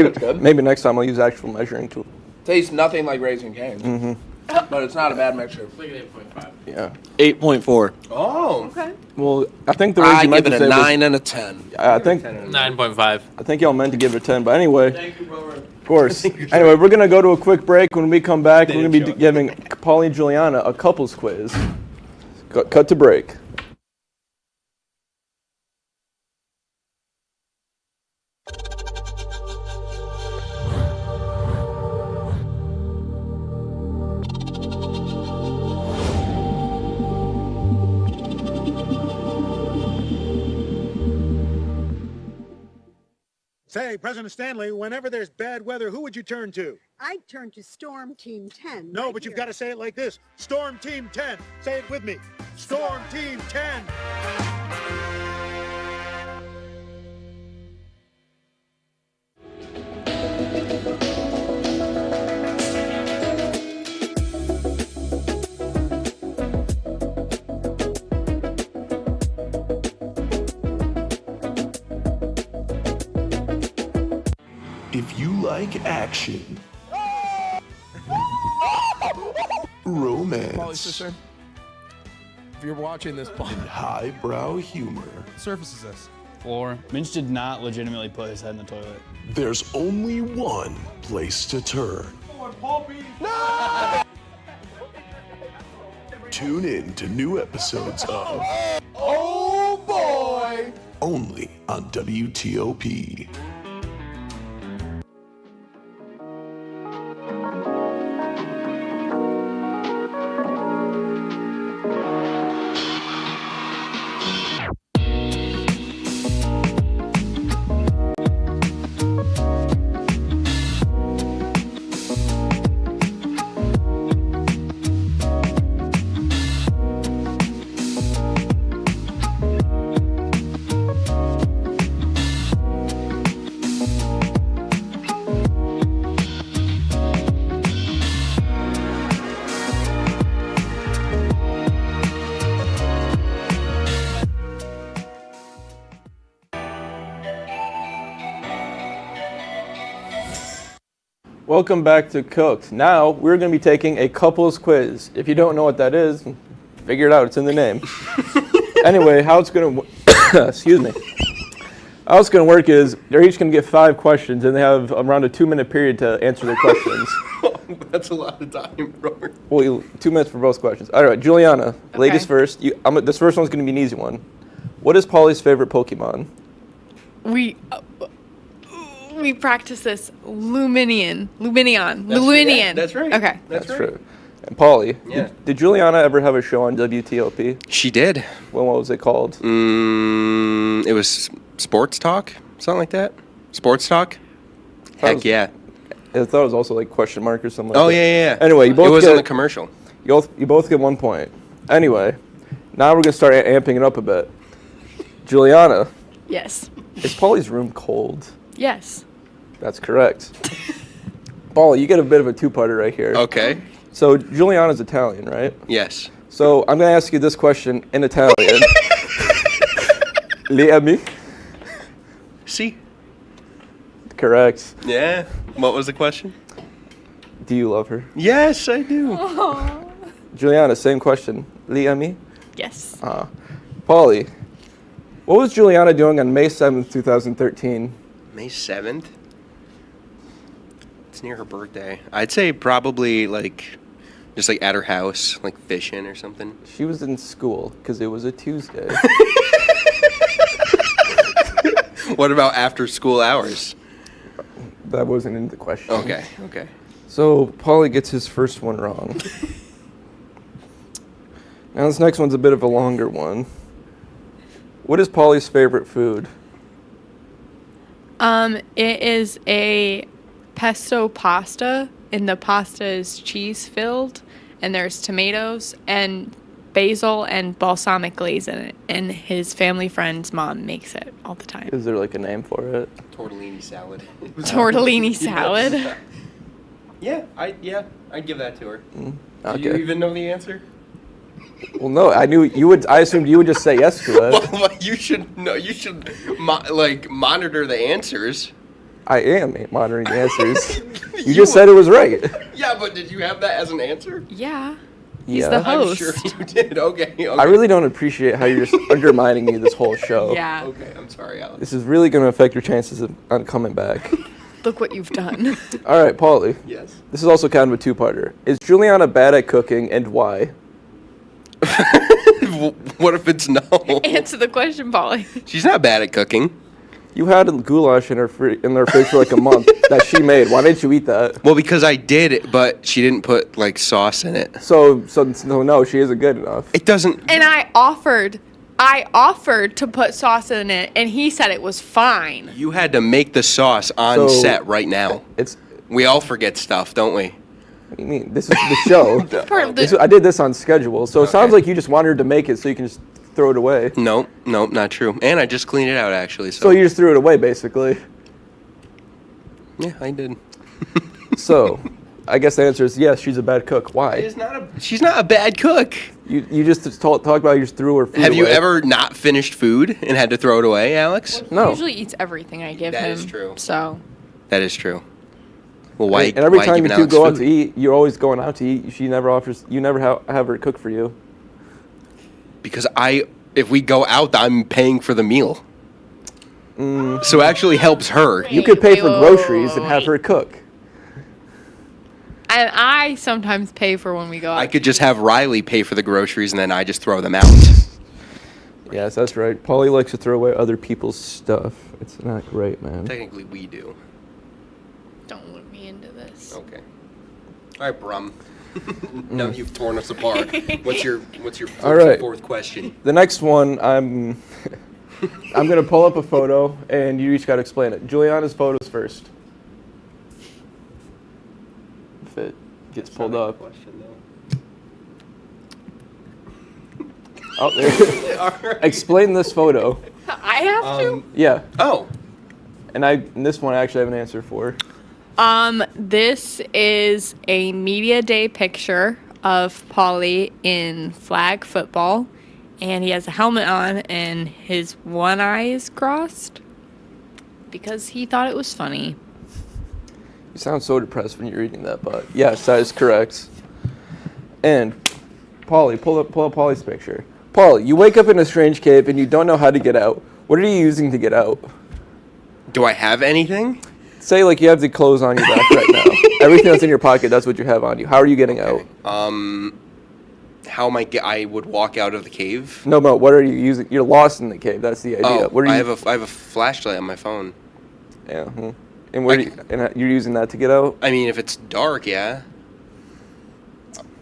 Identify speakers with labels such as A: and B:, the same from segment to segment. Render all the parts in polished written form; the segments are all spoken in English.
A: That's good.
B: Maybe next time I'll use actual measuring tool.
A: Tastes nothing like Raising Cane's. Mm-hmm. But it's not a bad mixture.
C: It's like an 8.5.
B: Yeah.
D: 8.4.
A: Oh.
E: Okay.
B: Well, I think the reason
A: I
B: you meant
A: give
B: to
A: it
B: say
A: a
B: was-
A: 9 and a 10.
B: I think
C: 9.5.
B: I think y'all meant to give it a 10, but anyway,
C: Thank you, brother.
B: of course. Anyway, we're gonna go to a quick break. When we come back, we're gonna be giving Paulie and Juliana a couples quiz. Cut to break.
F: Say, President Stanley, whenever there's bad weather, who would you turn to?
G: I'd turn to Storm Team 10.
F: No, but you've got to say it like this. Storm Team 10. Say it with me. Storm Team 10.
H: If you like action, romance,
A: If you're watching this,
H: and highbrow humor,
A: surfaces this.
D: Floor. Minch did not legitimately put his head in the toilet.
H: there's only one place to turn. Tune in to new episodes of
A: Oh boy!
H: only on WTOP.
B: Welcome back to Cooked. Now we're going to be taking a couples quiz. If you don't know what that is, figure it out. It's in the name. Anyway, how it's going to excuse me. How it's going to work is they're each going to get 5 questions, and they have around a 2-minute period to answer their questions.
A: That's a lot of time, Robert.
B: Well, 2 minutes for both questions. All right, Juliana, ladies first. This first one's going to be an easy one. What is Paulie's favorite Pokemon?
E: We practice this Luminion.
A: That's right.
E: Okay.
B: That's true. And Paulie,
A: Yeah.
B: did Juliana ever have a show on WTOP?
I: She did.
B: What was it called?
I: It was Sports Talk, something like that. Sports Talk. Heck yeah.
B: I thought it was also like question mark or something like
I: Oh
B: that.
I: yeah.
B: Anyway, you both
I: it was
B: get,
I: in the commercial.
B: you both get 1 point. Anyway, now we're going to start amping it up a bit. Juliana,
E: Yes.
B: is Paulie's room cold?
E: Yes.
B: That's correct. Paulie, you get a bit of a two-parter right here.
I: Okay.
B: So Juliana's Italian, right?
I: Yes.
B: So I'm going to ask you this question in Italian. Li ami?
I: See.
B: Correct.
I: Yeah. What was the question?
B: Do you love her?
I: Yes, I do.
B: Juliana, same question. Li ami?
E: Yes.
B: Paulie, what was Juliana doing on May 7th, 2013?
I: May 7th. It's near her birthday. I'd say probably just at her house, like fishing or something.
B: She was in school because it was a Tuesday.
I: What about after school hours?
B: That wasn't in the question.
I: Okay.
B: So Paulie gets his first one wrong. Now this next one's a bit of a longer one. What is Paulie's favorite food?
E: It is a pesto pasta, and the pasta is cheese filled, and there's tomatoes and basil and balsamic glaze in it, and his family friend's mom makes it all the time.
B: Is there like a name for it?
I: Tortellini salad.
E: Tortellini salad.
I: Yeah, I'd give that to her.
B: Okay.
I: Do you even know the answer?
B: Well, no, I knew you would. I assumed you would just say yes to it.
I: Well, you should know. You should monitor the answers.
B: I am monitoring the answers. You just said it was right.
I: Yeah, but did you have that as an answer?
E: Yeah. He's
B: Yeah.
E: the
I: I'm
E: host.
I: sure you did. Okay.
B: I really don't appreciate how you're just undermining me this whole show.
E: Yeah.
I: Okay, I'm sorry, Alex.
B: This is really going to affect your chances on coming back.
E: Look what you've done.
B: All right, Paulie.
I: Yes.
B: This is also kind of a two-parter. Is Juliana bad at cooking, and why?
I: What if it's no?
E: Answer the question, Polly.
I: She's not bad at cooking.
B: You had a goulash in her fridge for like a month that she made. Why didn't you eat that?
I: Well, because I did it, but she didn't put like sauce in it.
B: So no, she isn't good enough.
I: It doesn't.
E: And I offered to put sauce in it, and he said it was fine.
I: You had to make the sauce on
B: So-
I: set right now.
B: It's.
I: We all forget stuff, don't we?
B: What do you mean? This is the show.
E: Part of the,
B: I did this on schedule, so it sounds
I: Okay.
B: like you just wanted her to make it so you can just throw it away.
I: No, not true. And I just cleaned it out actually.
B: So you just threw it away, basically.
I: Yeah, I did.
B: So, I guess the answer is yes. She's a bad cook. Why?
I: She's not a bad cook.
B: You just talked about you just threw her food
I: Have you
B: away.
I: ever not finished food and had to throw it away, Alex?
E: he
B: No.
E: usually eats everything I give
I: That
E: him.
I: is true.
E: So
I: That is true. Well, why?
B: And every
I: why
B: time you
I: giving
B: two
I: Alex
B: go out to
I: food?
B: eat, you're always going out to eat. She never offers. You never have her cook for you.
I: Because if we go out, I'm paying for the meal. So it actually helps her.
B: You could pay
E: wait,
B: for
E: wait,
B: groceries
E: wait,
B: and have
E: wait.
B: her cook.
E: and I sometimes pay for when we go out.
I: I could just have Riley pay for the groceries and then I just throw them out.
B: Yes, that's right. Paulie likes to throw away other people's stuff. It's not great, man.
I: Technically, we do.
E: Don't look me into this.
I: Okay. All right, Brum. Now you've torn us apart. What's your fourth,
B: All right.
I: fourth question?
B: The next one, I'm gonna pull up a photo, and you each gotta explain it. Juliana's photos first. If it gets pulled up. Oh, there. Explain this photo.
E: I have to.
B: Yeah,
I: Oh,
B: and this one I actually have an answer for.
E: This is a media day picture of Paulie in flag football, and he has a helmet on, and his one eye is crossed because he thought it was funny.
B: You sound so depressed when you're reading that, but yes, that is correct. And Paulie, pull up Paulie's picture. Paulie, you wake up in a strange cave and you don't know how to get out. What are you using to get out?
I: do I have anything?
B: Say like you have the clothes on your back right now. Everything that's in your pocket, that's what you have on you. How are you getting out?
I: How am I would walk out of the cave?
B: No, what are you using? You're lost in the cave. That's the idea.
I: Oh,
B: What are you?
I: I have a flashlight on my phone.
B: Yeah. And where you're using that to get out?
I: I mean, if it's dark, yeah.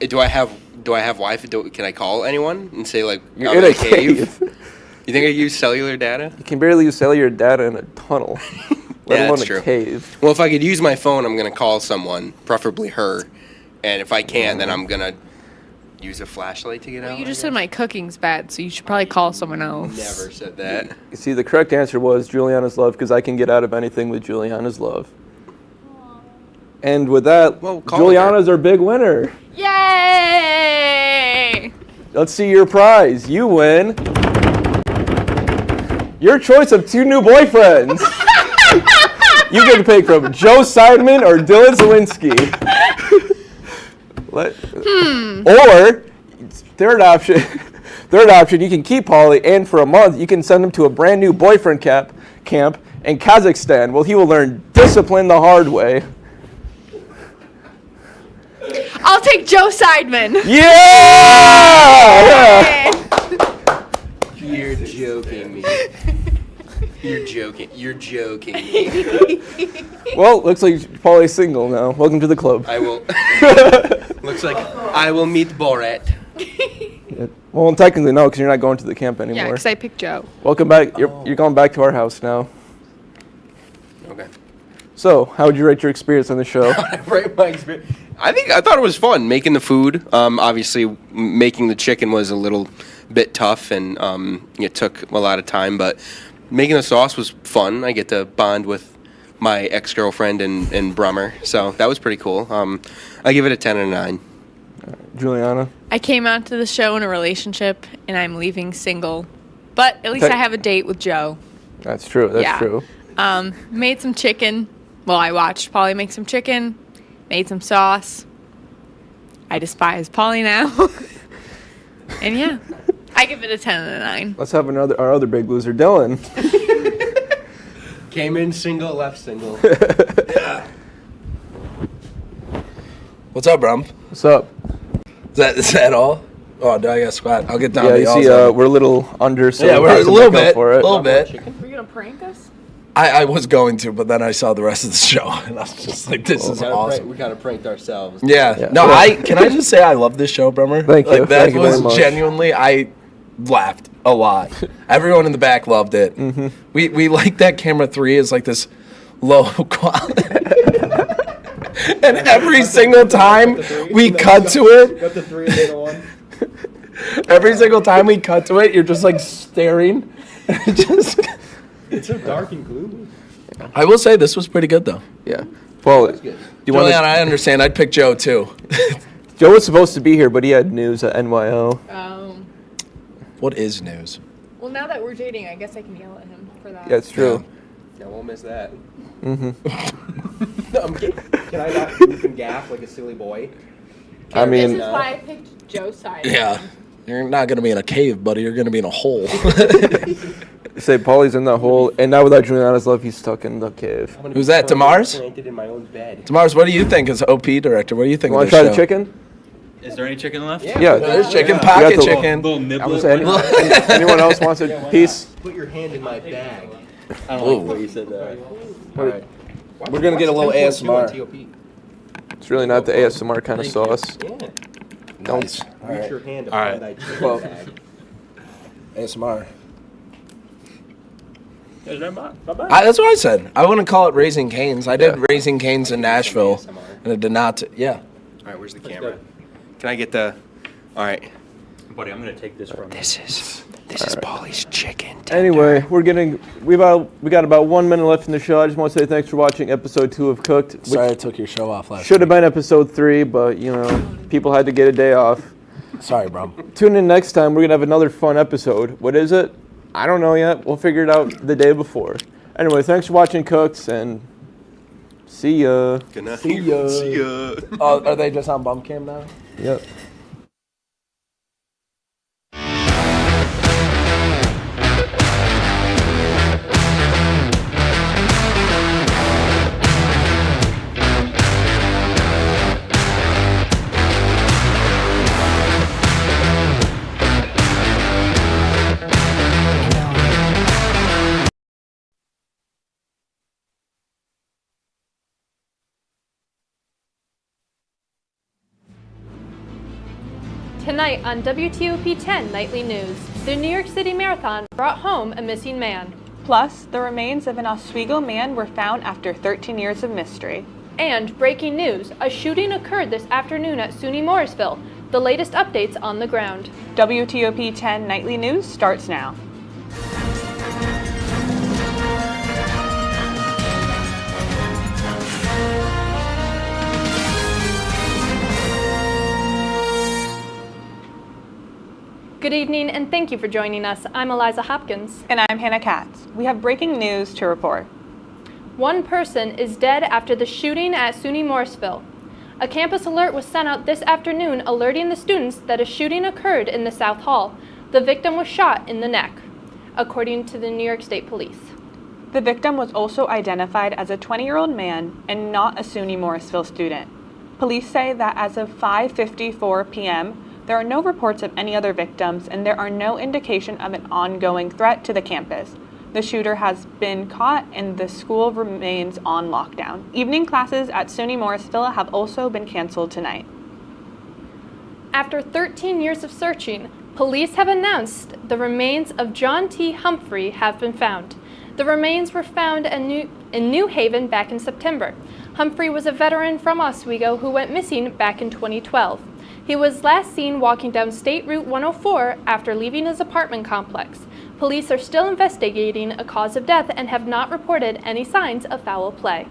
I: Do I have Wi-Fi? Can I call anyone and say like
B: You're
I: I'm
B: in a cave.
I: You think I use cellular data?
B: You can barely use cellular data in a tunnel, let
I: Yeah,
B: alone
I: that's
B: a
I: true.
B: cave.
I: Well, if I could use my phone, I'm gonna call someone, preferably her. And if I can't, then I'm gonna use a flashlight to get out.
E: You
I: I
E: just
I: guess.
E: said my cooking's bad, so you should probably call someone else.
I: Never said that.
B: You see, the correct answer was Juliana's love because I can get out of anything with Juliana's love. And with that,
I: Well, call
B: Juliana's our big winner.
E: Yay!
B: Let's see your prize. You win your choice of 2 new boyfriends. You can pick from Joe Seidman or Dylan Zawinski. Or third option, you can keep Paulie, and for a month you can send him to a brand new boyfriend camp in Kazakhstan. Well, he will learn discipline the hard way.
E: I'll take Joe Seidman.
B: Yeah!
I: You're joking me. You're joking. You're joking me.
B: Well, looks like Paulie's single now. Welcome to the club.
I: I will. Looks like I will meet Borat.
B: Well, technically no, because you're not going to the camp
E: Yeah,
B: anymore.
E: because I picked Joe.
B: Welcome back. You're going back to our house now.
I: Okay.
B: So, how would you rate your experience on the show?
I: Right, my experience. I thought it was fun making the food. Obviously, making the chicken was a little bit tough, and it took a lot of time. But making the sauce was fun. I get to bond with my ex-girlfriend and Brummer, so that was pretty cool. I give it a 10 and a 9.
B: Juliana?
E: I came out to the show in a relationship, and I'm leaving single. But at least
B: Okay.
E: I have a date with Joe.
B: That's true. That's
E: Yeah.
B: true.
E: Made some chicken. Well, I watched Polly make some chicken. Made some sauce. I despise Polly now. And yeah, I give it a 10 out of 9.
B: Let's have our other big loser, Dylan.
I: Came in single, left single.
A: What's up, Brump?
B: What's up?
A: Is that all? Oh, do I got squat? I'll get down
B: Yeah,
A: to
B: you
A: y'all's
B: see,
A: end.
B: we're a little under, so
A: Yeah,
B: we'll
A: we're
B: have
A: a
B: to
A: little
B: make up
A: bit.
B: for it.
A: A little bit.
E: Were you going to prank us?
A: I was going to, but then I saw the rest of the show, and I was just like, this is awesome.
I: We kind of pranked ourselves.
A: Yeah. No, can I just say I love this show, Brummer?
B: Thank you.
A: Like, that
B: Thank you very
A: was
B: much.
A: genuinely, I laughed a lot. Everyone in the back loved it. Mm-hmm. We like that camera 3 is like this low quality. And every single time we cut to it,
I: Got the 3 and then 1.
A: every single time we cut to it, you're just like staring.
I: It's so dark and gloomy.
A: I will say this was pretty good though.
B: Yeah. Paul, do you want
A: Juliana, I understand. I'd pick Joe too.
B: Joe was supposed to be here, but he had news at NYO.
A: What is news?
E: Well, now that we're dating, I guess I can yell at him for that.
B: Yeah, it's true.
I: No, won't miss that.
B: Mm-hmm.
I: Can I not goof and gaff like a silly boy?
B: I
E: This
B: mean,
E: is why I picked Joe's side.
A: Yeah. You're not going to be in a cave, buddy. You're going to be in a hole.
B: say Paulie's in that hole, and now without Juliana's love, he's stuck in the cave.
A: Who's that, Tamars?
I: Planted in my own bed.
A: Tamars, what do you think as OP director? What do you think
B: You
A: of
B: want
A: this
B: to try
A: show?
B: the chicken?
D: Is there any chicken left?
B: Yeah.
A: There's chicken,
B: You
A: pocket
B: got the-
A: chicken.
D: Little
B: I'm
D: niblet.
B: saying, anyone else wants a piece?
I: Put your hand in my bag.
D: I don't like the way you said that.
I: All right.
A: We're going to get a little ASMR.
B: It's really not the ASMR kind of sauce.
I: Yeah.
A: Nice. All
I: Reach
A: right.
I: your hand up
D: All right.
I: in my chicken
A: Well-
I: bag.
A: ASMR.
D: Bye-bye.
A: That's what I said. I wouldn't call it Raising Cane's. I did
B: Yeah.
A: Raising Cane's in Nashville,
I: ASMR.
A: and it did not. Yeah.
I: All right, where's the camera? Can I get the? All right.
D: Buddy, I'm gonna take this from
I: This is Paulie's chicken.
B: Anyway, we got about 1 minute left in the show. I just want to say thanks for watching episode 2 of Cooked. Which
A: Sorry I took your show off last
B: should have
A: week.
B: been episode 3, but you know, people had to get a day off.
A: Sorry, bro.
B: Tune in next time. We're gonna have another fun episode. What is it? I don't know yet. We'll figure it out the day before. Anyway, thanks for watching Cooked, and see ya.
I: Good night.
A: See ya.
I: See ya.
A: Oh, are they just on bum cam now?
B: Yep.
C: Tonight on WTOP-10 Nightly News, the New York City Marathon brought home a missing man.
J: Plus, the remains of an Oswego man were found after 13 years of mystery.
C: And breaking news, a shooting occurred this afternoon at SUNY Morrisville. The latest updates on the ground.
J: WTOP-10 Nightly News starts now.
C: Good evening and thank you for joining us. I'm Eliza Hopkins.
J: And I'm Hannah Katz. We have breaking news to report.
C: One person is dead after the shooting at SUNY Morrisville. A campus alert was sent out this afternoon alerting the students that a shooting occurred in the South Hall. The victim was shot in the neck, according to the New York State Police.
J: The victim was also identified as a 20-year-old man and not a SUNY Morrisville student. Police say that as of 5:54 p.m., there are no reports of any other victims and there are no indication of an ongoing threat to the campus. The shooter has been caught and the school remains on lockdown. Evening classes at SUNY Morrisville have also been canceled tonight.
C: After 13 years of searching, police have announced the remains of John T. Humphrey have been found. The remains were found in New Haven back in September. Humphrey was a veteran from Oswego who went missing back in 2012. He was last seen walking down State Route 104 after leaving his apartment complex. Police are still investigating a cause of death and have not reported any signs of foul play.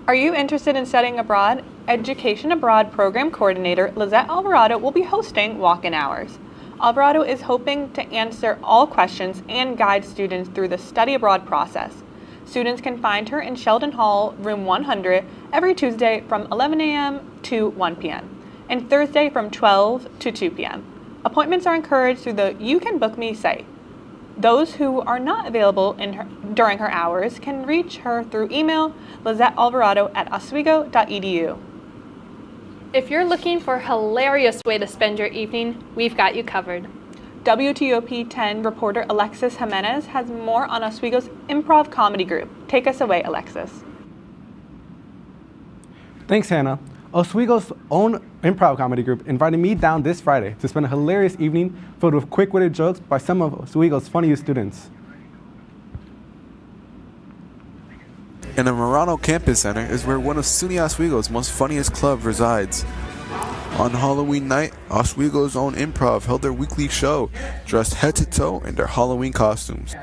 J: Are you interested in studying abroad? Education Abroad Program Coordinator Lizette Alvarado will be hosting walk-in hours. Alvarado is hoping to answer all questions and guide students through the study abroad process. Students can find her in Sheldon Hall, room 100, every Tuesday from 11 a.m. to 1 p.m. and Thursday from 12 to 2 p.m. Appointments are encouraged through the You Can Book Me site. Those who are not available during her hours can reach her through email lizettealvarado@oswego.edu.
C: If you're looking for a hilarious way to spend your evening, we've got you covered.
J: WTOP-10 reporter Alexis Jimenez has more on Oswego's improv comedy group. Take us away, Alexis.
K: Thanks, Hannah. Oswego's own improv comedy group invited me down this Friday to spend a hilarious evening filled with quick-witted jokes by some of Oswego's funniest students.
L: And the Marano Campus Center is where one of SUNY Oswego's most funniest clubs resides. On Halloween night, Oswego's own improv held their weekly show, dressed head to toe in their Halloween costumes.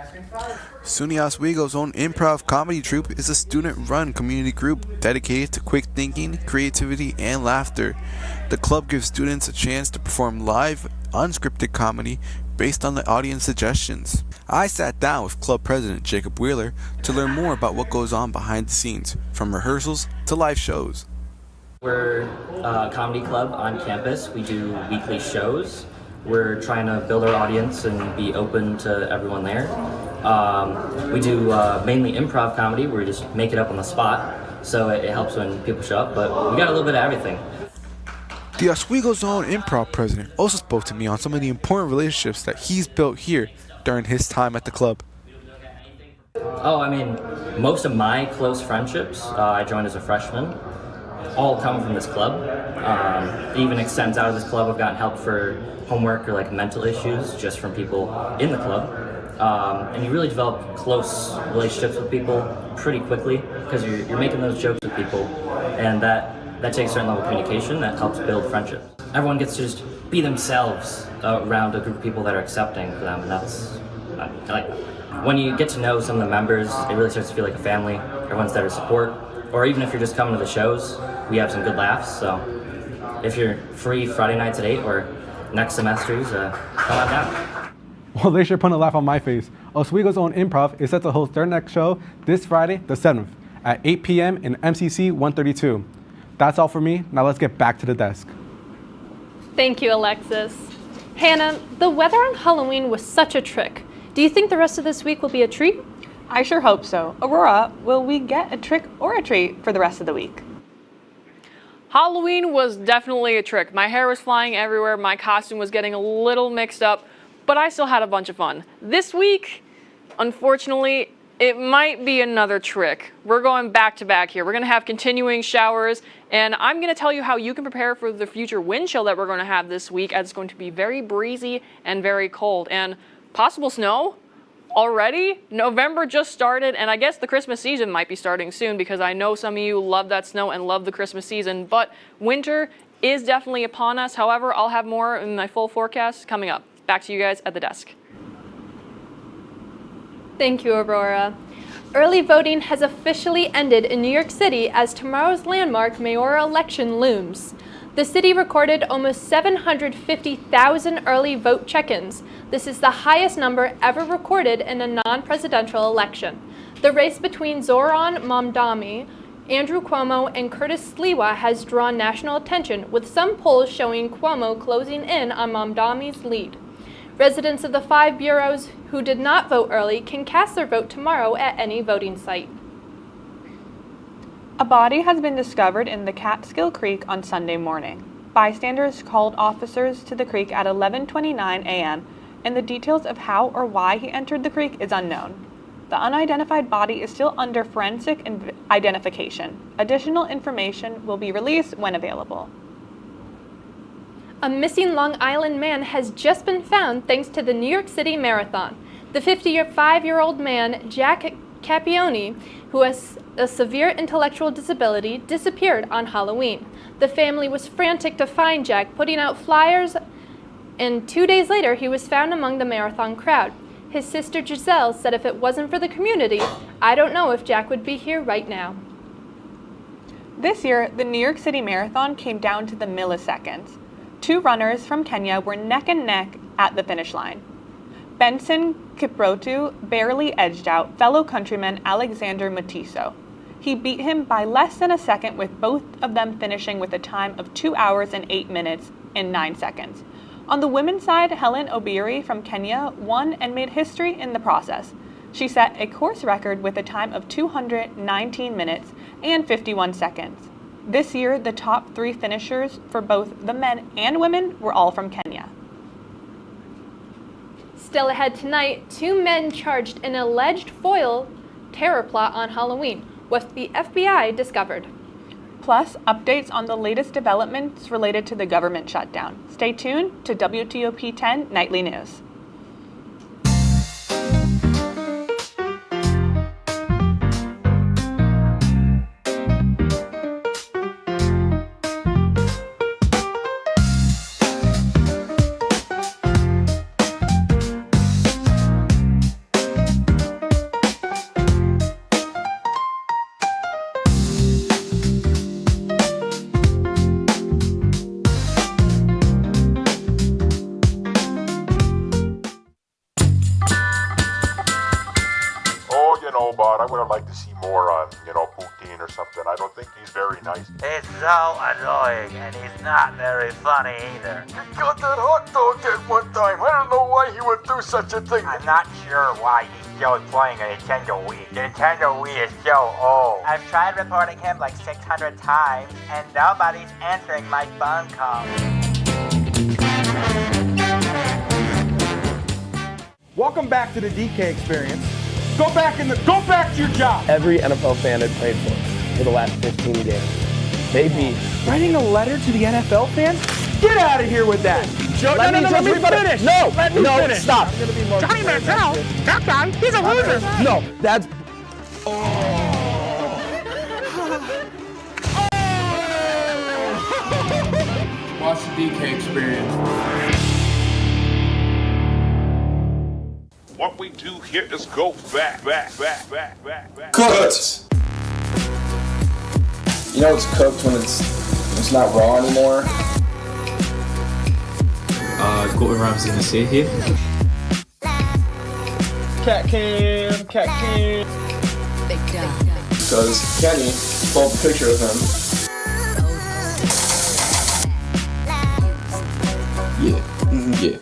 L: SUNY Oswego's own improv comedy troupe is a student-run community group dedicated to quick thinking, creativity, and laughter. The club gives students a chance to perform live, unscripted comedy based on the audience suggestions. I sat down with club president Jacob Wheeler to learn more about what goes on behind the scenes, from rehearsals to live shows.
M: We're a comedy club on campus. We do weekly shows. We're trying to build our audience and be open to everyone there. We do mainly improv comedy where we just make it up on the spot, so it helps when people show up, but we got a little bit of everything.
L: The Oswego's own improv president also spoke to me on some of the important relationships that he's built here during his time at the club.
M: Oh, I mean, most of my close friendships, I joined as a freshman, all come from this club. It even extends out of this club. I've gotten help for homework or like mental issues just from people in the club. And you really develop close relationships with people pretty quickly because you're making those jokes with people, and that takes a certain level of communication that helps build friendships. Everyone gets to just be themselves around a group of people that are accepting for them, and I like that. When you get to know some of the members, it really starts to feel like a family. Everyone's there to support, or even if you're just coming to the shows, we have some good laughs. So if you're free Friday nights at 8 or next semesters, come on down.
K: Well, they sure put a laugh on my face. Oswego's own improv is set to host their next show this Friday, the 7th, at 8 p.m. in MCC 132. That's all for me. Now let's get back to the desk.
C: Thank you, Alexis. Hannah, the weather on Halloween was such a trick. Do you think the rest of this week will be a treat?
J: I sure hope so. Aurora, will we get a trick or a treat for the rest of the week?
N: Halloween was definitely a trick. My hair was flying everywhere, my costume was getting a little mixed up, but I still had a bunch of fun. This week, unfortunately, it might be another trick. We're going back to back here. We're gonna have continuing showers, and I'm gonna tell you how you can prepare for the future wind chill that we're gonna have this week, as it's going to be very breezy and very cold, and possible snow already. November just started, and I guess the Christmas season might be starting soon, because I know some of you love that snow and love the Christmas season, but winter is definitely upon us. However, I'll have more in my full forecast coming up. Back to you guys at the desk.
C: Thank you, Aurora. Early voting has officially ended in New York City as tomorrow's landmark mayoral election looms. The city recorded almost 750,000 early vote check-ins. This is the highest number ever recorded in a non-presidential election. The race between Zoran Mamdani, Andrew Cuomo, and Curtis Sliwa has drawn national attention, with some polls showing Cuomo closing in on Mamdani's lead. Residents of the 5 boroughs who did not vote early can cast their vote tomorrow at any voting site.
J: A body has been discovered in the Catskill Creek on Sunday morning. Bystanders called officers to the creek at 11:29 a.m., and the details of how or why he entered the creek is unknown. The unidentified body is still under forensic identification. Additional information will be released when available.
C: A missing Long Island man has just been found thanks to the New York City Marathon. The 55-year-old man, Jack Capioni, who has a severe intellectual disability, disappeared on Halloween. The family was frantic to find Jack, putting out flyers, and 2 days later he was found among the marathon crowd. His sister Giselle said if it wasn't for the community, I don't know if Jack would be here right now.
J: This year, the New York City Marathon came down to the milliseconds. 2 runners from Kenya were neck and neck at the finish line. Benson Kiprotu barely edged out fellow countryman Alexander Matiso. He beat him by less than a second, with both of them finishing with a time of 2 hours and 8 minutes and 9 seconds. On the women's side, Helen Obiri from Kenya won and made history in the process. She set a course record with a time of 219 minutes and 51 seconds. This year, the top 3 finishers for both the men and women were all from Kenya.
C: Still ahead tonight, 2 men charged in alleged foil terror plot on Halloween, what the FBI discovered.
J: Plus, updates on the latest developments related to the government shutdown. Stay tuned to WTOP-10 Nightly News.
F: But I would have liked to see more on, Putin or something. I don't think he's very nice.
O: He's so annoying, and he's not very funny either.
F: He got that hot dog at one time. I don't know why he would do such a thing.
O: I'm not sure why he's still playing a Nintendo Wii. The Nintendo Wii is so old. I've tried reporting him like 600 times, and nobody's answering my phone calls.
P: Welcome back to the DK experience. Go back to your job.
Q: Every NFL fan had played for the last 15 games. They beat.
P: Writing a letter to the NFL fans? Get out of here with that.
Q: Let me finish. No,
P: finish.
Q: Stop.
P: Johnny Manziel, that guy, he's a loser.
Q: No, that's.
A: Watch the DK experience.
F: What we do here is go back.
B: Cooked. You know it's cooked when it's not raw anymore.
R: Gordon Ramsay in the sea here.
P: Cat cam.
B: Because Kenny pulled a picture of him. Yeah. Yeah.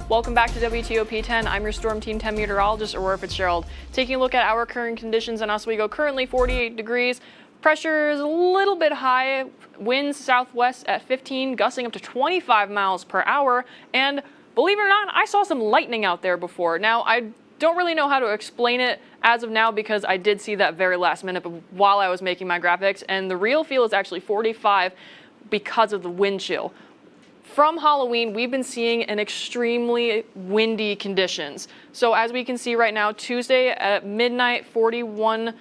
N: Welcome back to WTOP-10. I'm your Storm Team 10 meteorologist, Aurora Fitzgerald. Taking a look at our current conditions in Oswego, currently 48 degrees. Pressure is a little bit high. Winds southwest at 15, gusting up to 25 miles per hour. And believe it or not, I saw some lightning out there before. Now, I don't really know how to explain it as of now because I did see that very last minute while I was making my graphics. And the real feel is actually 45 because of the wind chill. From Halloween, we've been seeing an extremely windy conditions. So as we can see right now, Tuesday at midnight, 41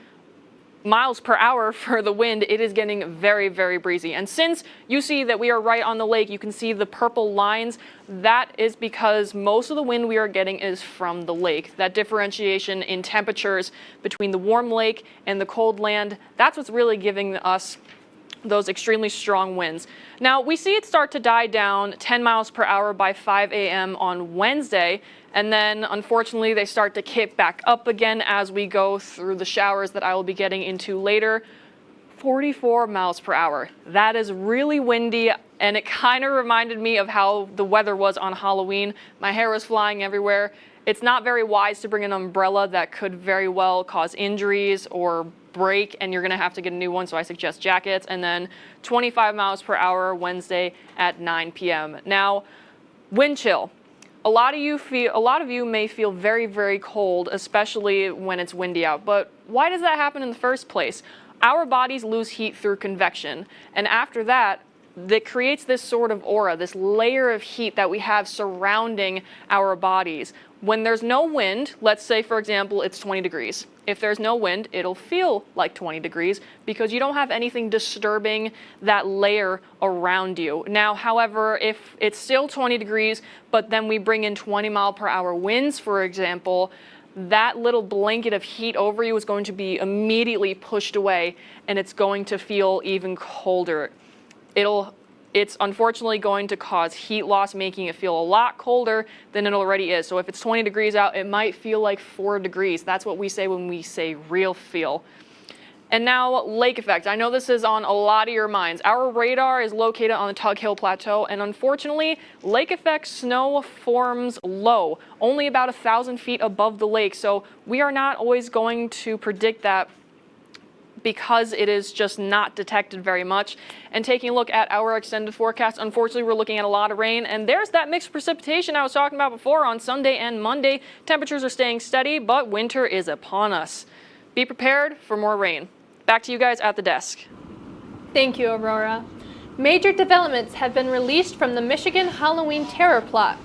N: miles per hour for the wind. It is getting very, very breezy. And since you see that we are right on the lake, you can see the purple lines. That is because most of the wind we are getting is from the lake. That differentiation in temperatures between the warm lake and the cold land, that's what's really giving us those extremely strong winds. Now, we see it start to die down 10 miles per hour by 5 a.m. on Wednesday, and then unfortunately they start to kick back up again as we go through the showers that I will be getting into later. 44 miles per hour. That is really windy, and it kind of reminded me of how the weather was on Halloween. My hair was flying everywhere. It's not very wise to bring an umbrella. That could very well cause injuries or break, and you're going to have to get a new one, so I suggest jackets. And then 25 miles per hour Wednesday at 9 p.m. Now, wind chill. A lot of you may feel very, very cold, especially when it's windy out. But why does that happen in the first place? Our bodies lose heat through convection, and after that creates this sort of aura, this layer of heat that we have surrounding our bodies. When there's no wind, let's say, for example, it's 20 degrees. If there's no wind, it'll feel like 20 degrees because you don't have anything disturbing that layer around you. Now, however, if it's still 20 degrees, but then we bring in 20-mile-per-hour winds, for example, that little blanket of heat over you is going to be immediately pushed away, and it's going to feel even colder. It's unfortunately going to cause heat loss, making it feel a lot colder than it already is. So if it's 20 degrees out, it might feel like 4 degrees. That's what we say when we say real feel. And now, lake effect. I know this is on a lot of your minds. Our radar is located on the Tug Hill Plateau, and unfortunately, lake effect snow forms low, only about 1,000 feet above the lake. So we are not always going to predict that because it is just not detected very much. And taking a look at our extended forecast, unfortunately, we're looking at a lot of rain. And there's that mixed precipitation I was talking about before on Sunday and Monday. Temperatures are staying steady, but winter is upon us. Be prepared for more rain. Back to you guys at the desk.
C: Thank you, Aurora. Major developments have been released from the Michigan Halloween terror plot.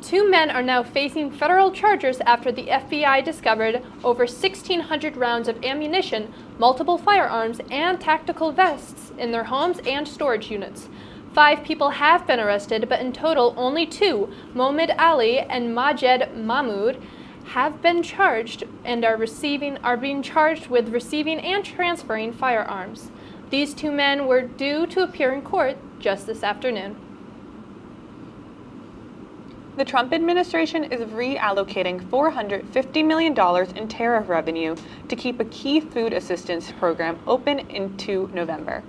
C: 2 men are now facing federal charges after the FBI discovered over 1,600 rounds of ammunition, multiple firearms, and tactical vests in their homes and storage units. 5 people have been arrested, but in total only 2, Mohamed Ali and Majed Mahmoud, have been charged and are being charged with receiving and transferring firearms. These 2 men were due to appear in court just this afternoon.
J: The Trump administration is reallocating $450 million in tariff revenue to keep a key food assistance program open into November.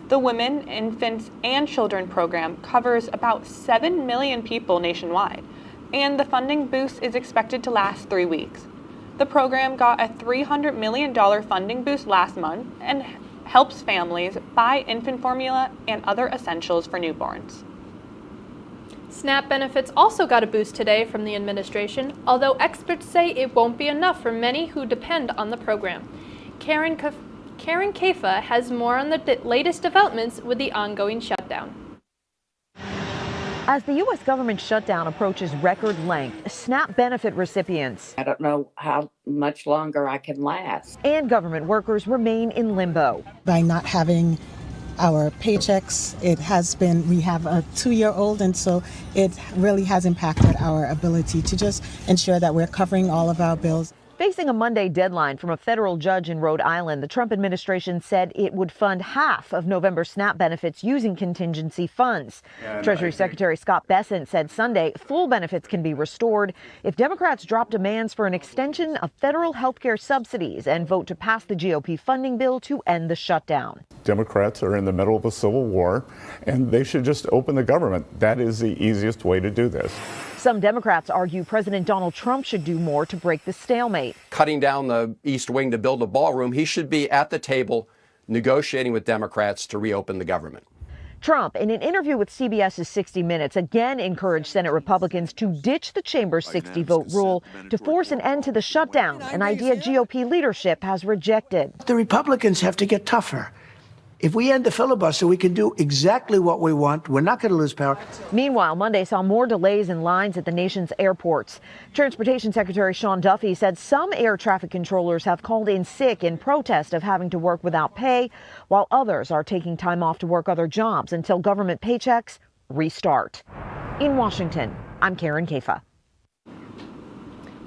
J: The Women, Infants, and Children program covers about 7 million people nationwide, and the funding boost is expected to last 3 weeks. The program got a $300 million funding boost last month and helps families buy infant formula and other essentials for newborns.
C: SNAP benefits also got a boost today from the administration, although experts say it won't be enough for many who depend on the program. Karen Kafa has more on the latest developments with the ongoing shutdown.
S: As the U.S. government shutdown approaches record length, SNAP benefit recipients,
T: I don't know how much longer I can last,
S: and government workers remain in limbo.
U: By not having our paychecks, we have a 2-year-old, and so it really has impacted our ability to just ensure that we're covering all of our bills.
S: Facing a Monday deadline from a federal judge in Rhode Island, the Trump administration said it would fund half of November SNAP benefits using contingency funds. Treasury Secretary Scott Bessent said Sunday full benefits can be restored if Democrats drop demands for an extension of federal health care subsidies and vote to pass the GOP funding bill to end the shutdown.
V: Democrats are in the middle of a civil war, and they should just open the government. That is the easiest way to do this.
S: Some Democrats argue President Donald Trump should do more to break the stalemate.
W: Cutting down the East Wing to build a ballroom, he should be at the table negotiating with Democrats to reopen the government.
S: Trump, in an interview with CBS's 60 Minutes, again encouraged Senate Republicans to ditch the chamber's 60-vote rule to force an end to the shutdown, an idea GOP leadership has rejected.
X: The Republicans have to get tougher. If we end the filibuster, we can do exactly what we want. We're not going to lose power.
S: Meanwhile, Monday saw more delays in lines at the nation's airports. Transportation Secretary Sean Duffy said some air traffic controllers have called in sick in protest of having to work without pay, while others are taking time off to work other jobs until government paychecks restart. In Washington, I'm Karen Kafa.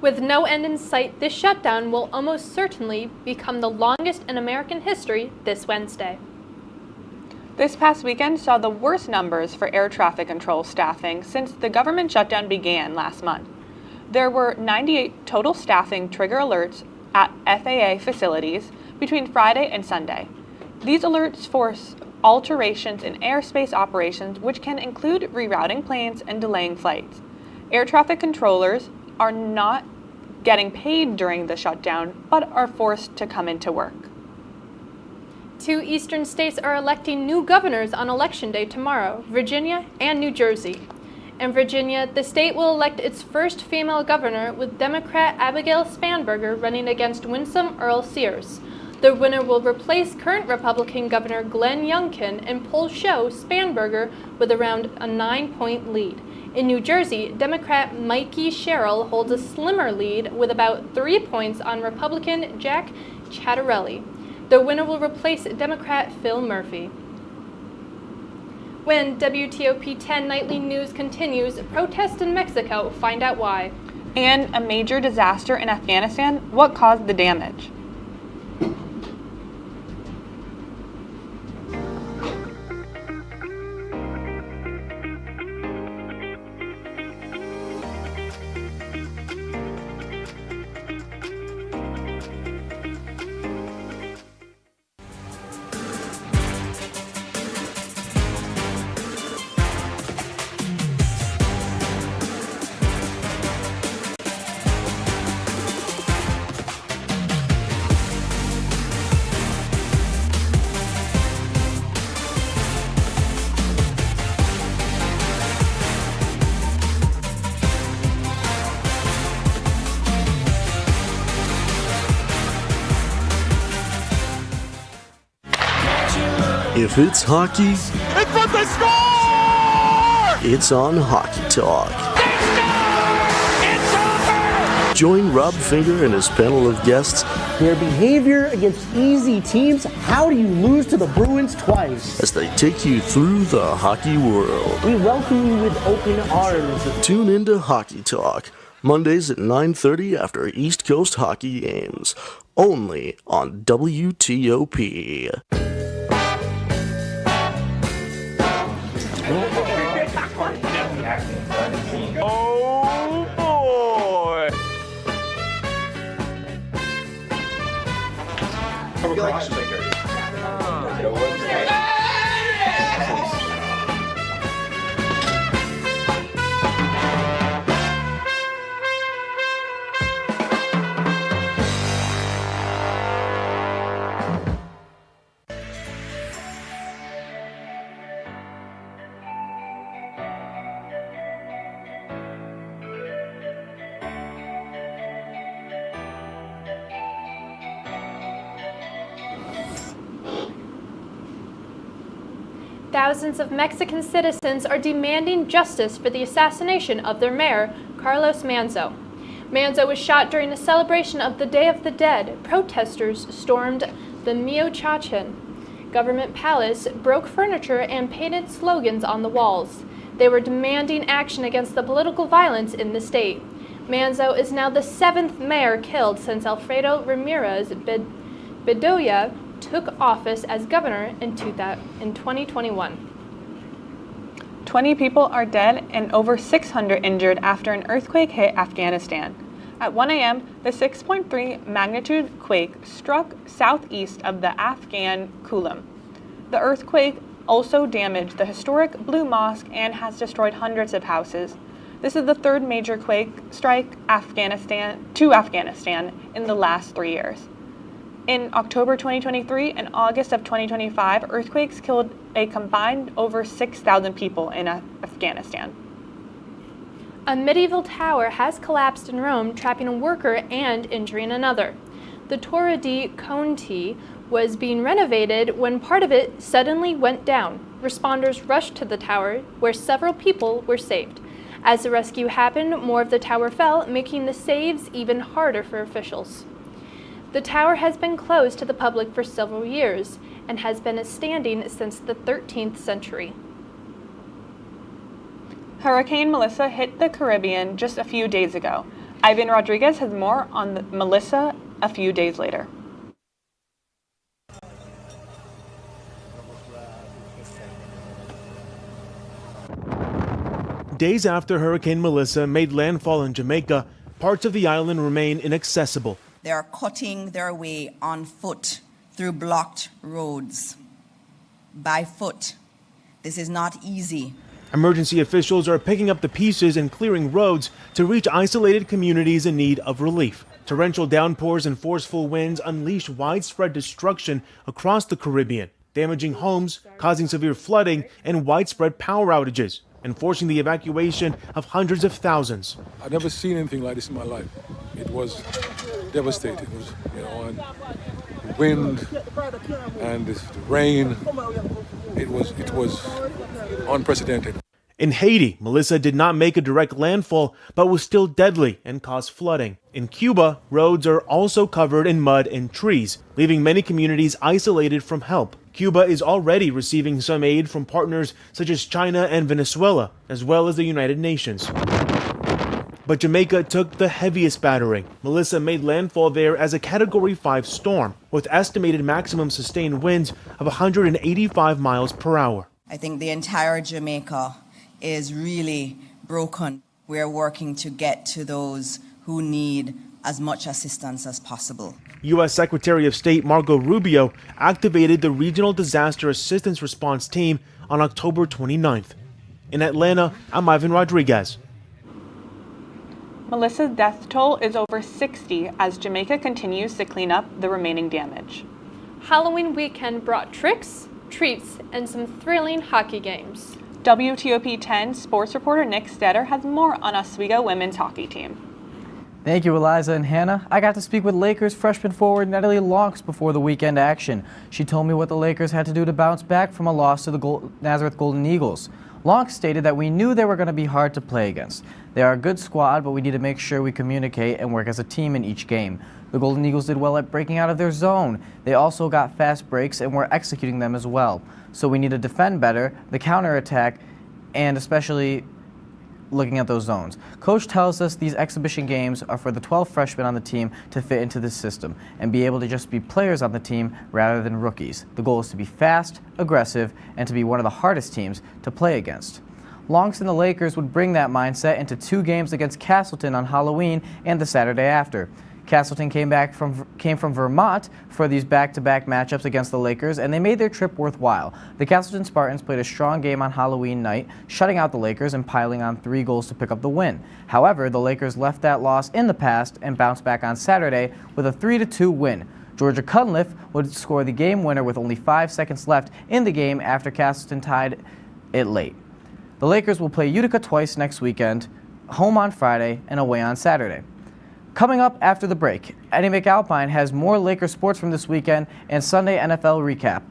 C: With no end in sight, this shutdown will almost certainly become the longest in American history this Wednesday.
J: This past weekend saw the worst numbers for air traffic control staffing since the government shutdown began last month. There were 98 total staffing trigger alerts at FAA facilities between Friday and Sunday. These alerts force alterations in airspace operations, which can include rerouting planes and delaying flights. Air traffic controllers are not getting paid during the shutdown, but are forced to come into work.
C: 2 eastern states are electing new governors on Election Day tomorrow, Virginia and New Jersey. In Virginia, the state will elect its first female governor, with Democrat Abigail Spanberger running against Winsome Earl Sears. The winner will replace current Republican Governor Glenn Youngkin, and polls show Spanberger with around a 9-point lead. In New Jersey, Democrat Mikey Sherrill holds a slimmer lead with about 3 points on Republican Jack Ciattarelli. The winner will replace Democrat Phil Murphy. When WTOP-10 Nightly News continues, protests in Mexico, find out why.
J: And a major disaster in Afghanistan, what caused the damage?
D: If it's hockey,
F: It's what they score!
D: it's on Hockey Talk. Join Rob Finger and his panel of guests.
E: Their behavior against easy teams, how do you lose to the Bruins twice?
D: As they take you through the hockey world.
E: We welcome you with open arms.
D: Tune into Hockey Talk, Mondays at 9:30 after East Coast hockey games. Only on WTOP.
F: Oh boy!
C: Thousands of Mexican citizens are demanding justice for the assassination of their mayor, Carlos Manzo. Manzo was shot during a celebration of the Day of the Dead. Protesters stormed the Michoacan government palace, broke furniture, and painted slogans on the walls. They were demanding action against the political violence in the state. Manzo is now the 7th mayor killed since Alfredo Ramirez Bedoya took office as governor in 2021.
J: 20 people are dead and over 600 injured after an earthquake hit Afghanistan. At 1 a.m., the 6.3 magnitude quake struck southeast of the Afghan Kulam. The earthquake also damaged the historic Blue Mosque and has destroyed hundreds of houses. This is the third major quake strike Afghanistan in the last 3 years. In October 2023 and August of 2025, earthquakes killed a combined over 6,000 people in Afghanistan.
C: A medieval tower has collapsed in Rome, trapping a worker and injuring another. The Torre di Conti was being renovated when part of it suddenly went down. Responders rushed to the tower, where several people were saved. As the rescue happened, more of the tower fell, making the saves even harder for officials. The tower has been closed to the public for several years and has been standing since the 13th century.
J: Hurricane Melissa hit the Caribbean just a few days ago. Ivan Rodriguez has more on Melissa a few days later.
G: Days after Hurricane Melissa made landfall in Jamaica, parts of the island remain inaccessible.
H: They are cutting their way on foot through blocked roads. By foot. This is not easy.
G: Emergency officials are picking up the pieces and clearing roads to reach isolated communities in need of relief. Torrential downpours and forceful winds unleash widespread destruction across the Caribbean, damaging homes, causing severe flooding and widespread power outages, and forcing the evacuation of hundreds of thousands.
Y: I've never seen anything like this in my life. It was devastating. It was, and the wind and the rain. It was unprecedented.
G: In Haiti, Melissa did not make a direct landfall, but was still deadly and caused flooding. In Cuba, roads are also covered in mud and trees, leaving many communities isolated from help. Cuba is already receiving some aid from partners such as China and Venezuela, as well as the United Nations. But Jamaica took the heaviest battering. Melissa made landfall there as a Category 5 storm, with estimated maximum sustained winds of 185 miles per hour.
H: I think the entire Jamaica is really broken. We're working to get to those who need as much assistance as possible.
G: U.S. Secretary of State Marco Rubio activated the Regional Disaster Assistance Response Team on October 29th. In Atlanta, I'm Ivan Rodriguez.
J: Melissa's death toll is over 60 as Jamaica continues to clean up the remaining damage.
C: Halloween weekend brought tricks, treats, and some thrilling hockey games.
J: WTOP-10 sports reporter Nick Stetter has more on Oswego women's hockey team.
I: Thank you, Eliza and Hannah. I got to speak with Lakers freshman forward Natalie Lonks before the weekend action. She told me what the Lakers had to do to bounce back from a loss to the Nazareth Golden Eagles. Lonks stated that we knew they were going to be hard to play against. They are a good squad, but we need to make sure we communicate and work as a team in each game. The Golden Eagles did well at breaking out of their zone. They also got fast breaks and were executing them as well. So we need to defend better, the counterattack, and especially looking at those zones. Coach tells us these exhibition games are for the 12 freshmen on the team to fit into this system and be able to just be players on the team rather than rookies. The goal is to be fast, aggressive, and to be one of the hardest teams to play against. Lonks and the Lakers would bring that mindset into 2 games against Castleton on Halloween and the Saturday after. Castleton came from Vermont for these back-to-back matchups against the Lakers, and they made their trip worthwhile. The Castleton Spartans played a strong game on Halloween night, shutting out the Lakers and piling on 3 goals to pick up the win. However, the Lakers left that loss in the past and bounced back on Saturday with a 3-2 win. Georgia Cunliffe would score the game winner with only 5 seconds left in the game after Castleton tied it late. The Lakers will play Utica twice next weekend, home on Friday and away on Saturday. Coming up after the break, Eddie McAlpine has more Lakers sports from this weekend and Sunday NFL recap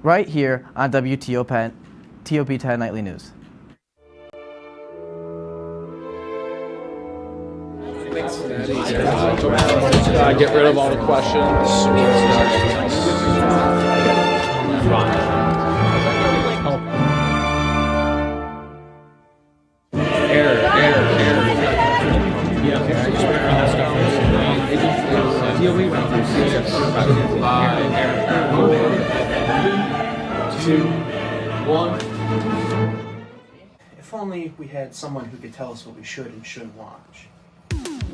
I: right here on WTOP-10 Nightly News.
B: Get rid of all the questions.
K: If only we had someone who could tell us what we should and shouldn't watch.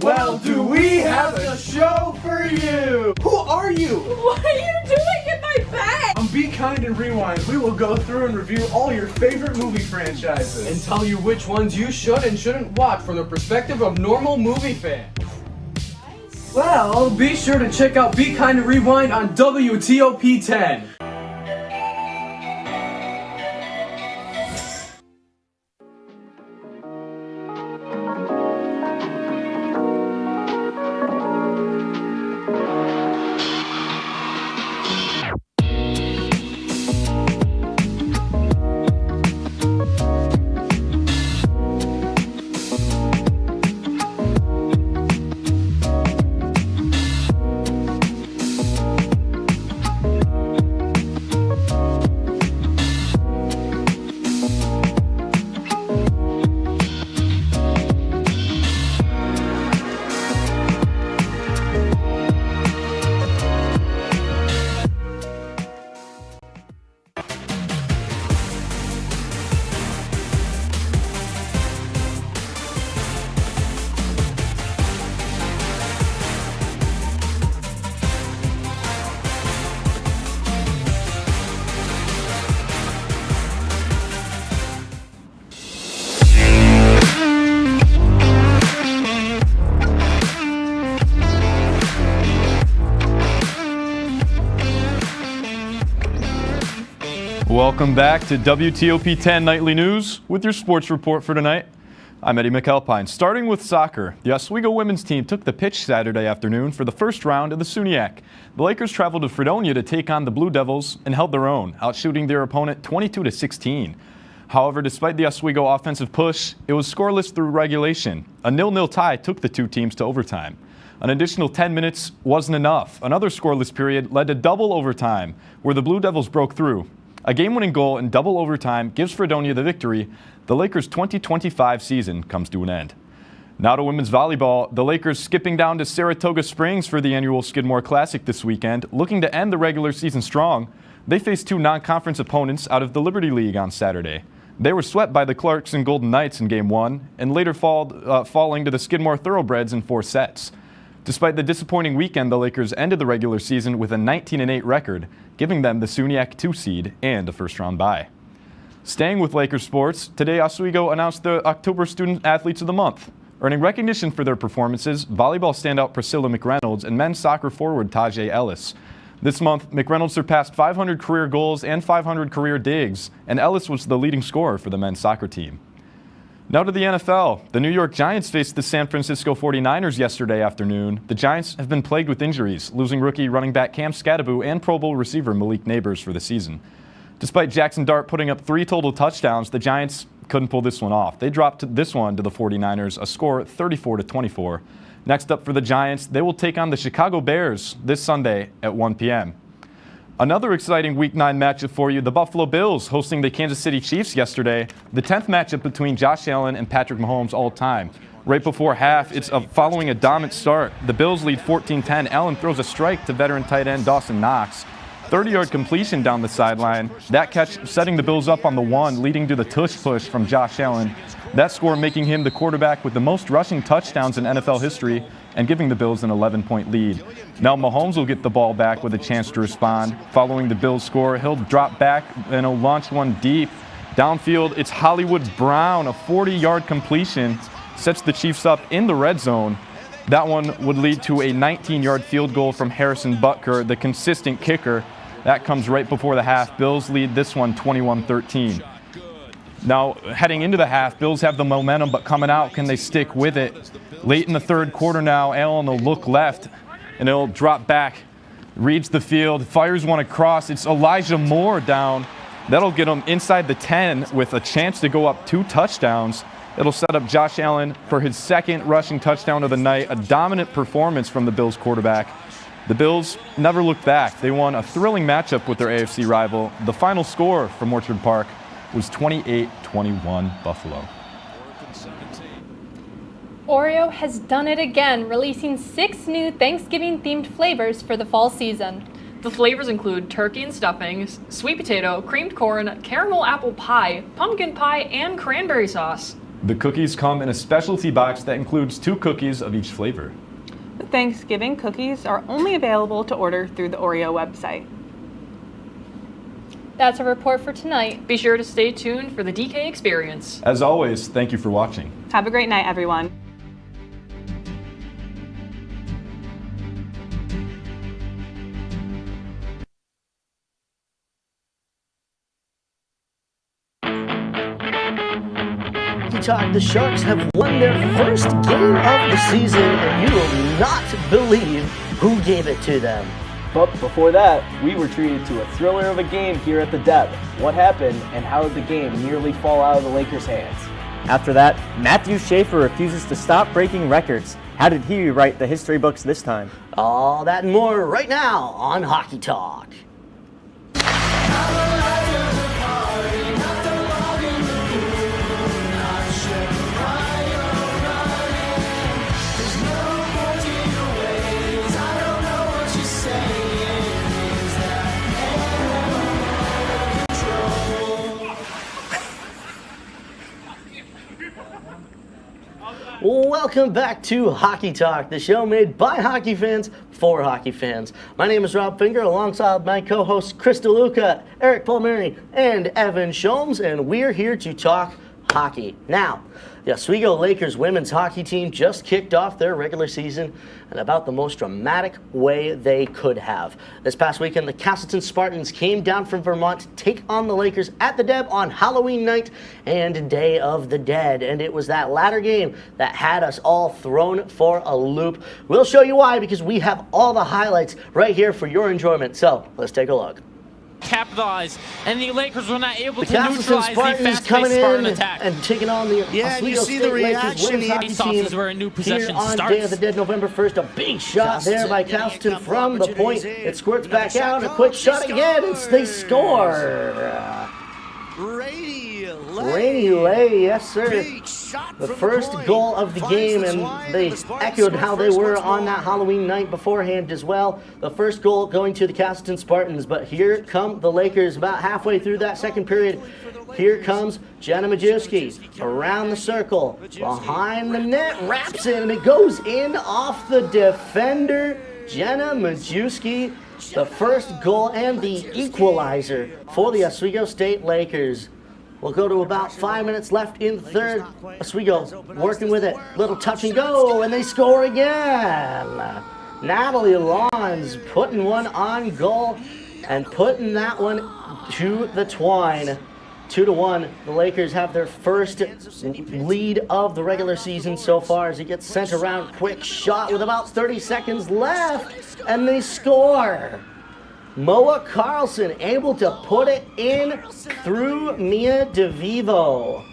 P: Well, do we have a show for you? Who are you?
L: What are you doing in my bed?
K: On Be Kind and Rewind, we will go through and review all your favorite movie franchises.
M: And tell you which ones you should and shouldn't watch from the perspective of normal movie fans. Well, be sure to check out Be Kind and Rewind on WTOP-10.
O: Welcome back to WTOP-10 Nightly News with your sports report for tonight. I'm Eddie McAlpine. Starting with soccer, the Oswego women's team took the pitch Saturday afternoon for the first round of the SUNY. The Lakers traveled to Fredonia to take on the Blue Devils and held their own, outshooting their opponent 22-16. However, despite the Oswego offensive push, it was scoreless through regulation. A 0-0 tie took the two teams to overtime. An additional 10 minutes wasn't enough. Another scoreless period led to double overtime, where the Blue Devils broke through. A game-winning goal in double overtime gives Fredonia the victory. The Lakers' 2025 season comes to an end. Now to women's volleyball. The Lakers skipping down to Saratoga Springs for the annual Skidmore Classic this weekend, looking to end the regular season strong. They faced two non-conference opponents out of the Liberty League on Saturday. They were swept by the Clarkson Golden Knights in Game 1 and later falling to the Skidmore Thoroughbreds in 4 sets. Despite the disappointing weekend, the Lakers ended the regular season with a 19-8 record, giving them the SUNY 2 seed and a first-round bye. Staying with Lakers sports, today Oswego announced the October Student Athletes of the Month. Earning recognition for their performances, volleyball standout Priscilla McReynolds and men's soccer forward Tajay Ellis. This month, McReynolds surpassed 500 career goals and 500 career digs, and Ellis was the leading scorer for the men's soccer team. Now to the NFL. The New York Giants faced the San Francisco 49ers yesterday afternoon. The Giants have been plagued with injuries, losing rookie running back Cam Scadaboo and Pro Bowl receiver Malik Neighbors for the season. Despite Jackson Dart putting up 3 total touchdowns, the Giants couldn't pull this one off. They dropped this one to the 49ers, a score 34-24. Next up for the Giants, they will take on the Chicago Bears this Sunday at 1 p.m. Another exciting Week 9 matchup for you, the Buffalo Bills hosting the Kansas City Chiefs yesterday, the 10th matchup between Josh Allen and Patrick Mahomes all time. Right before half, it's following a dominant start. The Bills lead 14-10. Allen throws a strike to veteran tight end Dawson Knox. 30-yard completion down the sideline. That catch setting the Bills up on the 1, leading to the tush push from Josh Allen. That score making him the quarterback with the most rushing touchdowns in NFL history and giving the Bills an 11-point lead. Now Mahomes will get the ball back with a chance to respond. Following the Bills score, he'll drop back and he'll launch one deep. Downfield, it's Hollywood Brown. A 40-yard completion sets the Chiefs up in the red zone. That one would lead to a 19-yard field goal from Harrison Butker, the consistent kicker. That comes right before the half. Bills lead this one 21-13. Now, heading into the half, Bills have the momentum, but coming out, can they stick with it? Late in the third quarter now, Allen will look left, and he'll drop back, reads the field, fires one across. It's Elijah Moore down. That'll get him inside the 10 with a chance to go up 2 touchdowns. It'll set up Josh Allen for his second rushing touchdown of the night, a dominant performance from the Bills quarterback. The Bills never looked back. They won a thrilling matchup with their AFC rival. The final score from Orchard Park was 28-21 Buffalo.
C: Oreo has done it again, releasing 6 new Thanksgiving-themed flavors for the fall season.
A: The flavors include turkey and stuffing, sweet potato, creamed corn, caramel apple pie, pumpkin pie, and cranberry sauce.
O: The cookies come in a specialty box that includes 2 cookies of each flavor.
J: The Thanksgiving cookies are only available to order through the Oreo website.
C: That's a report for tonight.
A: Be sure to stay tuned for the DK Experience.
O: As always, thank you for watching.
J: Have a great night, everyone.
D: The Sharks have won their first game of the season, and you will not believe who gave it to them.
N: But before that, we were treated to a thriller of a game here at the Deb. What happened, and how did the game nearly fall out of the Lakers' hands? After that, Matthew Schaefer refuses to stop breaking records. How did he rewrite the history books this time?
D: All that and more right now on Hockey Talk. Welcome back to Hockey Talk, the show made by hockey fans for hockey fans. My name is Rob Finger, alongside my co-hosts Chris DeLuca, Eric Palmieri, and Evan Sholmes, and we're here to talk hockey. Now, the Oswego Lakers women's hockey team just kicked off their regular season in about the most dramatic way they could have. This past weekend, the Castleton Spartans came down from Vermont to take on the Lakers at the Deb on Halloween night and Day of the Dead. And it was that latter game that had us all thrown for a loop. We'll show you why, because we have all the highlights right here for your enjoyment. So let's take a look.
Q: capitalize, and the Lakers were not able
D: The
Q: to
D: Castleton
Q: neutralize the
D: Spartans
Q: fast-paced
D: coming
Q: Spartan
D: in
Q: attack.
D: and taking on the Oswego State Lakers women's hockey team
Q: where a new possession
D: here on
Q: starts.
D: Day of the Dead, November 1st. A big shot there by Castleton from the point. It squirts back out. A quick shot again, and they score. Rainy Lay, yes sir. The first goal of the game, and they echoed how they were on that Halloween night beforehand as well. The first goal going to the Castleton Spartans, but here come the Lakers about halfway through that second period. Here comes Jenna Majewski around the circle, behind the net, wraps it, and it goes in off the defender. Jenna Majewski, the first goal and the equalizer for the Oswego State Lakers. We'll go to about 5 minutes left in third. Oswego working with it. Little touch and go, and they score again. Natalie Lawns putting one on goal and putting that one to the twine. 2-1. The Lakers have their first lead of the regular season so far as it gets sent around. Quick shot with about 30 seconds left, and they score. Moa Carlson able to put it in through Mia DeVivo.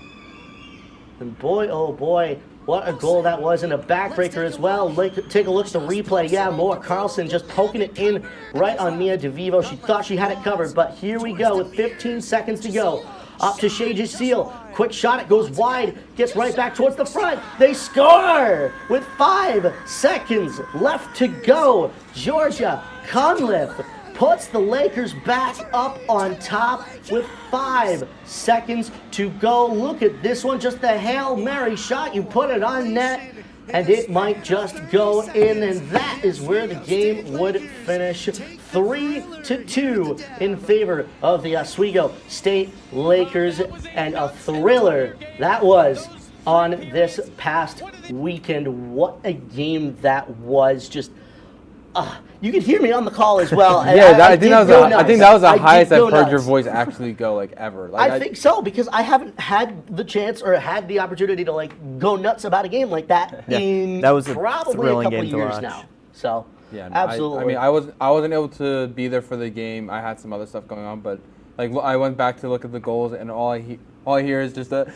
D: And boy, oh boy, what a goal that was, and a backbreaker as well. Take a look at the replay. Yeah, Moa Carlson just poking it in right on Mia DeVivo. She thought she had it covered, but here we go with 15 seconds to go. Up to Shay Seal. Quick shot, it goes wide, gets right back towards the front. They score with 5 seconds left to go. Georgia Conliffe puts the Lakers back up on top with 5 seconds to go. Look at this one, just the Hail Mary shot. You put it on net, and it might just go in, and that is where the game would finish. 3-2 in favor of the Oswego State Lakers, and a thriller that was on this past weekend. What a game that was. Just you can hear me on the call as well.
B: Yeah, I think that was the highest I've heard your voice actually go, like, ever. Like,
D: I think so, because I haven't had the chance or had the opportunity to, like, go nuts about a game like that in
N: that was
D: probably a couple of years now. So,
B: yeah,
D: absolutely.
B: I wasn't able to be there for the game. I had some other stuff going on, but like I went back to look at the goals, and all I hear is just a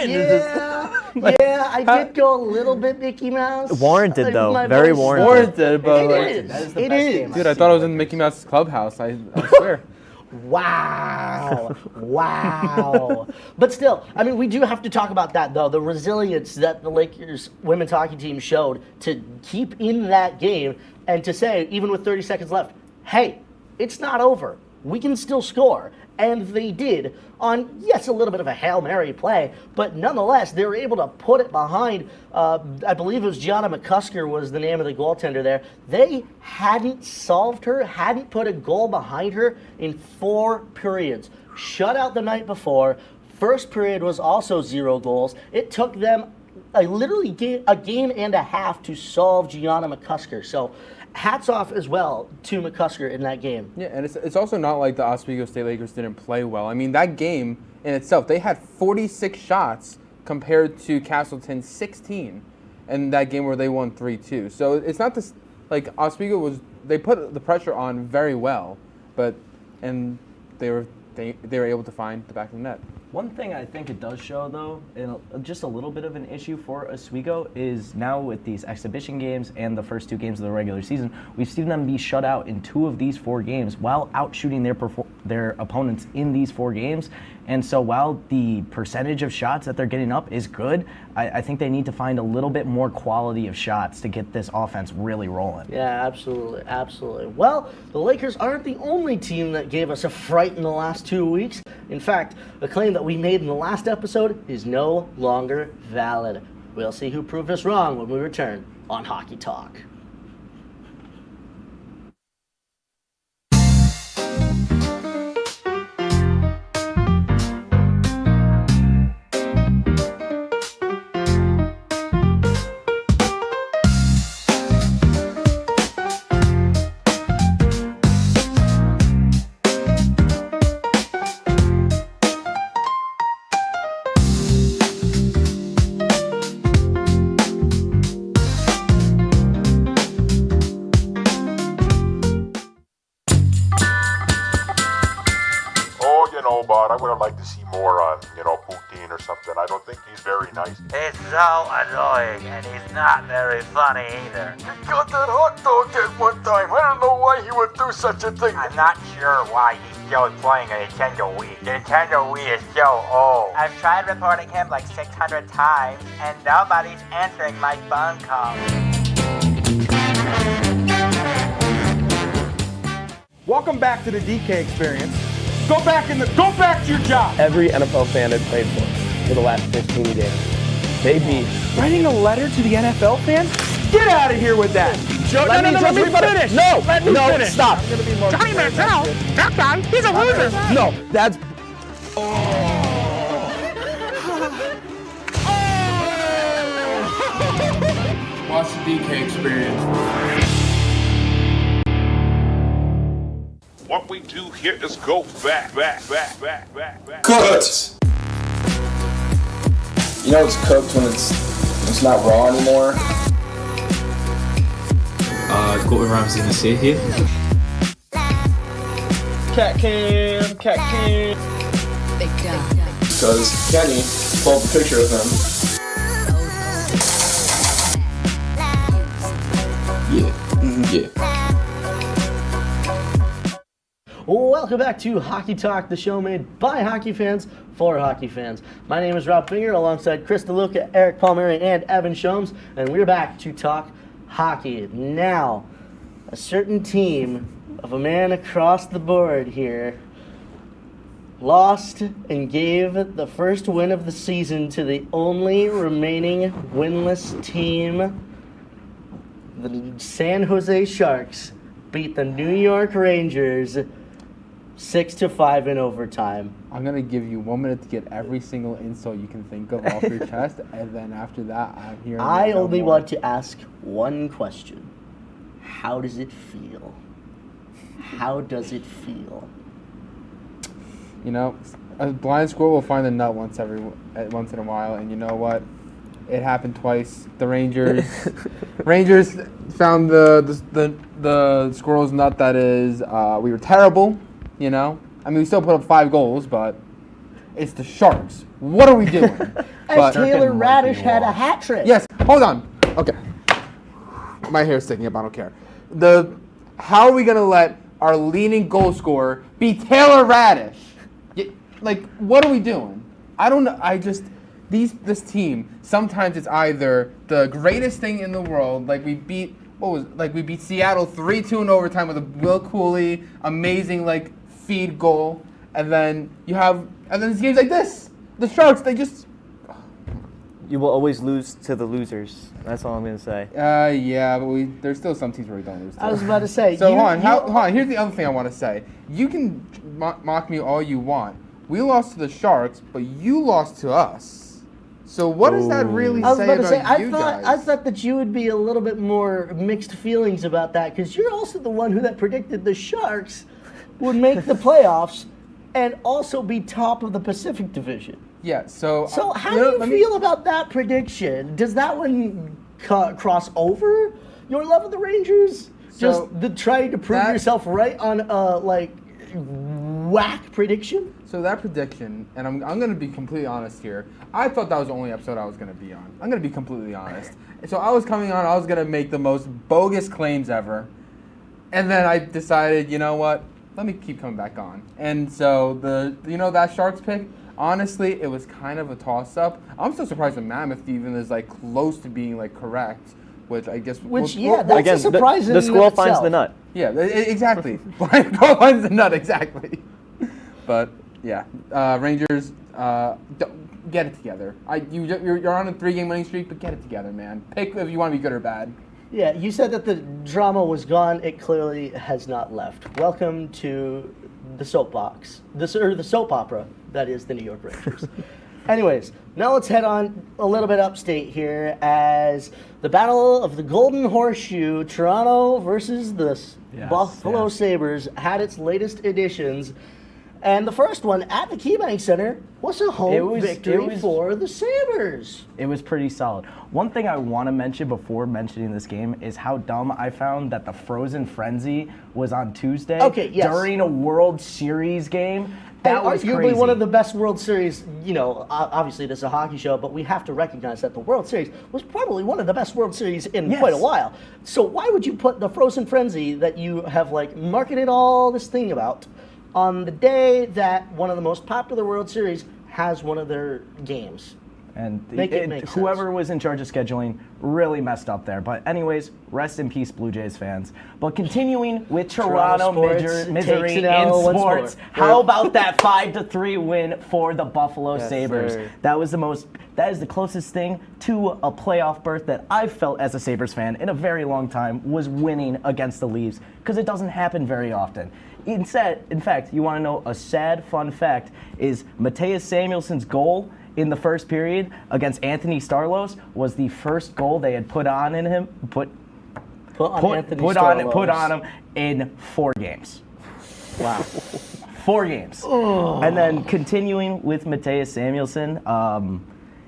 D: Yeah, I did go a little bit Mickey Mouse.
N: Warranted, though. Very warranted.
B: But
D: it is.
B: Dude, I thought I was in Mickey Mouse Clubhouse. I swear.
D: Wow. But still, I mean, we do have to talk about that, though. The resilience that the Lakers women's hockey team showed to keep in that game and to say, even with 30 seconds left, hey, it's not over. We can still score. And they did on, yes, a little bit of a Hail Mary play, but nonetheless, they were able to put it behind, I believe it was Gianna McCusker was the name of the goaltender there. They hadn't solved her, hadn't put a goal behind her in 4 periods. Shutout the night before. First period was also 0 goals. It took them literally a game and a half to solve Gianna McCusker. So hats off as well to McCusker in that game.
B: Yeah, and it's also not like the Oswego State Lakers didn't play well. I mean, that game in itself, they had 46 shots compared to Castleton's 16 in that game where they won 3-2. So it's not this, like, Oswego they put the pressure on very well, and they were able to find the back of the net.
N: One thing I think it does show, though, and just a little bit of an issue for Oswego, is now with these exhibition games and the first 2 games of the regular season, we've seen them be shut out in 2 of these 4 games while outshooting their opponents in these 4 games. And so while the percentage of shots that they're getting up is good, I think they need to find a little bit more quality of shots to get this offense really rolling.
D: Yeah, absolutely, absolutely. Well, the Lakers aren't the only team that gave us a fright in the last 2 weeks. In fact, the claim that we made in the last episode is no longer valid. We'll see who proved us wrong when we return on Hockey Talk.
F: about. I would have liked to see more on, Putin or something. I don't think he's very nice.
R: He's so annoying, and he's not very funny either.
F: He got that hot dog at one time. I don't know why he would do such a thing.
R: I'm not sure why he's still playing a Nintendo Wii. The Nintendo Wii is so old. I've tried reporting him like 600 times, and nobody's answering my phone calls.
P: Welcome back to the DK experience. Go back to your job.
B: Every NFL fan had played for the last 15 games. They beat.
P: Writing a letter to the NFL fans? Get out of here with that.
K: Let me finish.
P: No,
K: Let me finish.
P: Stop.
K: Johnny Manziel, that guy, he's a loser.
P: No, that's.
K: Watch the DK experience.
F: What we do here is go back.
B: Cooked. You know it's cooked when it's not raw anymore.
Q: Gordon Ramsay gonna sit here.
P: Cat cam.
B: Because Kenny pulled a picture of him. Yeah.
D: Welcome back to Hockey Talk, the show made by hockey fans for hockey fans. My name is Rob Finger, alongside Chris DeLuca, Eric Palmieri, and Evan Shomes, and we're back to talk hockey. Now, a certain team of a man across the board here lost and gave the first win of the season to the only remaining winless team. The San Jose Sharks beat the New York Rangers 6-5 in overtime.
M: I'm going to give you 1 minute to get every single insult you can think of off your chest, and then after that, I'm here.
D: I only want to ask one question. How does it feel? How does it feel?
M: You know, a blind squirrel will find a nut once in a while, and you know what? It happened twice. The Rangers found the squirrel's nut. That is, we were terrible. You know, I mean, we still put up 5 goals, but it's the Sharks. What are we doing?
D: As Taylor Radish had a hat trick.
M: Yes. Hold on. Okay. My hair's sticking up. I don't care. How are we gonna let our leading goal scorer be Taylor Radish? Like, what are we doing? I don't know. This team, sometimes it's either the greatest thing in the world, like we beat Seattle 3-2 in overtime with a Will Cooley amazing feed goal, and then it's games like this. The Sharks, they just.
N: You will always lose to the losers. That's all I'm gonna say.
M: Yeah, but there's still some teams where we don't lose to.
D: I was about to say.
M: So hold on. Here's the other thing I want to say. You can mock me all you want. We lost to the Sharks, but you lost to us. So what does that really say about you guys?
D: I thought that you would be a little bit more mixed feelings about that, because you're also the one that predicted the Sharks would make the playoffs and also be top of the Pacific Division.
M: Yeah, so
D: how do you feel about that prediction? Does that one cross over your love of the Rangers?
M: So
D: just trying to prove yourself right on a whack prediction?
M: So that prediction, and I'm going to be completely honest here, I thought that was the only episode I was going to be on. I'm going to be completely honest. So I was coming on, I was going to make the most bogus claims ever, and then I decided, you know what, let me keep coming back on. And so that Sharks pick, honestly, it was kind of a toss-up. I'm still surprised that Mammoth even is close to being correct, which I guess.
D: That's surprising.
N: The squirrel finds the nut.
M: Yeah, exactly. Blind squirrel finds the nut, exactly. But yeah, Rangers, get it together. You're on a 3-game winning streak, but get it together, man. Pick if you want to be good or bad.
D: Yeah, you said that the drama was gone. It clearly has not left. Welcome to the soapbox, the soap opera that is the New York Rangers. Anyways, now let's head on a little bit upstate here as the Battle of the Golden Horseshoe, Toronto versus the Buffalo Sabres, had its latest editions. And the first one at the KeyBank Center was a home victory for the Sabres.
T: It was pretty solid. One thing I want to mention before mentioning this game is how dumb I found that the Frozen Frenzy was on Tuesday during a World Series game.
D: And
T: was
D: arguably
T: crazy.
D: one of the best World Series, obviously this is a hockey show, but we have to recognize that the World Series was probably one of the best World Series in quite a while. So why would you put the Frozen Frenzy that you have marketed all this thing about on the day that one of the most popular World Series has one of their games?
T: And
D: Make
T: whoever was in charge of scheduling really messed up there. But anyways, rest in peace, Blue Jays fans. But continuing with Toronto misery in sports, how about that 5-3 win for the Buffalo Sabres?
N: sir.
T: That is the closest thing to a playoff berth that I've felt as a Sabres fan in a very long time, was winning against the Leafs, because it doesn't happen very often. In fact, you want to know a sad fun fact is Matthias Samuelsson's goal in the first period against Anthony Starlos was the first goal they had put on him in 4 games.
D: Wow.
T: 4 games.
D: Oh.
T: And then continuing with Matthias Samuelsson,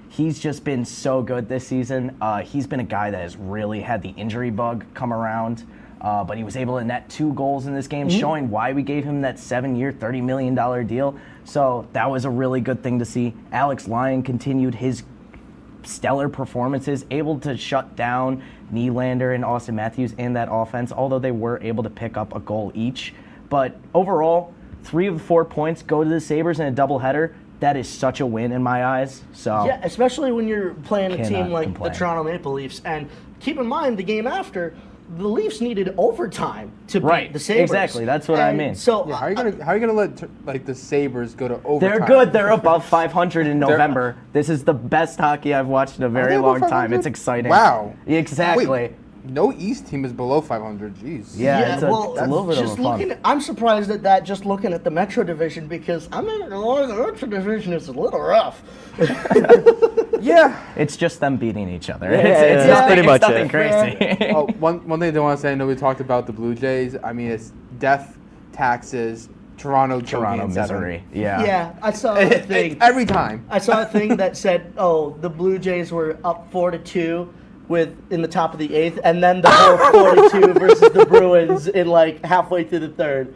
T: he's just been so good this season. He's been a guy that has really had the injury bug come around. But he was able to net 2 goals in this game, showing why we gave him that 7-year, $30 million deal. So that was a really good thing to see. Alex Lyon continued his stellar performances, able to shut down Nylander and Austin Matthews in that offense, although they were able to pick up a goal each. But overall, 3 of the 4 points go to the Sabres in a doubleheader. That is such a win in my eyes. So
D: yeah, especially when you're playing a team like
T: complain.
D: the Toronto Maple Leafs. And keep in mind, the game after, the Leafs needed overtime to beat the Sabres.
T: Exactly, that's what I mean.
D: So
M: how are you gonna let the Sabres go to overtime?
T: They're good. They're above 500 in November. This is the best hockey I've watched in a very long time. It's exciting.
M: Wow.
T: Exactly.
M: Wait, no East team is below 500. Jeez.
T: Yeah, it's a little bit of fun.
D: I'm surprised at that just looking at the Metro Division, because I'm not gonna lie, the Metro Division is a little rough.
M: Yeah.
T: It's just them beating each other.
N: Yeah,
T: It's
N: that's pretty much
T: nothing
N: it.
T: crazy.
M: Oh, one thing I want to say, I know we talked about the Blue Jays. I mean, it's death, taxes, Toronto
T: misery. Yeah.
D: Yeah, I saw a thing.
M: Every time.
D: I saw a thing that said, the Blue Jays were up 4-2 in the top of the 8th, and then the whole 4-2 versus the Bruins in halfway through the 3rd.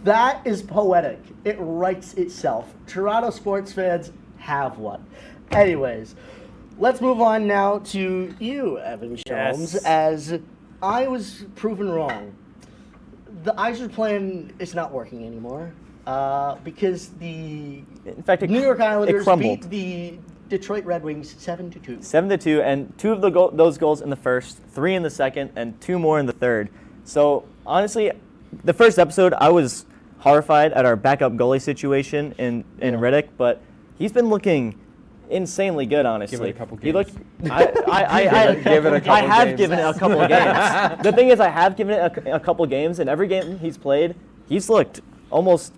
D: That is poetic. It writes itself. Toronto sports fans have one. Anyways, let's move on now to you, Evan Sholmes, as I was proven wrong. The Yzer plan is not working anymore because the New York Islanders beat the Detroit Red Wings 7-2.
N: 7-2, and 2 of those goals in the first, 3 in the second, and 2 more in the third. So honestly, the first episode, I was horrified at our backup goalie situation in Riddick, but he's been looking insanely good, honestly.
M: Give it a couple games.
N: He looked. I have given it a couple of games. The thing is, I have given it a couple of games, and every game he's played, he's looked almost.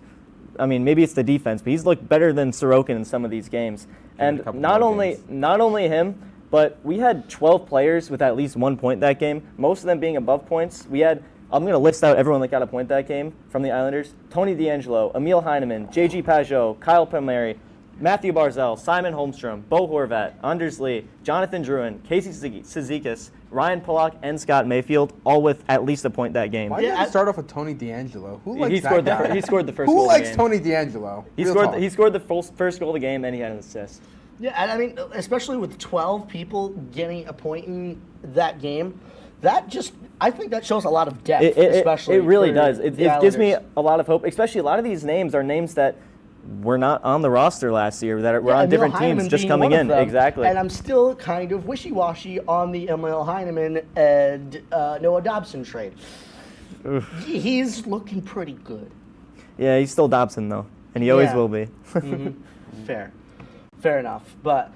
N: I mean, maybe it's the defense, but he's looked better than Sorokin in some of these games. And not only him, but we had 12 players with at least 1 point that game. Most of them being above points. We had. I'm going to list out everyone that got a point that game from the Islanders: Tony DeAngelo, Emil Heineman, J.G. Pajot, Kyle Palmieri, Matthew Barzal, Simon Holmstrom, Bo Horvat, Anders Lee, Jonathan Drouin, Casey Cizikas, Ryan Pollock, and Scott Mayfield, all with at least a point that game.
M: Why did you start off with Tony DeAngelo? Who likes
N: he scored
M: that guy?
N: He scored the first
M: Who
N: goal
M: likes
N: of the game.
M: Tony DeAngelo?
N: He scored the first goal of the game, and he had an assist.
D: Yeah, and I mean, especially with 12 people getting a point in that game, I think that shows a lot of depth, especially.
N: It really does. It gives me
D: Islanders.
N: a lot of hope, especially a lot of these names are names that were not on the roster last year, that were on different teams just coming in. Exactly.
D: And I'm still kind of wishy-washy on the Emil Heineman and Noah Dobson trade.
N: Oof.
D: He's looking pretty good.
N: Yeah, he's still Dobson, though, and he always will be.
D: Fair enough. But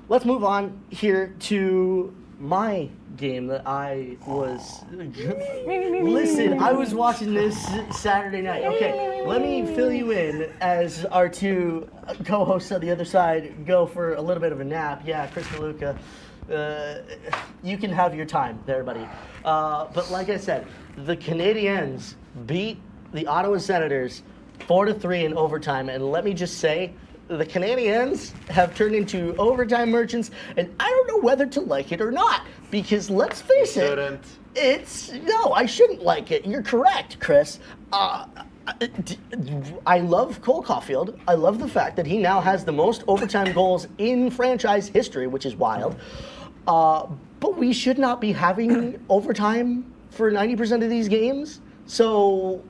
D: let's move on here to my game that I was... Listen, I was watching this Saturday night. Okay, let me fill you in as our 2 co-hosts on the other side go for a little bit of a nap. Yeah, Chris DeLuca, you can have your time there, buddy. But like I said, the Canadiens beat the Ottawa Senators 4-3 in overtime, and let me just say, the Canadiens have turned into overtime merchants, and I don't know whether to like it or not, because let's face it, I shouldn't like it. You're correct, Chris. I love Cole Caulfield. I love the fact that he now has the most overtime goals in franchise history, which is wild. But we should not be having overtime for 90% of these games. So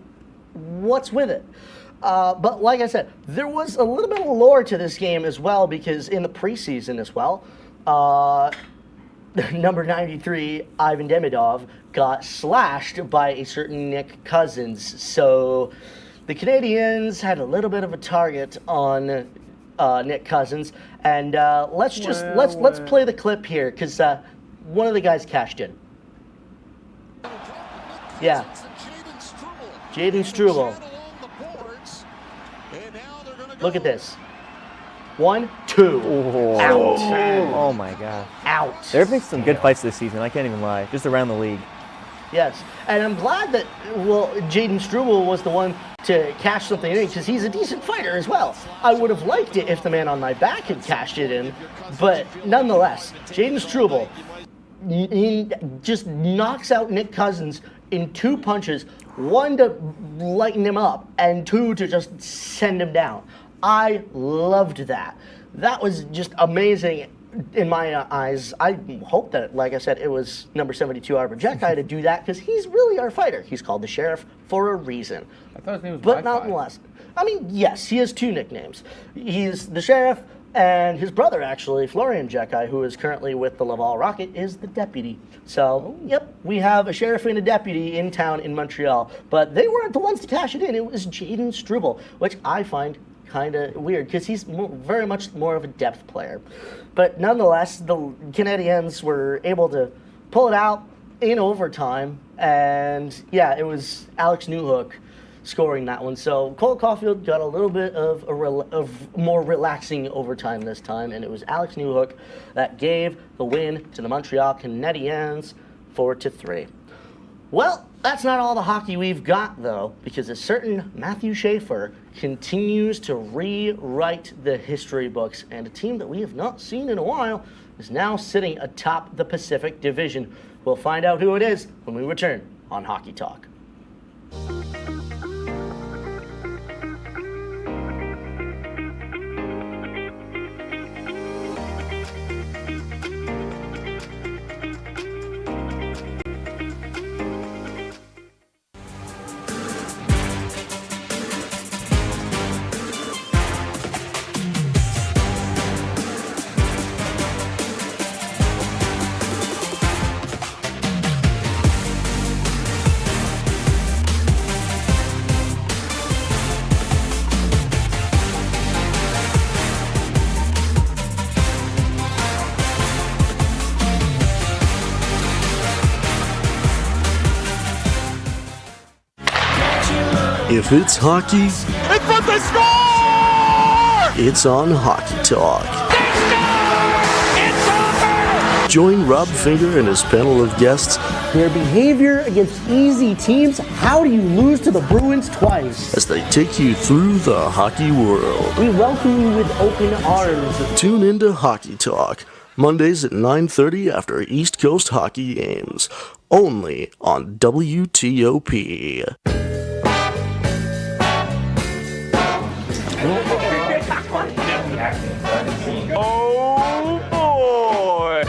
D: what's with it? But like I said, there was a little bit of lore to this game as well, because in the preseason as well, number 93, Ivan Demidov, got slashed by a certain Nick Cousins. So the Canadians had a little bit of a target on Nick Cousins, and let's play the clip here, because one of the guys cashed in. Yeah, Jaden Struble. Look at this. 1, 2.
N: Oh,
D: Out.
N: Oh my God.
D: Out.
N: There have been some good fights this season. I can't even lie. Just around the league.
D: Yes, and I'm glad that, well, Jaden Struble was the one to cash something in, because he's a decent fighter as well. I would have liked it if the man on my back had cashed it in, but nonetheless, Jaden Struble just knocks out Nick Cousins in 2 punches, 1 to lighten him up, and 2 to just send him down. I loved that. That was just amazing in my eyes. I hope that, like I said, it was number 72, Arbor Jekai, to do that, because he's really our fighter. He's called the Sheriff for a reason.
M: I thought his name was
D: But nonetheless, I mean, yes, he has 2 nicknames. He's the Sheriff, and his brother, actually, Florian Jekai, who is currently with the Laval Rocket, is the deputy. So, yep, we have a sheriff and a deputy in town in Montreal. But they weren't the ones to cash it in. It was Jaden Struble, which I find kind of weird, because he's very much more of a depth player. But nonetheless, the Canadiens were able to pull it out in overtime. And, yeah, it was Alex Newhook scoring that one. So Cole Caulfield got a little bit of more relaxing overtime this time, and it was Alex Newhook that gave the win to the Montreal Canadiens 4-3. Well, that's not all the hockey we've got, though, because a certain Matthew Schaefer continues to rewrite the history books, and a team that we have not seen in a while is now sitting atop the Pacific Division. We'll find out who it is when we return on Hockey Talk.
S: If it's hockey,
F: It's what they score!
S: it's on Hockey Talk. Join Rob Finger and his panel of guests.
E: Their behavior against easy teams. How do you lose to the Bruins twice?
S: As they take you through the hockey world.
E: We welcome you with open arms.
S: Tune into Hockey Talk, Mondays at 9:30 after East Coast hockey games. Only on WTOP.
F: Oh boy!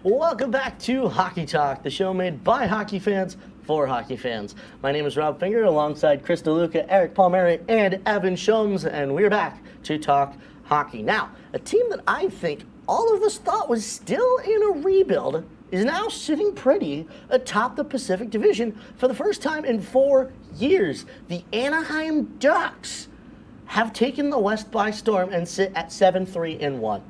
D: Welcome back to Hockey Talk, the show made by hockey fans for hockey fans. My name is Rob Finger, alongside Chris DeLuca, Eric Palmieri, and Evan Shomes, and we're back to talk hockey. Now, a team that I think all of us thought was still in a rebuild is now sitting pretty atop the Pacific Division for the first time in 4 years. The Anaheim Ducks have taken the West by storm and sit at 7-3-1.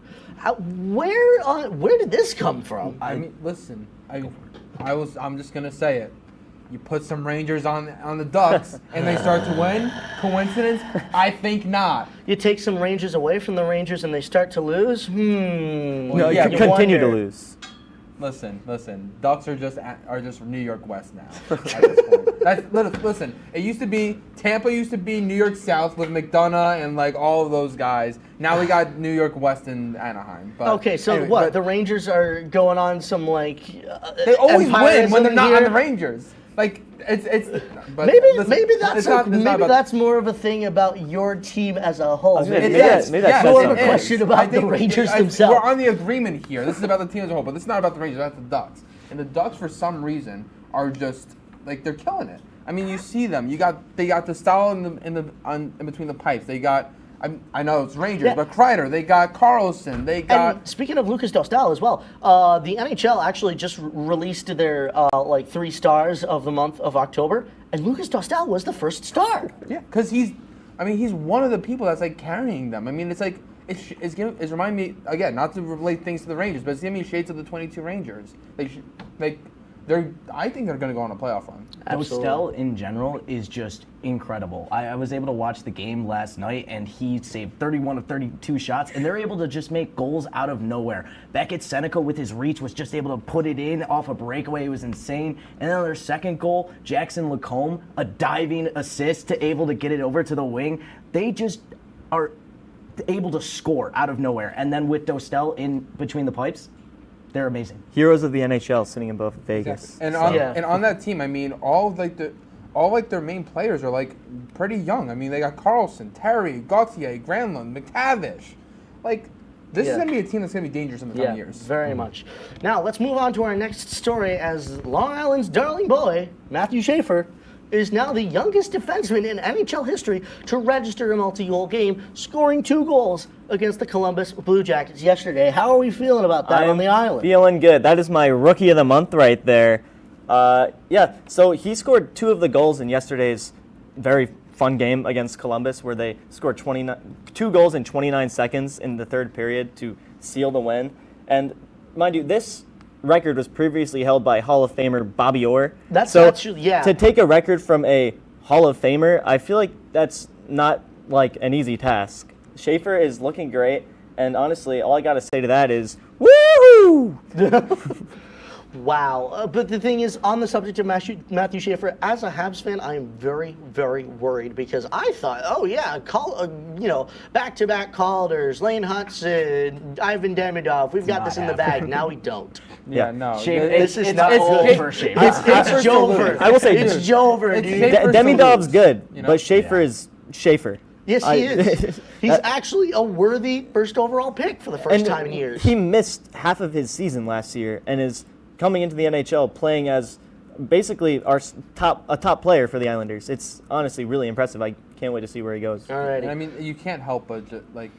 D: Where did this come from?
M: I mean, listen, I'm just gonna say it. You put some Rangers on the Ducks and they start to win. Coincidence? I think not.
D: You take some Rangers away from the Rangers and they start to lose?
N: No, you continue to lose.
M: Listen. Ducks are just New York West now. At this point. Listen. It used to be Tampa used to be New York South with McDonough and like all of those guys. Now we got New York West and Anaheim. But
D: okay, so
M: anyway,
D: what? The Rangers are going on some like.
M: They always win when they're not on
D: here?
M: the Rangers. Like it's. But
D: maybe
M: listen,
D: that's more of a thing about your team as a whole.
M: It is.
D: More of a question about the Rangers themselves.
M: We're on the agreement here. This is about the team as a whole, but this is not about the Rangers. That's the Ducks. And the Ducks, for some reason, are just like they're killing it. I mean, you see them. They got the style in between the pipes. They got. I know it's Rangers, but Kreider. They got Carlson. They got.
D: And speaking of Lucas Dostal as well, the NHL actually just released their 3 stars of the month of October, and Lucas Dostal was the first star.
M: Yeah, because he's one of the people that's like carrying them. I mean, it's like it's reminding me again, not to relate things to the Rangers, but it's giving me shades of the 22 Rangers. I think they're going to go on a playoff run.
T: Dostal in general is just incredible. I was able to watch the game last night, and he saved 31 of 32 shots, and they're able to just make goals out of nowhere. Beckett Seneca with his reach was just able to put it in off a breakaway. It was insane. And then their second goal, Jackson Lacombe, a diving assist to able to get it over to the wing. They just are able to score out of nowhere. And then with Dostal in between the pipes, they're amazing.
N: Heroes of the NHL sitting above Vegas.
M: Exactly. And on that team, I mean, all their main players are like pretty young. I mean, they got Carlson, Terry, Gauthier, Granlund, McTavish. Like, this is going to be a team that's going to be dangerous in the coming years.
D: Very much. Now, let's move on to our next story as Long Island's darling boy, Matthew Schaefer, is now the youngest defenseman in NHL history to register a multi-goal game, scoring 2 goals against the Columbus Blue Jackets yesterday. How are we feeling about that on the island?
N: Feeling good. That is my rookie of the month right there. So he scored 2 of the goals in yesterday's very fun game against Columbus, where they scored 2 goals in 29 seconds in the third period to seal the win. And mind you, this record was previously held by Hall of Famer Bobby Orr. To take a record from a Hall of Famer, I feel like that's not like an easy task. Schaefer is looking great, and honestly, all I got to say to that is, woohoo!
D: Wow. But the thing is, on the subject of Matthew Schaefer, as a Habs fan, I am very, very worried because I thought, back-to-back Calder's, Lane Hudson, Ivan Demidov, we've got this in the bag. Now we don't.
T: This is not over Schaefer.
D: It's Jover.
N: I will say,
D: it's Jover, dude.
N: Demidov's good, but Schaefer is Schaefer.
D: Yes, he is. He's actually a worthy first overall pick for the first time in years.
N: He missed half of his season last year and is coming into the NHL playing as basically a top player for the Islanders. It's honestly really impressive. I can't wait to see where he goes.
D: All right.
M: I mean, you can't help but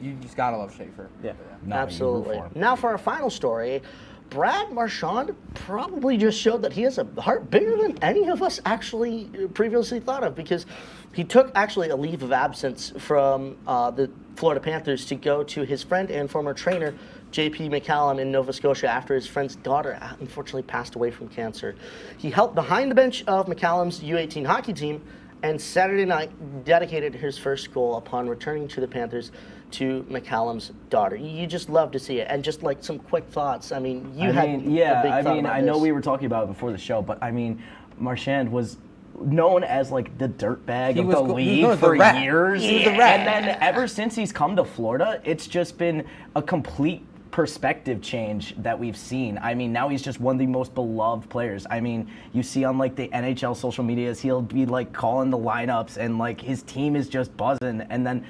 M: you just gotta love Schaefer.
N: Yeah.
D: Absolutely. Now for our final story. Brad Marchand probably just showed that he has a heart bigger than any of us actually previously thought of, because he took actually a leave of absence from the Florida Panthers to go to his friend and former trainer, J.P. McCallum, in Nova Scotia after his friend's daughter unfortunately passed away from cancer. He helped behind the bench of McCallum's U18 hockey team, and Saturday night dedicated his first goal upon returning to the Panthers to McCallum's daughter. You just love to see it. And just like some quick thoughts. I mean, a big thought about
T: I know
D: this.
T: we were talking about it before the show, but I mean, Marchand was known as like the dirtbag of the league for years.
M: He was the rat.
T: And then ever since he's come to Florida, it's just been a complete perspective change that we've seen. I mean, now he's just one of the most beloved players. I mean, you see on like the NHL social medias, he'll be like calling the lineups and like his team is just buzzing. And then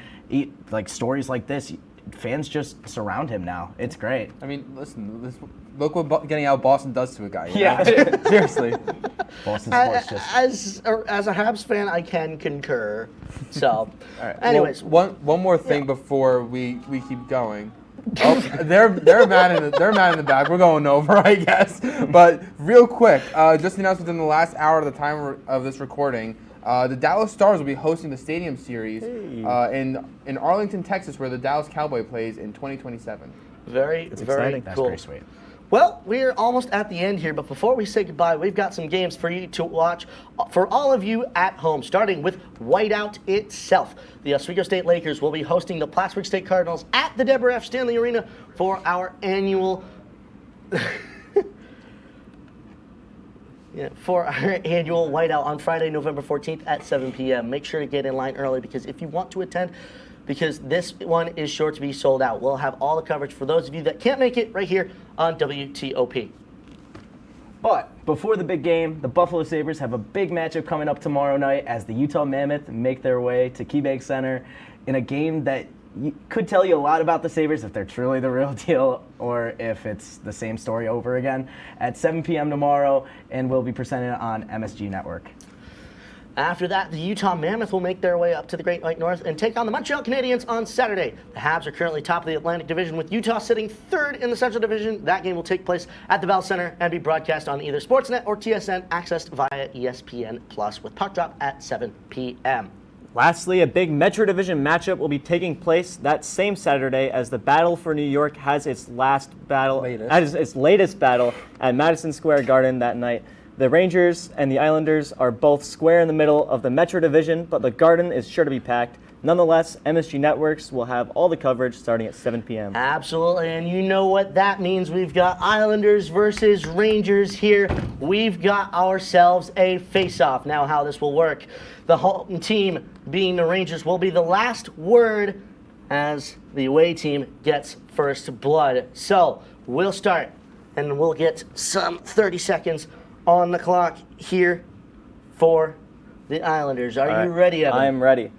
T: like stories like this, fans just surround him now. It's great.
M: I mean, listen, look what getting out Boston does to a guy.
T: Yeah.
M: Seriously.
T: Boston sports just...
D: As a Habs fan, I can concur. So,
M: all right.
D: anyways.
M: Well, one more thing before we keep going. Oh, they're mad in the back. We're going over, I guess. But real quick, just announced within the last hour of the time of this recording, the Dallas Stars will be hosting the Stadium Series in Arlington, Texas, where the Dallas Cowboy plays in 2027.
D: Very,
T: It's
D: very
T: exciting. That's
D: cool.
T: very sweet.
D: Well, we're almost at the end here, but before we say goodbye, we've got some games for you to watch for all of you at home, starting with Whiteout itself. The Oswego State Lakers will be hosting the Plattsburgh State Cardinals at the Deborah F. Stanley Arena for our annual Whiteout on Friday, November 14th at 7 p.m. Make sure to get in line early because if you want to attend, because this one is sure to be sold out. We'll have all the coverage for those of you that can't make it right here on WTOP.
T: But before the big game, the Buffalo Sabres have a big matchup coming up tomorrow night as the Utah Mammoth make their way to KeyBank Center in a game that could tell you a lot about the Sabres if they're truly the real deal or if it's the same story over again at 7 p.m. tomorrow and will be presented on MSG Network.
D: After that, the Utah Mammoth will make their way up to the Great White North and take on the Montreal Canadiens on Saturday. The Habs are currently top of the Atlantic Division with Utah sitting third in the Central Division. That game will take place at the Bell Center and be broadcast on either Sportsnet or TSN, accessed via ESPN Plus with puck drop at 7 p.m.
N: Lastly, a big Metro Division matchup will be taking place that same Saturday as the Battle for New York has its latest battle at Madison Square Garden that night. The Rangers and the Islanders are both square in the middle of the Metro Division, but the Garden is sure to be packed. Nonetheless, MSG Networks will have all the coverage starting at 7 p.m.
D: Absolutely, and you know what that means. We've got Islanders versus Rangers here. We've got ourselves a face-off. Now how this will work. The home team, being the Rangers, will be the last word as the away team gets first blood. So we'll start, and we'll get some 30 seconds on the clock here for the Islanders. Are you ready, Evan?
N: I am ready.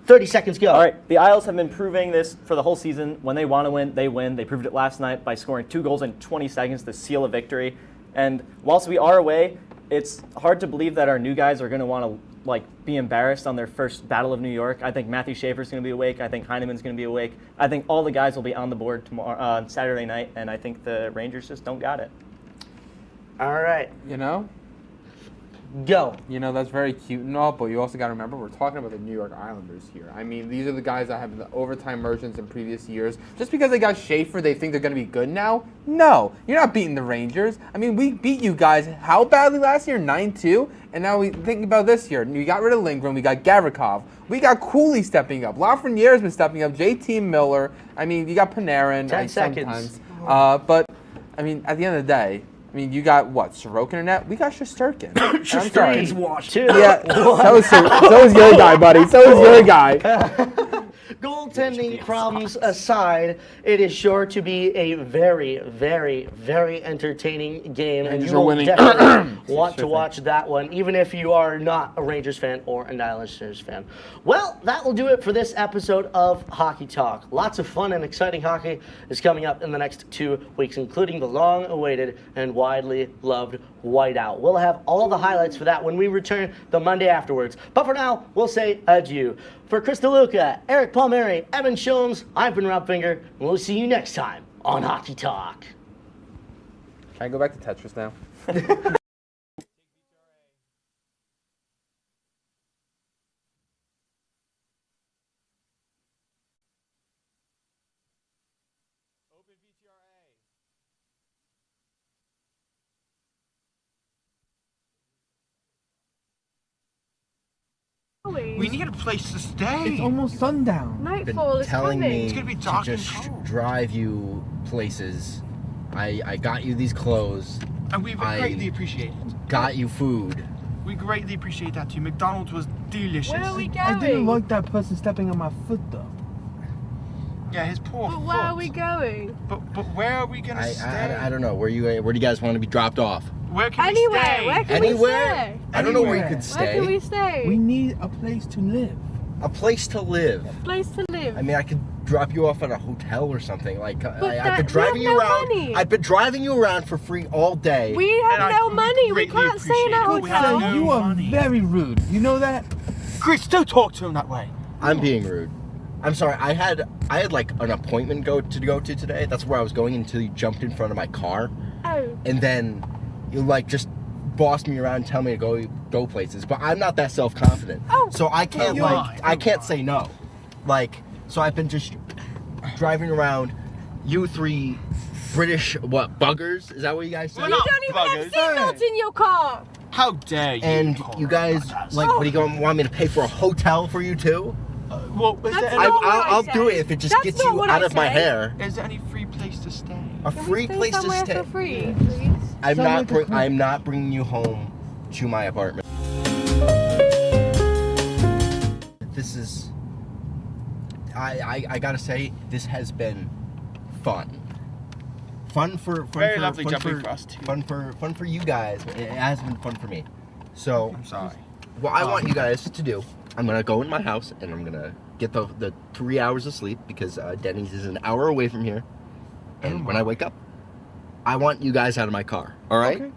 D: 30 seconds, go.
N: All right, the Isles have been proving this for the whole season. When they want to win, they win. They proved it last night by scoring 2 goals in 20 seconds to seal a victory. And whilst we are away, it's hard to believe that our new guys are going to want to be embarrassed on their first Battle of New York. I think Matthew Schaefer's going to be awake. I think Heineman's going to be awake. I think all the guys will be on the board tomorrow, Saturday night, and I think the Rangers just don't got it.
D: All right. Go.
M: That's very cute and all, but you also got to remember we're talking about the New York Islanders here. I mean, these are the guys that have the overtime margins in previous years. Just because they got Schaefer, they think they're going to be good now? No, you're not beating the Rangers. I mean, we beat you guys how badly last year? 9-2? And now we think about this year. We got rid of Lindgren. We got Gavrikov. We got Cooley stepping up. Lafreniere's been stepping up. JT Miller. I mean, you got Panarin.
D: 10 seconds.
M: Sometimes. But, I mean, at the end of the day, you got what? Sorokin or net? We got Shesterkin.
D: Shesterkin's washed.
M: Yeah, so is your guy, buddy. So is your guy.
D: Goaltending problems aside, it is sure to be a very, very, very entertaining game, and you will definitely want to watch that one, even if you are not a Rangers fan or an Islanders fan. Well, that will do it for this episode of Hockey Talk. Lots of fun and exciting hockey is coming up in the next 2 weeks, including the long-awaited and widely loved Whiteout. We'll have all the highlights for that when we return the Monday afterwards. But for now, we'll say adieu. For Chris DeLuca, Eric Palmieri, Evan Shulms, I've been Rob Finger, and we'll see you next time on Hockey Talk.
M: Can I go back to Tetris now?
K: We need a place to stay.
P: It's almost sundown.
L: Nightfall is
U: telling
L: coming.
U: me
K: It's gonna be dark
U: to
K: and
U: just
K: cold.
U: drive you places. I got you these clothes.
K: And we greatly appreciate it.
U: Got you food.
K: We greatly appreciate that too. McDonald's was delicious.
L: Where are we going?
P: I didn't like that person stepping on my foot though.
K: Yeah, his poor
L: But
K: foot.
L: where are we going?
K: But where are we gonna stay?
U: I don't know. Where do you guys want to be dropped off?
K: Where can
L: Anywhere.
K: we stay?
L: Where can
U: Anywhere?
L: we stay?
U: I don't know where you
P: Anywhere.
U: could stay.
L: Where can we stay?
P: We need a place to live.
U: A place to live.
L: Place to live.
U: I mean, I could drop you off at a hotel or something. Like I've been
L: we
U: driving
L: have
U: you
L: no
U: around.
L: money.
U: I've been driving you around for free all day.
L: We have no money. We can't stay in a hotel.
P: So you are very rude. You know that?
K: Chris, don't talk to him that way.
U: I'm being rude. I'm sorry. I had like an appointment to go to today. That's where I was going until you jumped in front of my car.
L: Oh.
U: And then you just boss me around and tell me to go places. But I'm not that self-confident.
L: Oh.
U: So I can't I can't say no. So I've been just driving around, You three British, buggers? Is that what you guys say?
L: You don't even have seatbelts in your car.
U: How dare you? And you guys, what are you going to want me to pay for a hotel for you too? I'll do it if it just gets you out of my hair.
K: Is there any free place to stay?
U: A free place to stay?
L: For free, please?
U: I'm not bringing you home to my apartment. This is... I gotta say, this has been fun. Fun for us too. Fun for you guys. It has been fun for me. So
K: I'm sorry.
U: What I want you guys to do, I'm gonna go in my house and I'm gonna get the 3 hours of sleep because Denny's is an hour away from here. And when I wake up, I want you guys out of my car. All right?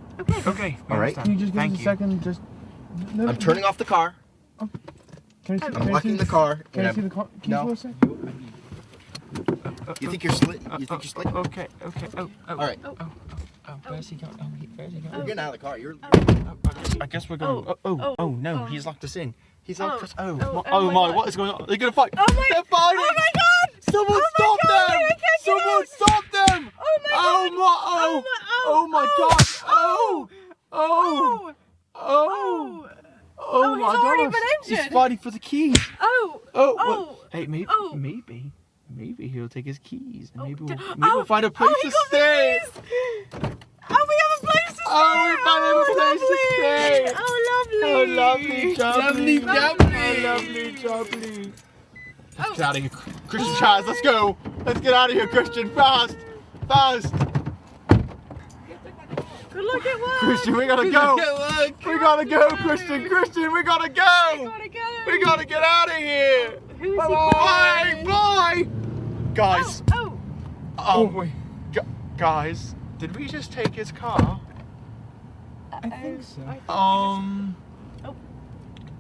K: Okay.
U: All right.
M: Can you just give us a second?
U: I'm turning off the car. I'm locking the car.
M: Can I see the car? Can you for a second?
U: You think you're slick?
K: Okay.
U: All right.
K: Where's he going? Where's he going?
U: We're getting out of the car.
K: I guess we're going. Oh no! He's locked us in. He's locked us. Oh my! What is going on? They're gonna fight. They're fighting!
L: Oh my God!
K: Someone stop them! Someone stop them! Oh my God! Oh my
L: he's already
K: gosh.
L: been injured.
K: He's fighting for the keys.
L: Oh.
K: Hey, maybe he'll take his keys and maybe we'll find a place to stay.
L: We have a place to stay.
K: We found a place to stay.
L: Oh, lovely.
K: Lovely jubbly. Let's get out of here, Christian Chaz. Let's go. Let's get out of here, Christian. Fast.
L: Good luck at work.
K: Christian, we gotta go. We gotta go, Christian. We gotta go. We gotta get out of here. Bye. Guys. Guys, did we just take his car?
M: I think so.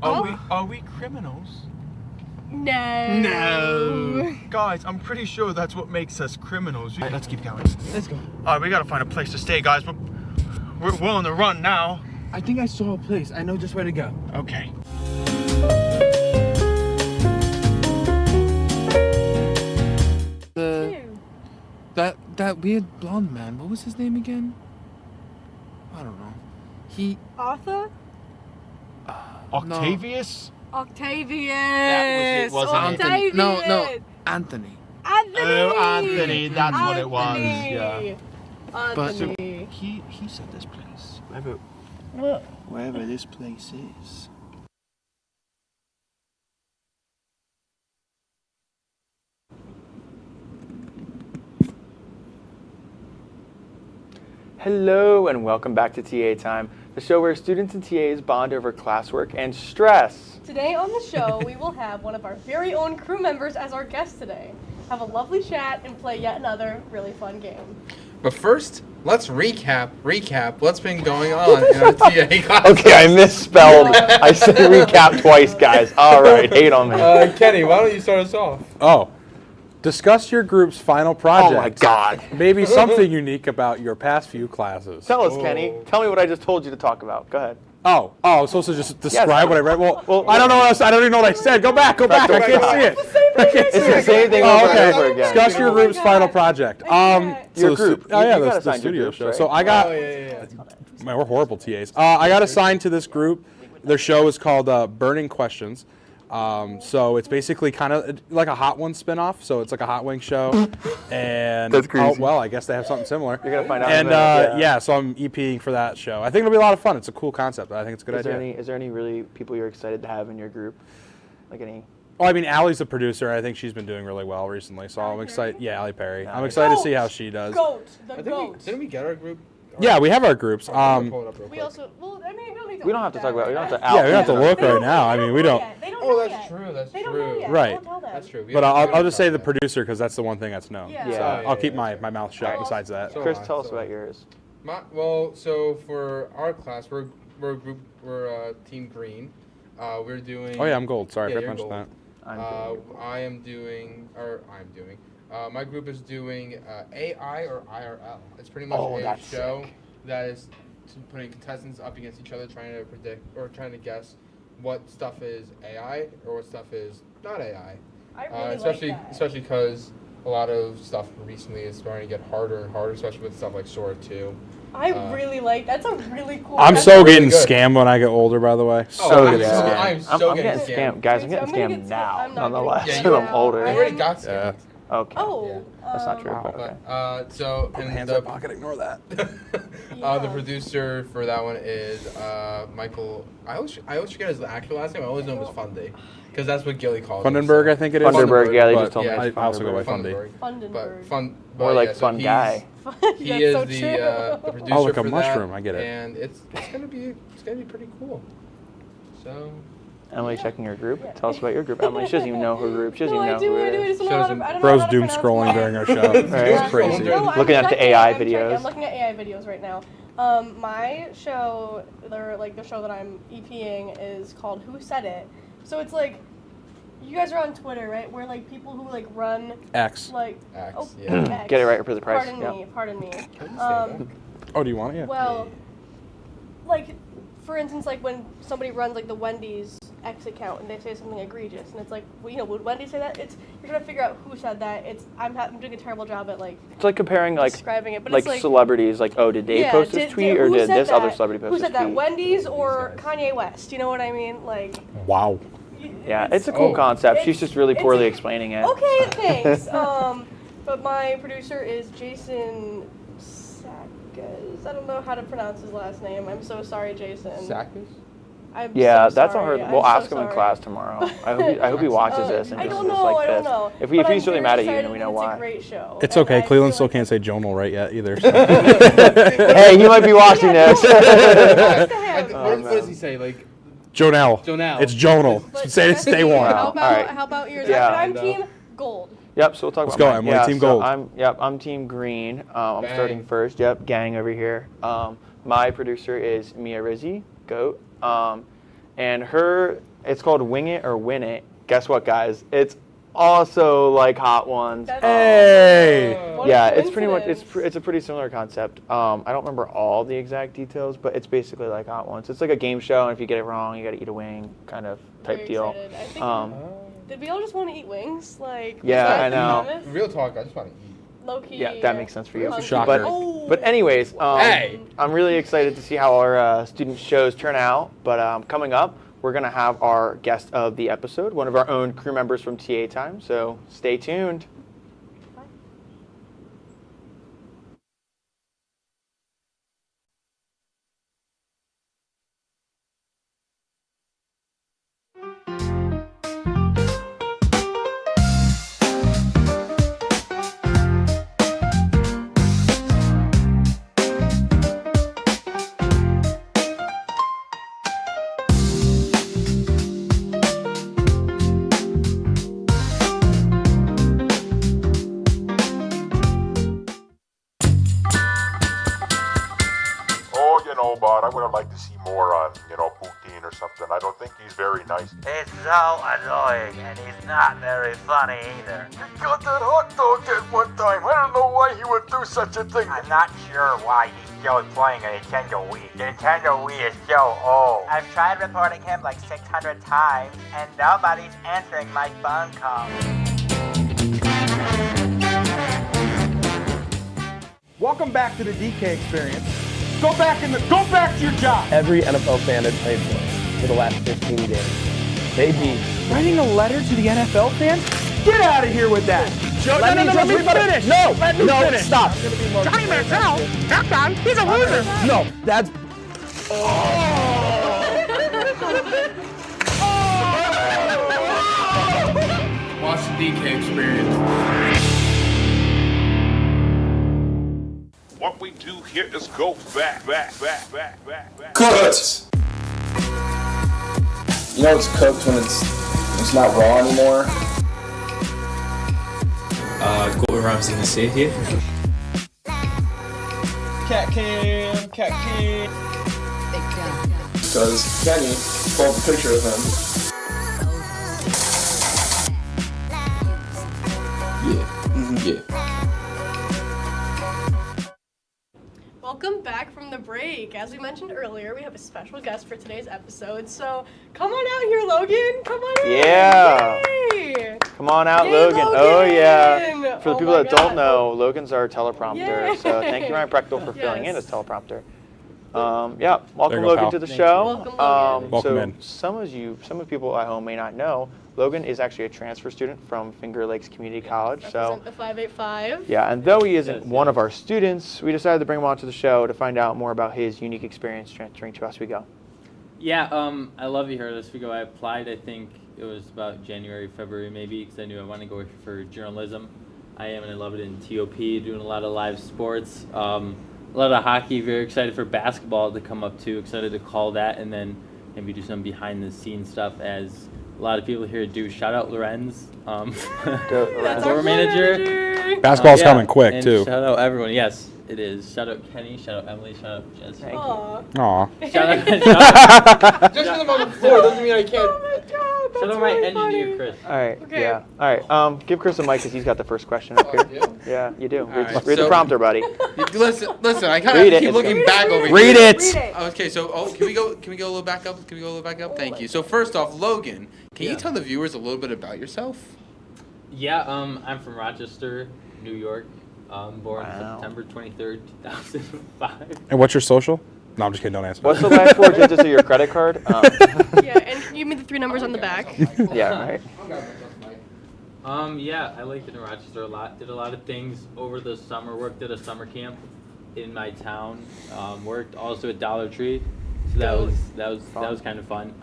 K: Are we criminals?
L: No.
K: Guys, I'm pretty sure that's what makes us criminals. Right, let's keep going.
M: Let's go.
K: All right, we gotta find a place to stay, guys. We're on the run now.
M: I think I saw a place. I know just where to go.
K: Okay.
M: That weird blonde man. What was his name again? I don't know.
L: Arthur?
K: Octavius?
L: Octavius.
K: That was it, wasn't it?
L: Octavius.
M: No. Anthony.
K: Oh, Anthony. That's what it was.
L: Anthony.
K: Yeah.
M: But
K: he said this place. Wherever this place is.
B: Hello and welcome back to TA Time, the show where students and TAs bond over classwork and stress.
C: Today on the show, we will have one of our very own crew members as our guest today. Have a lovely chat and play yet another really fun game.
M: But first, let's recap what's been going on in our TA class.
B: Okay, I misspelled. I said recap twice, guys. All right, hate on me.
M: Kenny, why don't you start us off?
H: Oh. Discuss your group's final project.
B: Oh my God.
H: Maybe something unique about your past few classes.
B: Tell us, Kenny. Tell me what I just told you to talk about. Go ahead.
H: Oh, I'm supposed to just describe what I read? Well, I don't know what else. I don't even know what I said. Go back. I can't see it.
B: It's the same thing over and over again.
H: Discuss your group's final project.
B: Your group.
H: The studio show. So I got, man, we're horrible TAs. I got assigned to this group. Their show is called Burning Questions. So it's basically kind of like a Hot Ones spinoff. So it's like a Hot Wing show, and
B: That's crazy.
H: well, I guess they have something similar.
B: You're gonna find out.
H: And
B: in a minute,
H: yeah, so I'm EPing for that show. I think it'll be a lot of fun. It's a cool concept. I think it's a good idea.
B: Is there any really people you're excited to have in your group? Like any?
H: Oh, I mean, Allie's the producer. I think she's been doing really well recently. So I'm excited. Yeah, Allie Perry. I'm excited to see how she does.
M: Didn't we get our group?
H: Yeah, we have our groups.
L: We also, well, I mean,
B: we don't have to talk about it. We don't have to.
H: Yeah, we don't have to look right now. I mean, we don't.
M: That's true. That's true.
H: Right.
M: That's true.
H: But I'll just say the producer because that's the one thing that's known.
B: Yeah.
H: So I'll keep my mouth shut besides that.
B: Chris, tell us about yours.
M: So for our class, we're a group. We're Team Green. We're doing.
H: Oh yeah, I'm gold. Sorry, I
M: you're
H: mentioned that.
M: I'm doing. My group is doing AI or IRL. It's pretty much a show that is putting contestants up against each other, trying to predict or trying to guess what stuff is AI or what stuff is not AI.
C: I really
M: especially
C: like that.
M: especially because a lot of stuff recently is starting to get harder and harder, especially with stuff like Sora 2.
L: I really like that's a really cool.
H: I'm
L: that's
H: so
L: really
H: getting
L: good.
H: scammed when I get older, by the way.
M: I'm
H: getting
M: so-
H: scammed.
M: I'm so getting
T: scammed. Guys, I'm getting scammed now, nonetheless,
M: Yeah,
T: because I'm older.
M: I already got scammed.
T: Okay.
L: Oh.
T: That's not true. But okay.
M: So, and
H: hands
M: the,
H: in my pocket, ignore that.
M: The producer for that one is Michael. I always forget his actual last name. I always know him as Fundy, because that's what Gilly calls him.
H: Fundenberg, I think it is.
T: Fundenberg, yeah, they just told me
H: I
T: it's
H: also go by
T: Fundenberg.
H: Fundy.
L: Fundenberg.
T: More like fun guy.
M: He is the producer
H: Oh, like a
M: for
H: mushroom,
M: that,
H: I get it.
M: And it's gonna be pretty cool. So.
T: Emily checking her group. Tell us about your group. Emily, she doesn't even know her group. She doesn't even know who it is.
H: Bro's doom scrolling during our show. It's crazy.
T: Looking at the AI videos.
L: I'm looking at AI videos right now. My show, the show that I'm EPing is called Who Said It. So it's like, you guys are on Twitter, right? Where like people who like run
H: X.
L: Like
M: X.
L: Oh,
M: Yeah.
L: X.
T: Get it right for the price.
L: Pardon me.
H: Oh, do you want it? Yeah.
L: Well, like, for instance, like when somebody runs like the Wendy's X account and they say something egregious, and it's like, well, would Wendy say that? You're trying to figure out who said that. I'm doing a terrible job at like.
T: It's like comparing like
L: describing it, but
T: like,
L: it's
T: celebrities. Like, oh, did they post this tweet or
L: who
T: did
L: said
T: this other
L: that?
T: celebrity post
L: Who
T: this
L: said that?
T: tweet?
L: Wendy's or Kanye West? You know what I mean? Like.
H: Wow.
T: Yeah, it's a cool concept. She's just really poorly explaining it.
L: Okay, thanks. But my producer is Jason Sackes. I don't know how to pronounce his last name. I'm so sorry, Jason.
M: Sackes?
T: Yeah,
L: so
T: that's a
L: sorry.
T: hard. We'll
L: I'm
T: ask
L: so
T: him in
L: sorry.
T: class tomorrow. I hope he watches this and
L: I
T: just
L: don't
T: is
L: know,
T: like
L: I don't
T: this.
L: know.
T: If
L: But
T: he's
L: I'm
T: really
L: very
T: mad at you,
L: excited
T: then we know
L: and
T: why.
L: It's a great show.
H: It's okay. Cleveland still can't say Jonal right yet either. So.
T: Hey, he might be watching this.
M: What does he say? Like.
H: Jonel.
M: Jonel.
H: It's Jonal. Say it day one.
L: How about yours?
T: Yeah.
L: I'm team gold.
T: Yep, so we'll talk
H: Let's
T: about
H: go,
T: mine.
H: Emily.
T: Yeah,
H: Team
T: so
H: gold.
T: I'm team green. I'm
M: Gang.
T: starting first. Yep, gang over here. My producer is Mia Rizzi, GOAT. And it's called Wing It or Win It. Guess what, guys? It's also like Hot Ones.
H: Hey!
T: Yeah, it's pretty much, it's a pretty similar concept. I don't remember all the exact details, but it's basically like Hot Ones. It's like a game show, and if you get it wrong, you got to eat a wing kind of type
L: Very
T: deal.
L: excited. I think, did we all just want to eat wings? Like.
T: Yeah,
L: was that
T: I
L: the
T: know.
L: premise?
M: Real talk. I just want to eat.
L: Low key.
T: Yeah, that makes sense for you.
H: Shocker.
T: But anyways,
M: Hey!
T: I'm really excited to see how our student shows turn out. But coming up, we're going to have our guest of the episode, one of our own crew members from TA Time. So stay tuned.
F: But I would have liked to see more on, Putin or something. I don't think he's very nice.
R: He's so annoying, and he's not very funny either.
F: He got that hot dog at one time. I don't know why he would do such a thing.
R: I'm not sure why he's still playing a Nintendo Wii. The Nintendo Wii is so old. I've tried reporting him like 600 times, and nobody's answering my phone calls.
P: Welcome back to the DK experience. Go back to your job.
N: Every NFL fan had played for the last 15 games. They beat.
P: Writing a letter to the NFL fans? Get out of here with that.
N: Let me finish. No,
P: Let me finish.
N: Stop.
P: Johnny Manziel, that guy, he's a loser.
N: No, that's.
B: Watch the DK experience.
F: What we do here is go back.
B: Cut! You know it's cooked when it's not raw anymore?
Q: Gordon Ramsay and Nasir here.
P: Cat cam.
B: Because Kenny pulled a picture of him. Yeah.
L: Welcome back from the break. As we mentioned earlier, we have a special guest for today's episode. So come on out here, Logan. Come on in.
T: Yeah.
L: Yay.
T: Come on out,
L: Yay,
T: Logan. Oh, yeah.
B: for the people that don't know, Logan's our teleprompter.
L: Yay.
B: So thank you, Ryan Prechtel, for filling in as
L: Yes.
B: teleprompter. Yeah, welcome
H: go,
B: Logan
H: pal.
B: to the
L: Thank
B: show.
L: you. Welcome, Logan.
H: Welcome
B: so
H: in.
B: some of the people at home may not know, Logan is actually a transfer student from Finger Lakes Community College. So
L: Represent the 585.
B: yeah, and though he isn't one of our students, we decided to bring him onto the show to find out more about his unique experience transferring to Oswego.
G: Yeah, I love it here at Oswego. I applied, I think it was about January, February maybe, because I knew I wanted to go for journalism. I am, and I love it in TOP, doing a lot of live sports, a lot of hockey, very excited for basketball to come up too, excited to call that, and then maybe do some behind the scenes stuff as a lot of people here do. Shout out Lorenz, floor manager.
H: Basketball's coming quick,
G: and
H: too.
G: Shout out everyone, yes. It is. Shout out Kenny, shout out Emily, shout out Jesse.
H: Aw.
G: Shout out,
M: Just because I'm on the floor doesn't mean I can't.
G: shout out my engineer, Chris.
B: All right,
L: Okay.
B: yeah. All right, give Chris a mic because he's got the first question up here. Yeah, you do. Read,
M: right,
B: read the
M: so-
B: prompter, buddy.
M: Listen, I kind
B: Read
M: of
B: it,
M: keep
B: it's
M: looking
B: good.
M: back over here.
B: Read it.
L: Read it.
M: Okay, so can we go a little back up? Can we go a little back up? Thank you. So first off, Logan, can you tell the viewers a little bit about yourself?
G: Yeah, I'm from Rochester, New York. Born
B: Wow.
G: September 23rd, 2005.
H: And what's your social? No, I'm just kidding. Don't answer.
B: What's the last four digits of your credit card?
L: Yeah, and you mean the 3 numbers on the back.
B: Yeah, right.
G: Yeah, I liked it in Rochester a lot. Did a lot of things over the summer. Worked at a summer camp in my town. Worked also at Dollar Tree. So that was kind of fun.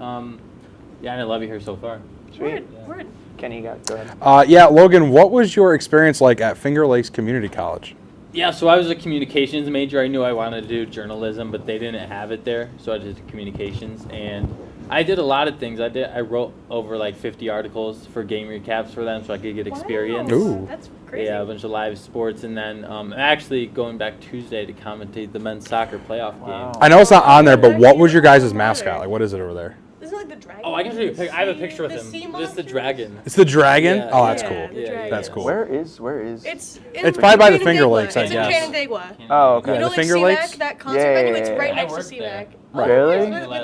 G: Yeah, and I love you here so far.
B: Sweet.
L: Word.
B: Kenny, go ahead.
H: Yeah, Logan, what was your experience like at Finger Lakes Community College?
G: Yeah, so I was a communications major. I knew I wanted to do journalism, but they didn't have it there, so I did communications. And I did a lot of things. I wrote over like 50 articles for game recaps for them, so I could get experience.
H: Ooh.
L: That's crazy.
G: Yeah, a bunch of live sports, and then I'm actually going back Tuesday to commentate the men's soccer playoff game.
H: I know it's not on there, but what was your guys' mascot? Like, what is it over there?
L: Isn't it like the dragon?
G: Oh, I can show you a pic. I have a picture with
L: The
G: him.
L: sea
G: This is the dragon.
H: It's the dragon?
G: Yeah,
H: Oh, that's
L: yeah,
H: cool.
L: the dragon.
H: That's cool.
B: Where is?
L: It's
H: It's probably by the Finger
L: Canandaigua.
H: Lakes, I
L: It's in
H: guess.
L: Canandaigua.
B: Oh, okay.
L: You
H: Yeah,
L: know,
H: the
L: like
H: Finger
L: CMAC,
H: Lakes?
L: that concert
B: Yeah,
L: venue,
B: yeah,
L: it's
B: yeah,
L: right
B: yeah.
L: next
G: I
L: to
G: worked there.
L: CMAC.
H: Right.
B: Really?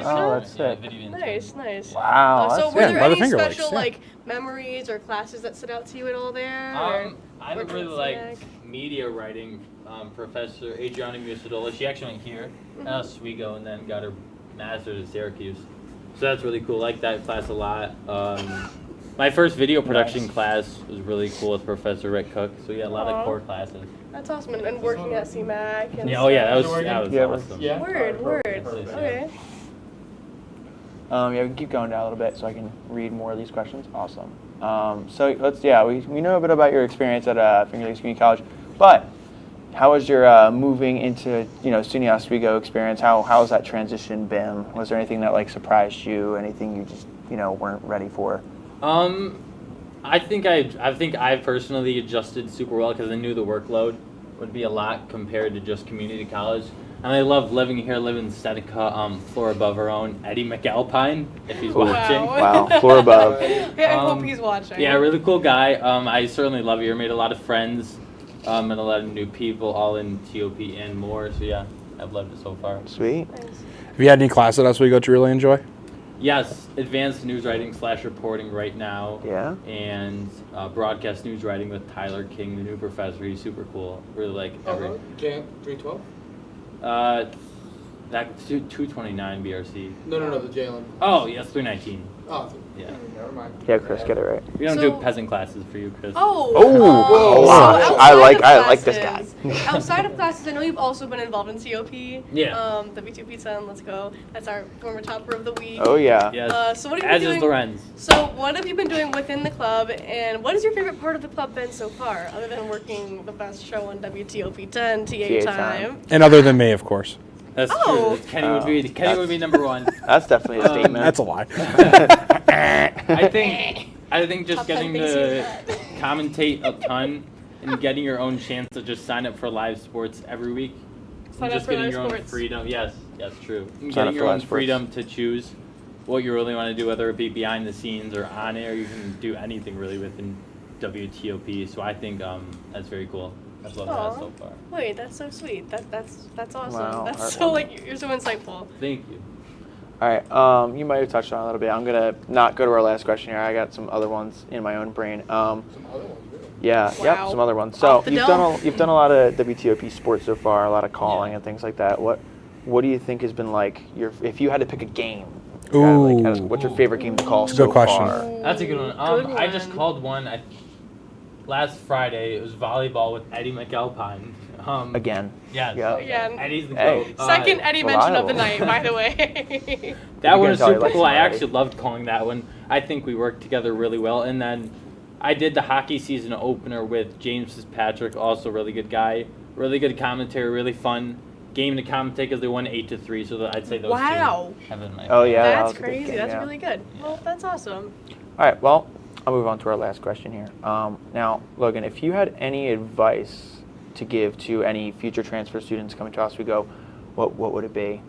L: Oh,
B: that's sick.
L: Nice.
B: Wow,
L: So
B: that's
L: were
H: Yeah,
L: there
H: by the
L: any
H: Finger
L: special
H: Lakes, yeah.
L: like memories or classes that stood out to you at all there? or
G: I
L: working
G: really
L: at
G: liked
L: CMAC?
G: media writing. Professor Adriana Musadola, she actually went here at Oswego and then got her master's at Syracuse. So that's really cool. I like that class a lot. My first video production class was really cool with Professor Rick Cook. So yeah, a lot
L: Aw.
G: of core classes.
L: That's awesome. And working at CMAC. And
G: Yeah, oh yeah, that
L: stuff.
G: was awesome.
L: Word. Okay.
B: Yeah, we can keep going down a little bit so I can read more of these questions. Awesome. So we know a bit about your experience at Finger Lakes Community College, but how was your moving into SUNY Oswego experience? How's that transition been? Was there anything that like surprised you? Anything you just weren't ready for?
G: I think I personally adjusted super well because I knew the workload would be a lot compared to just community college. And I love living here, living in Seneca, floor above our own. Eddie McAlpine, if he's watching.
B: Wow, floor above.
L: Yeah, I hope he's watching.
G: Yeah, really cool guy. I certainly love it here. Made a lot of friends, and a lot of new people, all in TOP and more. So yeah, I've loved it so far.
B: Sweet.
H: Have you had any class at Oswego to really enjoy?
G: Yes, advanced news writing / reporting right now.
B: Yeah.
G: And broadcast news writing with Tyler King, the new professor. He's super cool. Really like every.
M: J 312.
G: That 229 BRC.
M: No, the JLM.
G: Oh yes, 319.
M: Oh,
G: yeah.
M: Never mind.
B: Yeah, Chris, get it right.
G: We don't
L: So-
G: do peasant classes for you, Chris.
L: Oh.
B: Wow.
L: So
B: I
L: outside
B: like
L: of
B: this guy.
L: classes- outside of classes, I know you've also been involved in TOP.
G: Yeah.
L: WTOP-10, let's go. That's our former topper of the week.
B: Oh yeah.
G: Yes.
L: So what have you
G: As
L: been
G: is
L: doing?
G: Lorenz.
L: So what have you been doing within the club, and what has your favorite part of the club been so far, other than working the best show on WTOP-10 TA time?
H: And other than me, of course.
G: That's
L: Oh.
G: true. Kenny would be number one.
B: That's definitely a statement.
H: That's a lie.
G: I think just
L: Top 10
G: getting
L: things
G: to
L: you've
G: commentate a ton and getting your own chance to just sign up for live sports every week.
L: Sign
G: And
L: up
G: just
L: for
G: getting
L: live
G: your own
L: sports.
G: freedom. Yes, that's true. And
B: Sign up
G: getting
B: for
G: your
B: live
G: own
B: sports.
G: freedom to choose what you really want to do, whether it be behind the scenes or on air. You can do anything really within WTOP. So I think that's very cool. I've loved that so far.
L: Wait, that's so sweet. That's awesome.
B: Wow,
L: That's so you're so insightful.
G: Thank you.
B: All right. You might have touched on it a little bit. I'm gonna not go to our last question here. I got some other ones in my own brain. Yeah,
L: Wow.
B: yep, some other ones. So
L: the
B: you've done a lot of WTOP sports so far, a lot of calling and things like that. What do you think has been like if you had to pick a game? What's your favorite game to call so far?
G: That's a good one. I just called one last Friday. It was volleyball with Eddie McAlpine.
B: Again.
G: Yeah.
B: Yep.
L: Again.
G: Eddie's the
B: Hey.
G: GOAT.
L: Second Eddie mention of the
B: reliable.
L: night, by the way.
G: That one
B: can
G: was
B: tell he
G: super
B: likes
G: cool. I
B: somebody.
G: actually loved calling that one. I think we worked together really well. And then I did the hockey season opener with James Fitzpatrick, also really good guy. Really good commentary, really fun game to commentate because they won 8-3. So I'd say those
L: Wow.
G: two have been my
B: Oh, yeah, that
L: That's
B: was a good
L: crazy.
B: game,
L: That's
B: yeah.
L: really good. Well, that's awesome.
B: All right, well, I'll move on to our last question here. Now, Logan, if you had any advice to give to any future transfer students coming to Oswego, what would it be?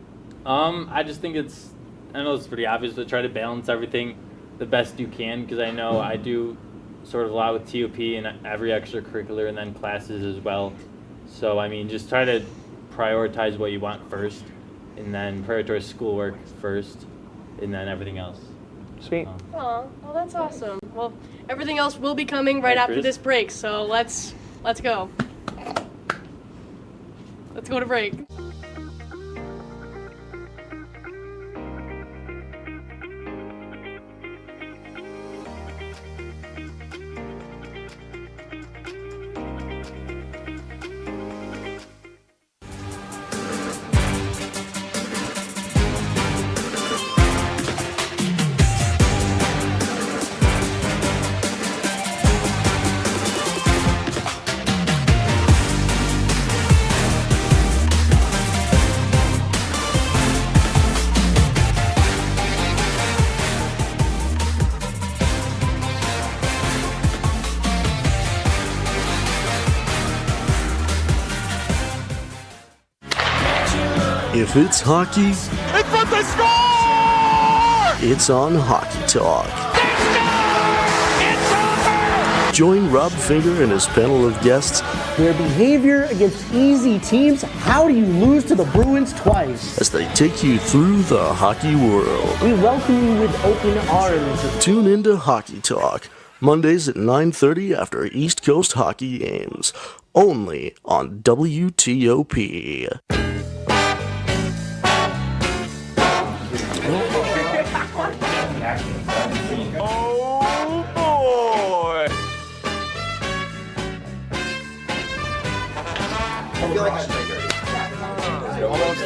G: I just think I know it's pretty obvious, but try to balance everything the best you can because I know I do sort of a lot with TOP and every extracurricular and then classes as well. So, I mean, just try to prioritize what you want first and then prioritize schoolwork first and then everything else.
B: Sweet.
L: Oh, well, that's awesome. Well, everything else will be coming right
G: Hey,
L: after
G: Chris.
L: this break, so let's go. Let's go to break.
S: If it's hockey,
P: In front, they score!
S: it's on Hockey Talk. Join Rob Finger and his panel of guests.
E: Their behavior against easy teams. How do you lose to the Bruins twice?
S: As they take you through the hockey world.
E: We welcome you with open arms.
S: Tune into Hockey Talk, Mondays at 9:30 after East Coast hockey games. Only on WTOP.
P: Oh boy!
U: I feel like I'm triggered. Almost.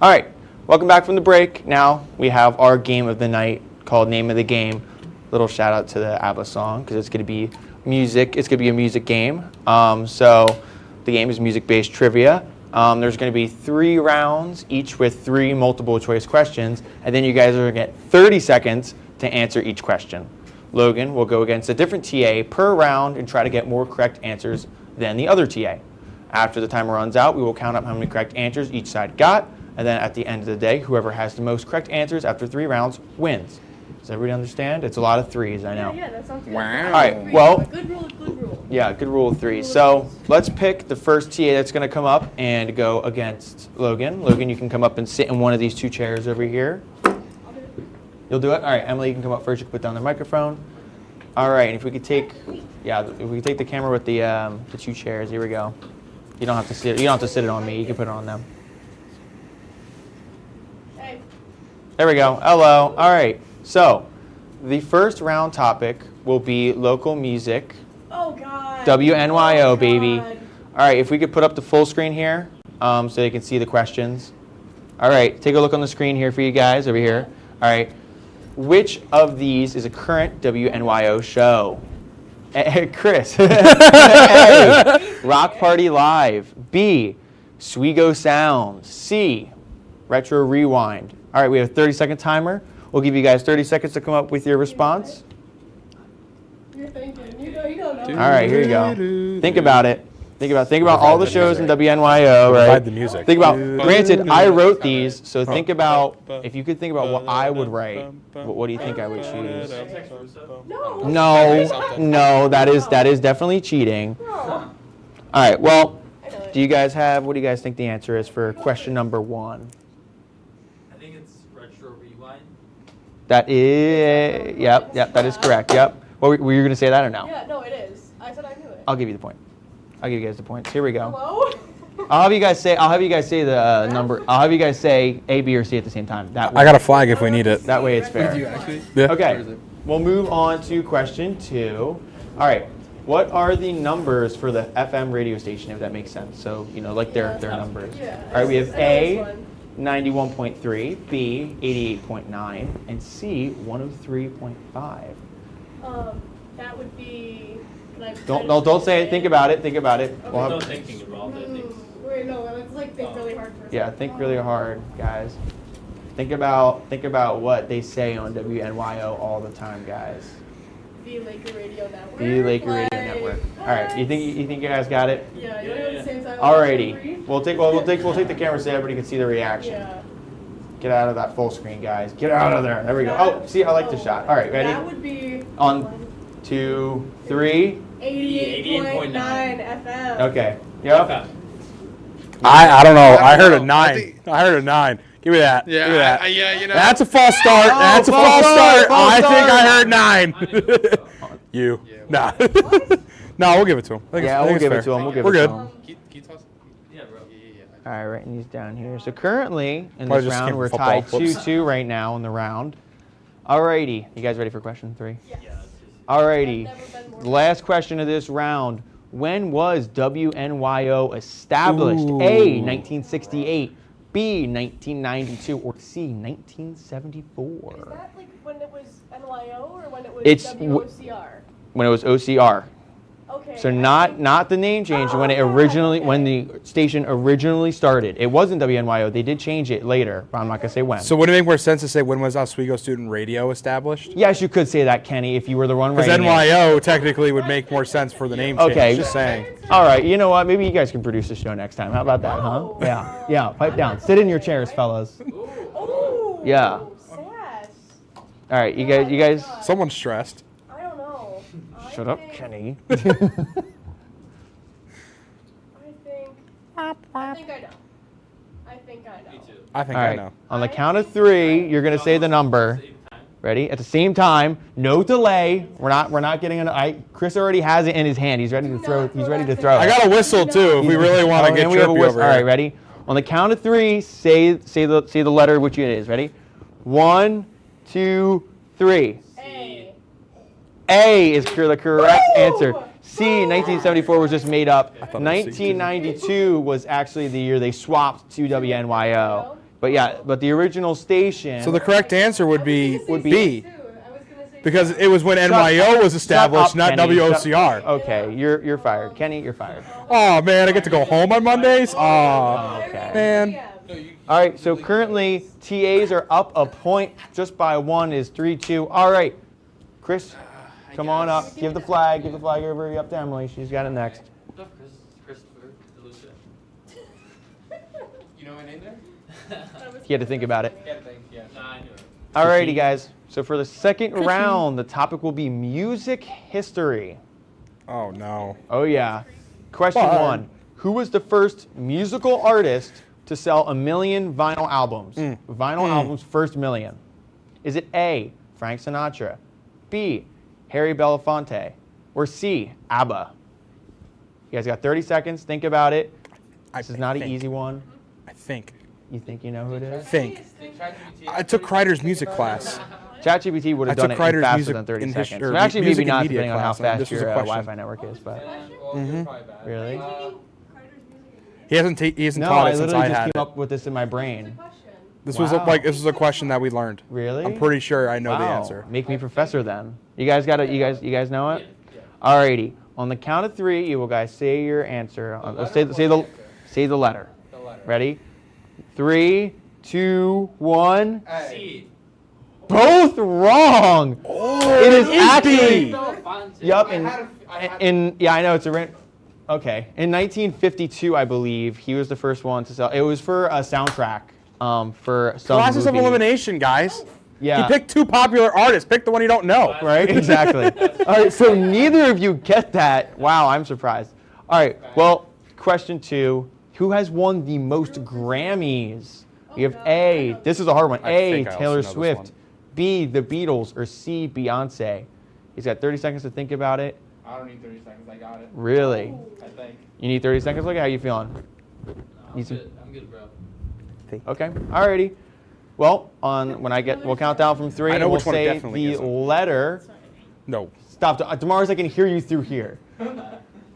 B: All right, welcome back from the break. Now we have our game of the night called Name of the Game. Little shout out to the ABBA song because it's going to be music. It's going to be a music game. So the game is music-based trivia. There's going to be 3 rounds, each with 3 multiple choice questions, and then you guys are going to get 30 seconds to answer each question. Logan will go against a different TA per round and try to get more correct answers than the other TA. After the timer runs out, we will count up how many correct answers each side got, and then at the end of the day, whoever has the most correct answers after 3 rounds wins. Does everybody understand? It's a lot of 3s, I know.
L: Yeah, that sounds good.
B: Wow. All right, well,
L: Good rule.
B: yeah, good rule of 3. So let's pick the first TA that's going to come up and go against Logan. Logan, you can come up and sit in one of these 2 chairs over here. You'll do it? All right, Emily, you can come up first. You can put down the microphone. All right, and if we could take, if we could take the camera with the 2 chairs. Here we go. You don't have to sit. You don't have to sit it on me. You can put it on them.
L: Hey.
B: There we go. Hello. All right. So, the first round topic will be local music.
L: Oh, God.
B: WNYO, baby. All right, if we could put up the full screen here so they can see the questions. All right, take a look on the screen here for you guys over here. All right. Which of these is a current WNYO show? Chris. A, Rock Party Live. B, Oswego Sounds. C, Retro Rewind. All right, we have a 30-second timer. We'll give you guys 30 seconds to come up with your response.
L: You're thinking. You don't know.
B: All right, here you go. Think about it. Think about all the shows in WNYO, right?
H: Provide the music.
B: Think about. Granted, I wrote these, so think about if you could think about what I would write. What do you think I would choose? No, that is definitely cheating. All right. Well, what do you guys think the answer is for question number 1?
G: I think it's retro rewind.
B: That is. Yep. That is correct. Yep. Were you going to say that or no?
L: Yeah, no, it is. I said I knew it.
B: I'll give you the point. I'll give you guys the points. Here we go.
L: Hello?
B: I'll have you guys say the number. I'll have you guys say A, B, or C at the same time. That way.
H: I got a flag if we need it.
B: That way it's fair.
M: Do you actually?
H: Yeah.
B: Okay. We'll move on to question 2. All right. What are the numbers for the FM radio station, if that makes sense? So, like their numbers.
L: Yeah.
B: All right. We have A, 91.3, B, 88.9, and C, 103.5.
L: That would be.
B: Don't say it. Think about it.
L: Okay.
B: We'll
G: Don't thinking about it.
L: Wait, no. Let's think really hard for a
B: Yeah,
L: second.
B: think really hard, guys. Think about what they say on WNYO all the time, guys.
L: The Laker Radio Network.
B: The Laker Radio Network. All right, you think you guys got it?
L: Yeah, you want to go at the same time?
B: Alrighty, we'll take the camera so everybody can see the reaction.
L: Yeah.
B: Get out of that full screen, guys. Get out of there. There we go. Oh, see, I like the shot. All right, ready?
L: That would be.
B: On 2, 3.
L: 88.9 FM.
B: Okay. Yep.
H: I don't know. I heard a 9. I heard a 9. Give me that.
M: Yeah,
H: Give me that.
M: yeah,
H: That's a false start.
B: Oh,
H: That's a false start. I think I heard 9. You. Nah. No, we'll give it to him.
B: Yeah, we'll give it to him.
H: We're good.
G: Yeah, bro.
B: All right, writing these down here. So currently in
H: Probably
B: this
H: just
B: round,
H: came
B: we're
H: from
B: tied
H: football. Whoops.
B: 2-2 right now in the round. Alrighty, you guys ready for question 3?
L: Yes.
B: Alrighty, the last question of this round. When was WNYO established?
H: Ooh.
B: A, 1968, B, 1992, or C, 1974?
L: Is that like when it was NYO or when it was
B: It's
L: WOCR?
B: When it was OCR.
L: Okay.
B: So not the name change when the station originally started. It wasn't WNYO. They did change it later, but I'm not gonna say when.
H: So would it make more sense to say when was Oswego Student Radio established?
B: Yes, you could say that, Kenny, if you were the one
H: Because
B: writing it.
H: NYO technically would make more sense for the name change.
B: Okay.
H: Just saying.
B: All right. You know what? Maybe you guys can produce the show next time. How about that, huh? Yeah. Pipe down. Sit in your chairs, fellas.
L: Ooh.
B: Yeah.
L: Sass.
B: All right. You guys.
H: Someone's stressed.
L: I don't know.
B: Shut up, Kenny.
L: I think I know. I think I know.
H: I think
B: All
H: I
B: right.
H: know.
B: On the count of 3, you're gonna say the number. Ready? At the same time, no delay. We're not getting an. Chris already has it in his hand. He's ready to throw. He's ready to throw.
H: I got a whistle too if we really want to get
B: we have a
H: trippy
B: whistle.
H: over
B: All right,
H: here.
B: ready? On the count of 3, say the letter which it is. Ready? 1, 2, 3. A is the correct answer. C, 1974 was just made up. 1992 was actually the year they swapped to WNYO. But the original station.
H: So the correct answer would be B. Because it was when NYO was established, not
B: Kenny.
H: WOCR.
B: Okay, you're fired. Kenny, you're fired.
H: Oh man, I get to go home on Mondays? Oh,
B: Okay.
H: man.
B: All right, so currently TAs are up a point just by 1 is 3-2. All right, Chris, come on up. Give the flag over up to Emily. She's got it next.
G: Christopher, Lucia.
M: You know my name there?
B: You had to think about it.
G: Yeah. Nah, I knew it.
B: All righty, guys. So for the second round, the topic will be music history.
H: Oh no.
B: Oh yeah. Question
H: Fun.
B: 1. Who was the first musical artist to sell 1 million vinyl albums? Vinyl albums first million. Is it A, Frank Sinatra, B, Harry Belafonte, or C, ABBA? You guys got 30 seconds. Think about it. This is not an easy one.
H: I think.
B: You think you know who it is?
H: I took Kreider's music class.
B: ChatGPT would have done it in faster than 30 seconds. Well, actually, maybe not, depending on how fast your Wi-Fi network is. But really,
H: He hasn't
B: no,
H: taught
B: I
H: it since
B: literally
H: I
B: just
H: had
B: came
H: it.
B: up with this in my brain.
H: This was a question that we learned.
B: Really?
H: I'm pretty sure I know the
B: Wow.
H: answer.
B: Make me professor then. You guys got it. You guys know it. Alrighty. On the count of 3, you will guys say your answer. Say the letter. Ready? 3, 2, 1.
G: C.
I: both wrong. It is actually.
G: B.
I: Yup, yeah, I know it's a. Okay, in 1952, I believe he was the first one to sell. It was for a soundtrack for some
H: Process of
I: movie.
H: elimination, guys.
I: Yeah.
H: He picked two popular artists. Pick the one you don't know.
I: Right, exactly. All right, so neither of you get that. Wow, I'm surprised. All right, well, question 2. Who has won the most Grammys? We have A, this is a hard one, A, Taylor Swift, B, The Beatles, or C, Beyonce. He's got 30 seconds to think about it.
M: I don't need 30 seconds. I got it.
I: Really?
M: I think.
I: You need 30 seconds? Look at how you feeling.
G: I'm good, bro.
I: Okay, alrighty. Well, we'll count down from 3
H: I know
I: and we'll
H: which one it
I: say
H: definitely
I: the
H: isn't.
I: letter.
H: No.
I: Stop. Tomorrow's I can hear you through here. All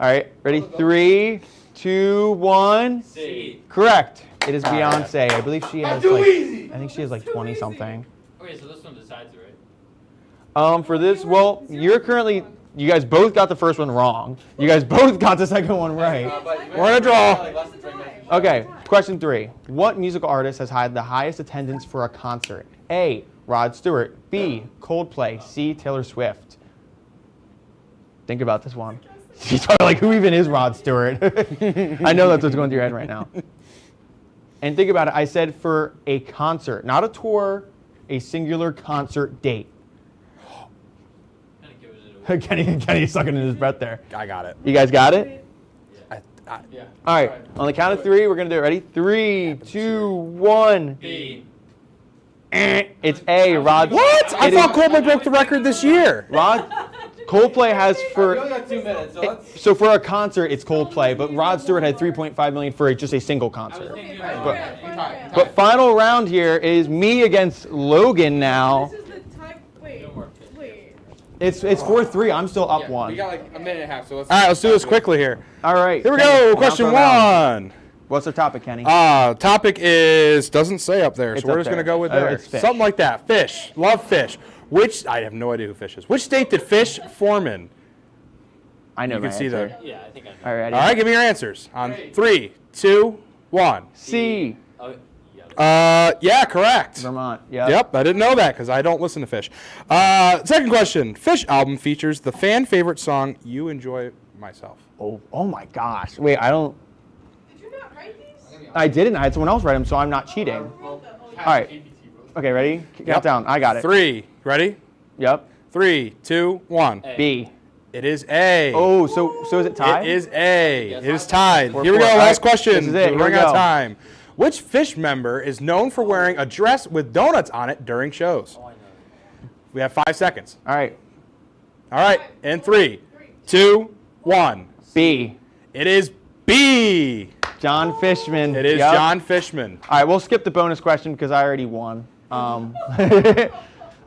I: right, ready? 3, 2, 1.
G: C.
I: Correct. It is Beyonce. I believe she has I think she has like 20 something.
G: Okay, so this one decides it, right?
I: For this, well, you guys both got the first one wrong. You guys both got the second one right. We're in a draw. Okay, question 3. What musical artist has had the highest attendance for a concert? A, Rod Stewart. B, Coldplay. C, Taylor Swift. Think about this one. She's probably like, who even is Rod Stewart? I know that's what's going through your head right now. And think about it. I said for a concert, not a tour, a singular concert date. Kenny's sucking in his breath there.
H: I got it.
I: You guys got it?
H: Yeah.
I: All right. On the count of 3, we're going to do it. Ready? 3, 2, 1.
G: B.
I: It's A, Rod.
H: What? I thought Coldplay broke the record this year.
I: Coldplay has for.
G: We only got 2 minutes, so let's.
I: So for a concert, it's Coldplay, but Rod Stewart had 3.5 million for just a single concert. But final round here is me against Logan now. It's 4-3. I'm still up 1.
M: We got like a minute and a half, so let's.
H: All right, let's do this quickly here.
I: All right.
H: Here we
I: Kenny,
H: go. Question
I: round.
H: 1.
I: What's the topic, Kenny?
H: Topic is doesn't say up there,
I: It's
H: so we're
I: up
H: just gonna
I: there.
H: go with there.
I: It's fish.
H: Something like that. Fish. Love fish. I have no idea who Fish is. Which state did Fish form in?
I: I know.
H: You can
I: my
H: see
I: answer.
H: there.
G: Yeah, I think I know.
I: All right.
H: All right, give me your answers. On 3, 2, 1.
I: C.
H: Yeah, correct.
I: Vermont. Yeah.
H: Yep, I didn't know that because I don't listen to Fish. Second question. Fish album features the fan favorite song "You Enjoy Myself."
I: Oh my gosh. Wait, I don't. Did you not write these? I didn't. I had someone else write them, so I'm not cheating. All right. Okay, ready? Count down. I got it.
H: 3. Ready?
I: Yep.
H: 3, 2, 1.
I: B.
H: It is A.
I: Oh, so is it tied?
H: It is A. It is tied.
I: Four,
H: Here we
I: four.
H: go.
I: All
H: Last
I: right,
H: question.
I: this is it.
H: We're
I: Here we
H: running out of
I: go.
H: time. Which Fish member is known for wearing a dress with donuts on it during shows? We have 5 seconds.
I: All right.
H: All right. In 3, 2, 1.
I: B.
H: It is B.
I: John Fishman.
H: It is
I: Yep.
H: John Fishman.
I: All right, we'll skip the bonus question because I already won.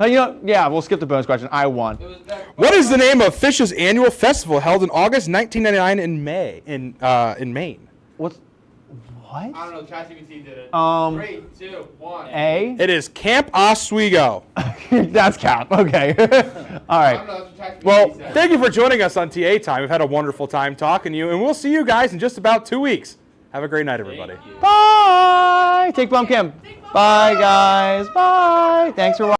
I: Yeah, we'll skip the bonus question. I won.
H: What is the name of Fish's annual festival held in August 1999 in Maine?
I: What?
M: I don't know. ChatGPT did it. 3, 2, 1.
I: A.
H: It is Camp Oswego.
I: That's Cap. Okay. All right.
H: Well, thank you for joining us on TA Time. We've had a wonderful time talking to you, and we'll see you guys in just about 2 weeks. Have a great night, everybody.
I: Bye. Take Bum Kim. Bye, guys. Bye. Thanks for watching.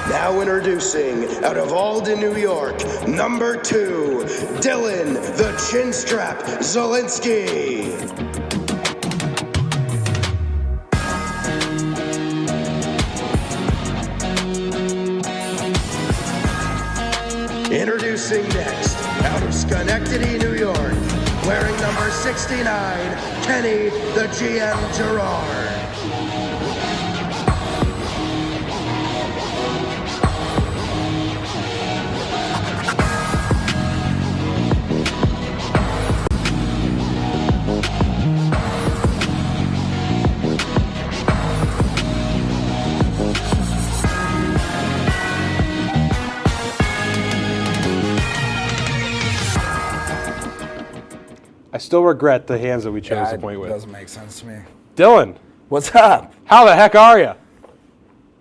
V: Now introducing, out of Alden, New York, number 2, Dylan the Chinstrap Zielinski. Introducing next, out of Schenectady, New York, wearing number 69, Kenny the GM Gerard.
H: I still regret the hands that we chose to point with.
W: Doesn't make sense to me.
H: Dylan.
A: What's up?
H: How the heck are you?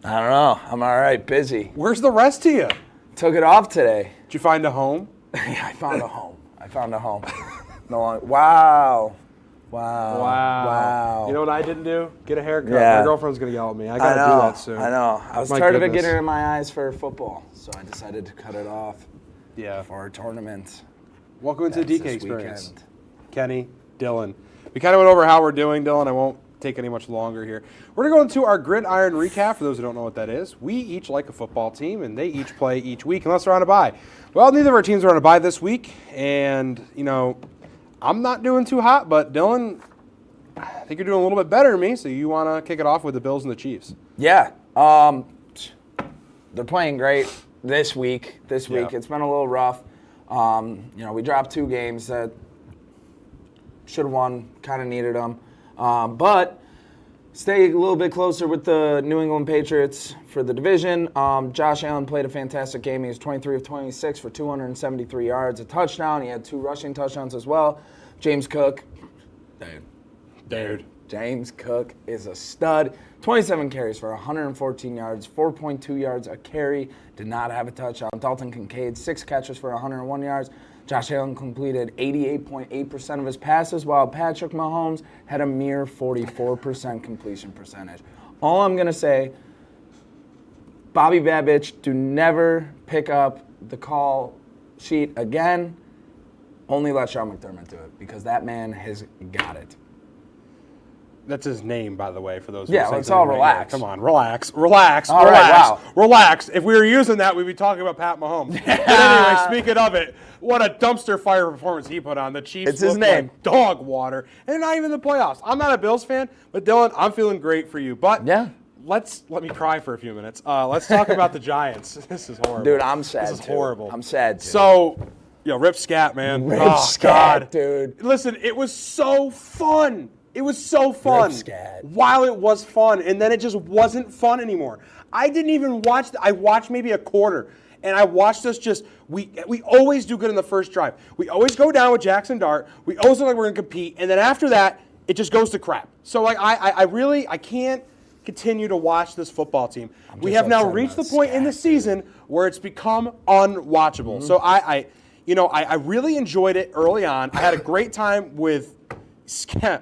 A: I don't know. I'm all right, busy.
H: Where's the rest of you?
A: Took it off today.
H: Did you find a home?
A: Yeah, I found a home. No longer. Wow.
H: You know what I didn't do? Get a haircut.
A: Yeah.
H: My girlfriend's going to yell at me. I got to do that soon.
A: I know. I was tired of it getting in my eyes for football, so I decided to cut it off.
H: Yeah.
A: For our tournament.
H: Welcome into the DK Experience.
A: Weekend.
H: Kenny, Dylan. We kind of went over how we're doing, Dylan. I won't take any much longer here. We're going to go into our gridiron recap. For those who don't know what that is, we each like a football team, and they each play each week unless they're on a bye. Well, neither of our teams are on a bye this week, and, you know, I'm not doing too hot, but Dylan, I think you're doing a little bit better than me, so you want to kick it off with the Bills and the Chiefs.
A: Yeah. They're playing great this week. It's been a little rough. You know, we dropped 2 games that should have won, kind of needed them. But stay a little bit closer with the New England Patriots for the division. Josh Allen played a fantastic game. He was 23 of 26 for 273 yards, a touchdown. He had 2 rushing touchdowns as well. James Cook. James Cook is a stud. 27 carries for 114 yards, 4.2 yards a carry. Did not have a touchdown. Dalton Kincaid, 6 catches for 101 yards. Josh Allen completed 88.8% of his passes, while Patrick Mahomes had a mere 44% completion percentage. All I'm going to say, Bobby Babich, do never pick up the call sheet again. Only let Sean McDermott do it, because that man has got it.
H: That's his name, by the way, for those who
A: Yeah, let's all relax.
H: Come on, relax.
A: All right, wow.
H: Relax. If we were using that, we'd be talking about Pat Mahomes. But anyway, speaking of it, what a dumpster fire performance he put on. The Chiefs
A: It's his
H: looked
A: name.
H: like dog water, and they're not even in the playoffs. I'm not a Bills fan, but Dylan, I'm feeling great for you. But let me cry for a few minutes. Let's talk about the Giants. This is horrible.
A: Dude, I'm sad,
H: This is
A: too.
H: horrible.
A: I'm sad, too.
H: So, rip Scat, man.
A: Rip Scat, dude.
H: Listen, it was so fun. It was so fun
A: Rip Scat.
H: while it was fun, and then it just wasn't fun anymore. I didn't even watch. I watched maybe a quarter, and I watched us just. We always do good in the first drive. We always go down with Jackson Dart. We always look like we're going to compete, and then after that, it just goes to crap. So like I can't continue to watch this football team. We have now reached the point in the season where it's become unwatchable.
A: Mm-hmm.
H: So I really enjoyed it early on. I had a great time with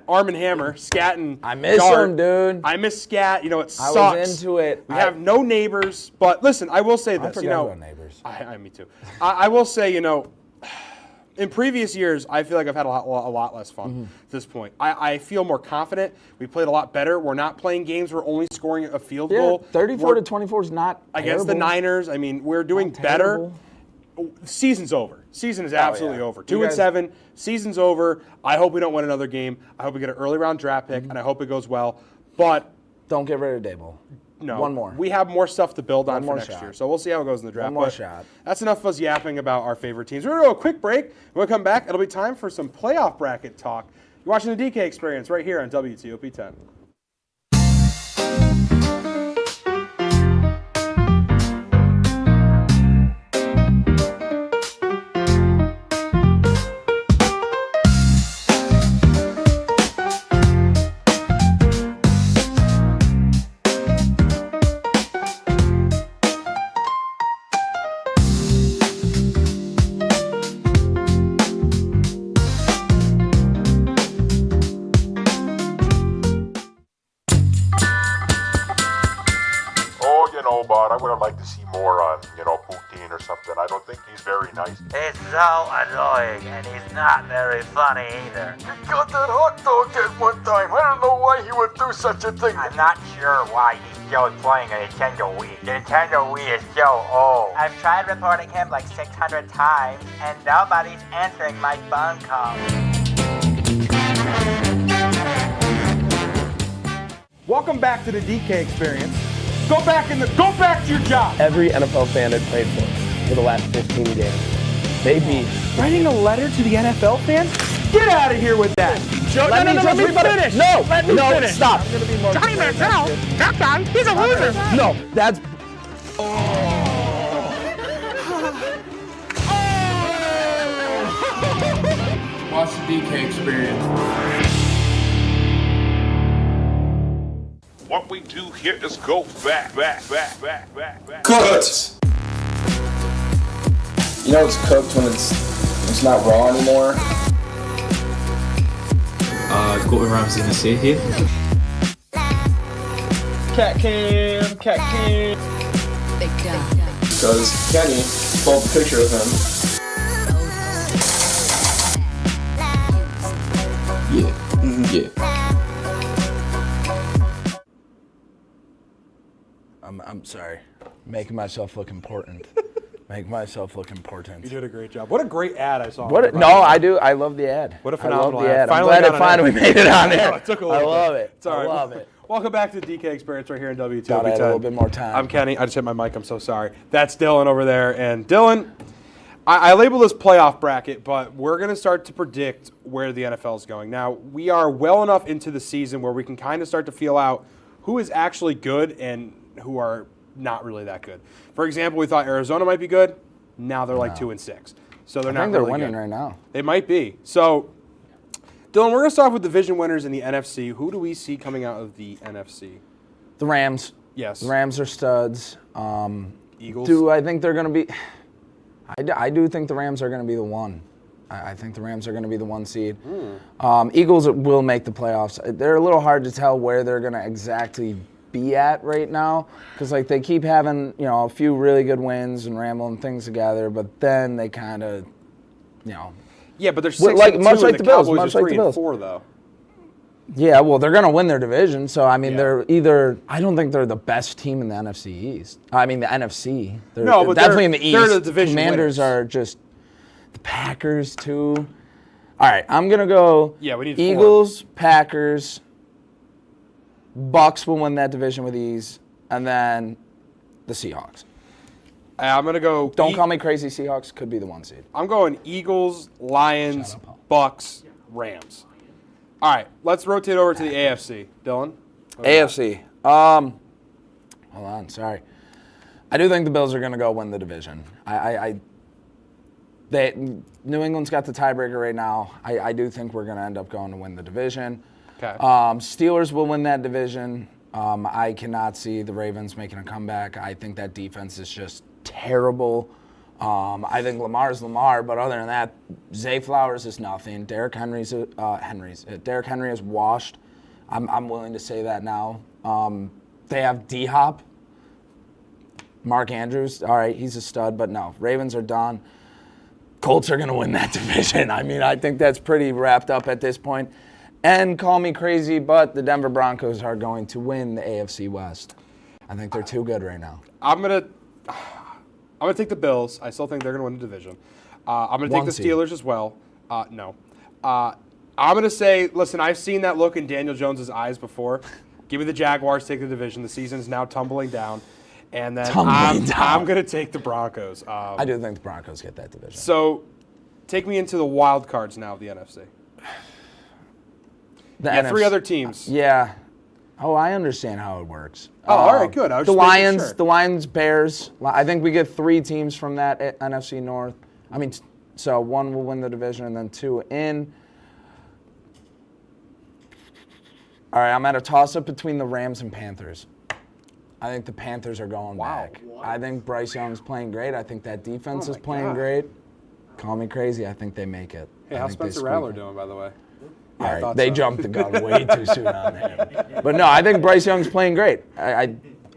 H: Arm and Hammer, Scat and
A: I miss
H: Dart.
A: him, dude.
H: I miss Scat. You know, it sucks.
A: I was into it.
H: We have no neighbors, but listen, I will say this.
A: I forgot about neighbors.
H: Me too. I will say, in previous years, I feel like I've had a lot less fun at this point. I feel more confident. We played a lot better. We're not playing games. We're only scoring a field goal.
A: 34-24 is not
H: against the
A: terrible.
H: Niners. I mean, we're doing better. Season's over. Season is absolutely over. 2-7. Season's over. I hope we don't win another game. I hope we get an early round draft pick, and I hope it goes well. But
A: don't get rid of Dable.
H: No.
A: One more.
H: We have more stuff to build on for next
A: shot.
H: year. So we'll see how it goes in the draft.
A: One more
H: But
A: shot.
H: That's enough of us yapping about our favorite teams. We're going to go a quick break. When we come back, it'll be time for some playoff bracket talk. You're watching the DK Experience right here on WTOP-10.
O: But I would have liked to see more on, Poutine or something. I don't think he's very nice.
R: He's so annoying, and he's not very funny either.
O: He got that hot dog at one time. I don't know why he would do such a thing.
R: I'm not sure why he's still playing a Nintendo Wii. The Nintendo Wii is so old. I've tried reporting him like 600 times, and nobody's answering my phone calls.
P: Welcome back to the DK Experience. Go back to your job.
W: Every NFL fan had prayed for the last 15 games. They beat.
P: Writing a letter to the NFL fans? Get out of here with that.
W: Let me finish. No,
P: finish.
W: Stop.
P: I'm gonna be more
W: Johnny Manziel, that guy, he's a loser. No, that's.
M: Watch the DK Experience.
D: What we do here is go back.
A: Cooked. You know it's cooked when it's not raw anymore.
Q: Gordon Ramsay and the Sea here.
I: Cat cam.
A: Because Kenny pulled a picture of him. Yeah. Yeah. I'm sorry. Making myself look important. You
H: did a great job. What a great ad I saw.
A: I do. I love the ad.
H: What a phenomenal
A: I love the ad.
H: ad.
A: I'm glad it finally made it on there.
H: It took a little
A: I love
H: bit.
A: it.
H: It's all right.
A: I love it.
H: Welcome back to the DK Experience right here in WTOP-10.
A: Thought I had a little bit more time.
H: I'm Kenny. I just hit my mic. I'm so sorry. That's Dylan over there. And Dylan, I label this playoff bracket, but we're going to start to predict where the NFL is going. Now, we are well enough into the season where we can kind of start to feel out who is actually good and who are not really that good. For example, we thought Arizona might be good. Now they're like 2-6. So they're
A: I
H: not
A: think they're
H: really
A: winning
H: good.
A: right now.
H: They might be. So, Dylan, we're going to start off with division winners in the NFC. Who do we see coming out of the NFC?
A: The Rams.
H: Yes.
A: The Rams are studs.
H: Eagles.
A: Do I think they're going to be? I do think the Rams are going to be the one. I think the Rams are going to be the 1 seed. Eagles will make the playoffs. They're a little hard to tell where they're going to exactly be at right now because like they keep having a few really good wins and rambling things together, but then they kind of
H: Yeah, but they're 6-2
A: much like
H: and
A: the Bills,
H: Cowboys
A: much
H: are
A: like the Bills.
H: 3-4 though.
A: Yeah, well, they're going to win their division. So, I mean, they're either – I don't think they're the best team in the NFC East. I mean, the NFC. They're
H: but
A: definitely in the East.
H: They're the division
A: Commanders
H: winners.
A: are just – the Packers, too. All right, I'm going to go
H: we need
A: Eagles, Packers, Bucks will win that division with ease, and then the Seahawks.
H: I'm going to go –
A: Don't call me crazy. Seahawks could be the 1 seed.
H: I'm going Eagles, Lions, Bucks, Rams. All right, let's rotate over to the AFC. Dylan?
A: AFC. Hold on, sorry. I do think the Bills are going to go win the division. New England's got the tiebreaker right now. I do think we're going to end up going to win the division.
H: Okay.
A: Steelers will win that division. I cannot see the Ravens making a comeback. I think that defense is just terrible. I think Lamar's Lamar, but other than that, Zay Flowers is nothing. Derrick Henry is washed. I'm willing to say that now. They have D-Hop. Mark Andrews, all right, he's a stud, but no, Ravens are done. Colts are going to win that division. I mean, I think that's pretty wrapped up at this point. And call me crazy, but the Denver Broncos are going to win the AFC West. I think they're too good right now.
H: I'm gonna take the Bills. I still think they're gonna win the division. I'm gonna take the Steelers as well. No. I'm gonna say, listen, I've seen that look in Daniel Jones' eyes before. Give me the Jaguars, take the division. The season is now tumbling down. And then I'm gonna take the Broncos.
A: I do think the Broncos get that division.
H: So take me into the wild cards now of the NFC. Three other teams.
A: Yeah. Oh, I understand how it works.
H: Oh, all right, good. I was
A: the
H: just making
A: Lions,
H: sure.
A: the Lions, Bears. I think we get 3 teams from that NFC North. I mean, so 1 will win the division and then 2 in. All right, I'm at a toss-up between the Rams and Panthers. I think the Panthers are going back. I think Bryce Young's playing great. I think that defense is playing great. Call me crazy. I think they make it.
H: Hey, how's Spencer Rattler doing, by the way?
A: All right, they jumped the gun way too soon on him. But no, I think Bryce Young's playing great. I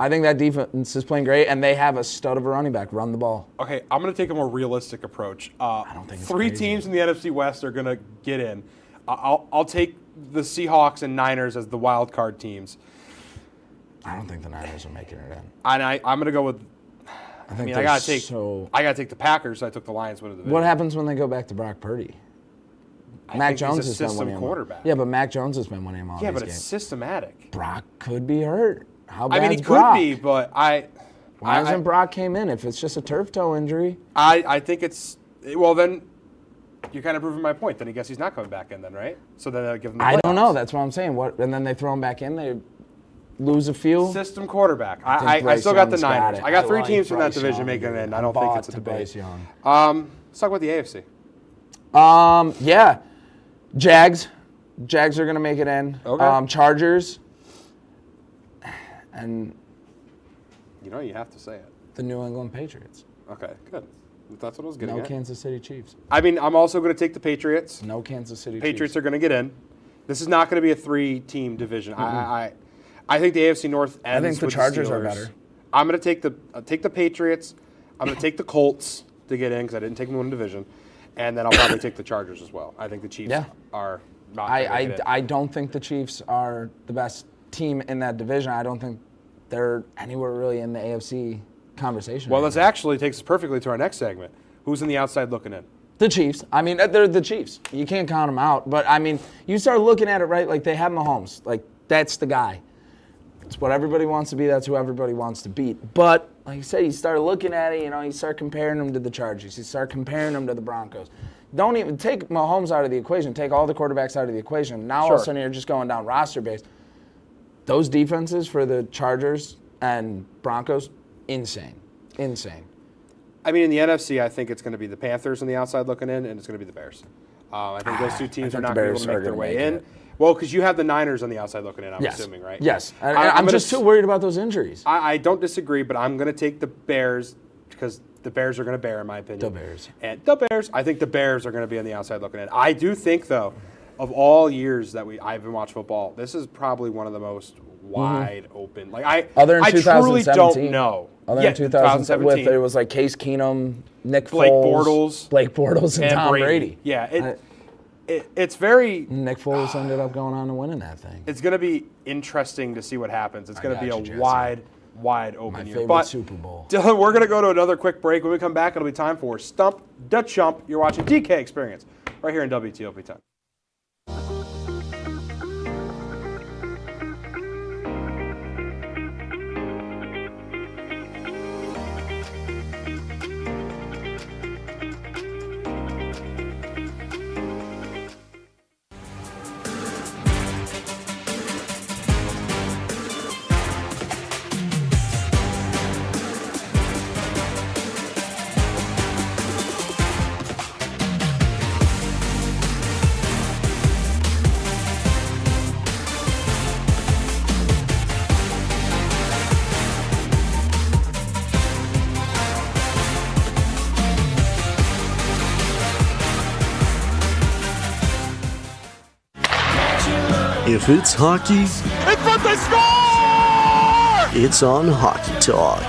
A: think that defense is playing great, and they have a stud of a running back. Run the ball.
H: Okay, I'm going to take a more realistic approach.
A: I don't think it's
H: 3
A: crazy.
H: teams in the NFC West are going to get in. I'll take the Seahawks and Niners as the wild card teams.
A: I don't think the Niners are making it in.
H: And I'm going to go with. I got to take the Packers. So I took the Lions.
A: What happens when they go back to Brock Purdy? Mac Jones has been winning.
H: Quarterback.
A: Yeah, but Mac Jones has been winning all these games.
H: Yeah, but it's systematic.
A: Brock could be hurt. How bad
H: I mean, he
A: Brock?
H: could be, but
A: Why hasn't Brock came in if it's just a turf toe injury?
H: I think it's then you're kind of proving my point. Then I guess he's not coming back in, then, right? So then they'll give him.
A: I don't know. That's what I'm saying. And then they throw him back in. They lose a few.
H: System quarterback. I still got the Niners. I got 3 teams from that division making it in. I don't think it's a debate.
A: Bryce Young.
H: Let's talk about the AFC.
A: Yeah. Jags are going to make it in.
H: Okay.
A: Chargers. And
H: You know, you have to say it.
A: the New England Patriots.
H: Okay, good. That's what I was getting
A: No
H: at.
A: Kansas City Chiefs.
H: I mean, I'm also going to take the Patriots.
A: No Kansas City
H: Patriots
A: Chiefs.
H: are going to get in. This is not going to be a 3-team division. I think the AFC North ends
A: I think the
H: with
A: Chargers are
H: Steelers.
A: better.
H: I'm going to take the Patriots. I'm going to take the Colts to get in because I didn't take them in division, and then I'll probably take the Chargers as well. I think the Chiefs are not.
A: I don't think the Chiefs are the best team in that division. I don't think they're anywhere really in the AFC conversation.
H: Well,
A: right
H: this
A: now.
H: actually takes us perfectly to our next segment. Who's on the outside looking in?
A: The Chiefs. I mean, they're the Chiefs. You can't count them out. But, I mean, you start looking at it, right, like they have Mahomes. Like, that's the guy. It's what everybody wants to be. That's who everybody wants to beat. But, like you said, you start looking at it, you start comparing them to the Chargers. You start comparing them to the Broncos. Don't even take Mahomes out of the equation. Take all the quarterbacks out of the equation. Now, all of a sudden, you're just going down roster base. Those defenses for the Chargers and Broncos, insane. Insane.
H: I mean, in the NFC, I think it's going to be the Panthers on the outside looking in, and it's going to be the Bears. I think those two teams are not going to be able to make their way in. Well, because you have the Niners on the outside looking in, I'm assuming, right?
A: Yes. I'm just too worried about those injuries.
H: I don't disagree, but I'm going to take the Bears because the Bears are going to bear, in my opinion.
A: The Bears.
H: And the Bears. I think the Bears are going to be on the outside looking in. I do think, though, of all years that I've been watching football, this is probably one of the most wide open. Like I truly don't know.
A: Other than 2017, it was like Case Keenum, Nick Foles, Blake Bortles, and Tom Brady.
H: Yeah, it's very.
A: Nick Foles ended up going on to winning that thing.
H: It's going to be interesting to see what happens. It's going to be a wide open year.
A: Favorite Super Bowl.
H: Dylan, we're going to go to another quick break. When we come back, it'll be time for Stump the Chump. You're watching DK Experience right here in WTOP-10.
S: If it's hockey,
F: It's what they score!
S: it's on Hockey Talk.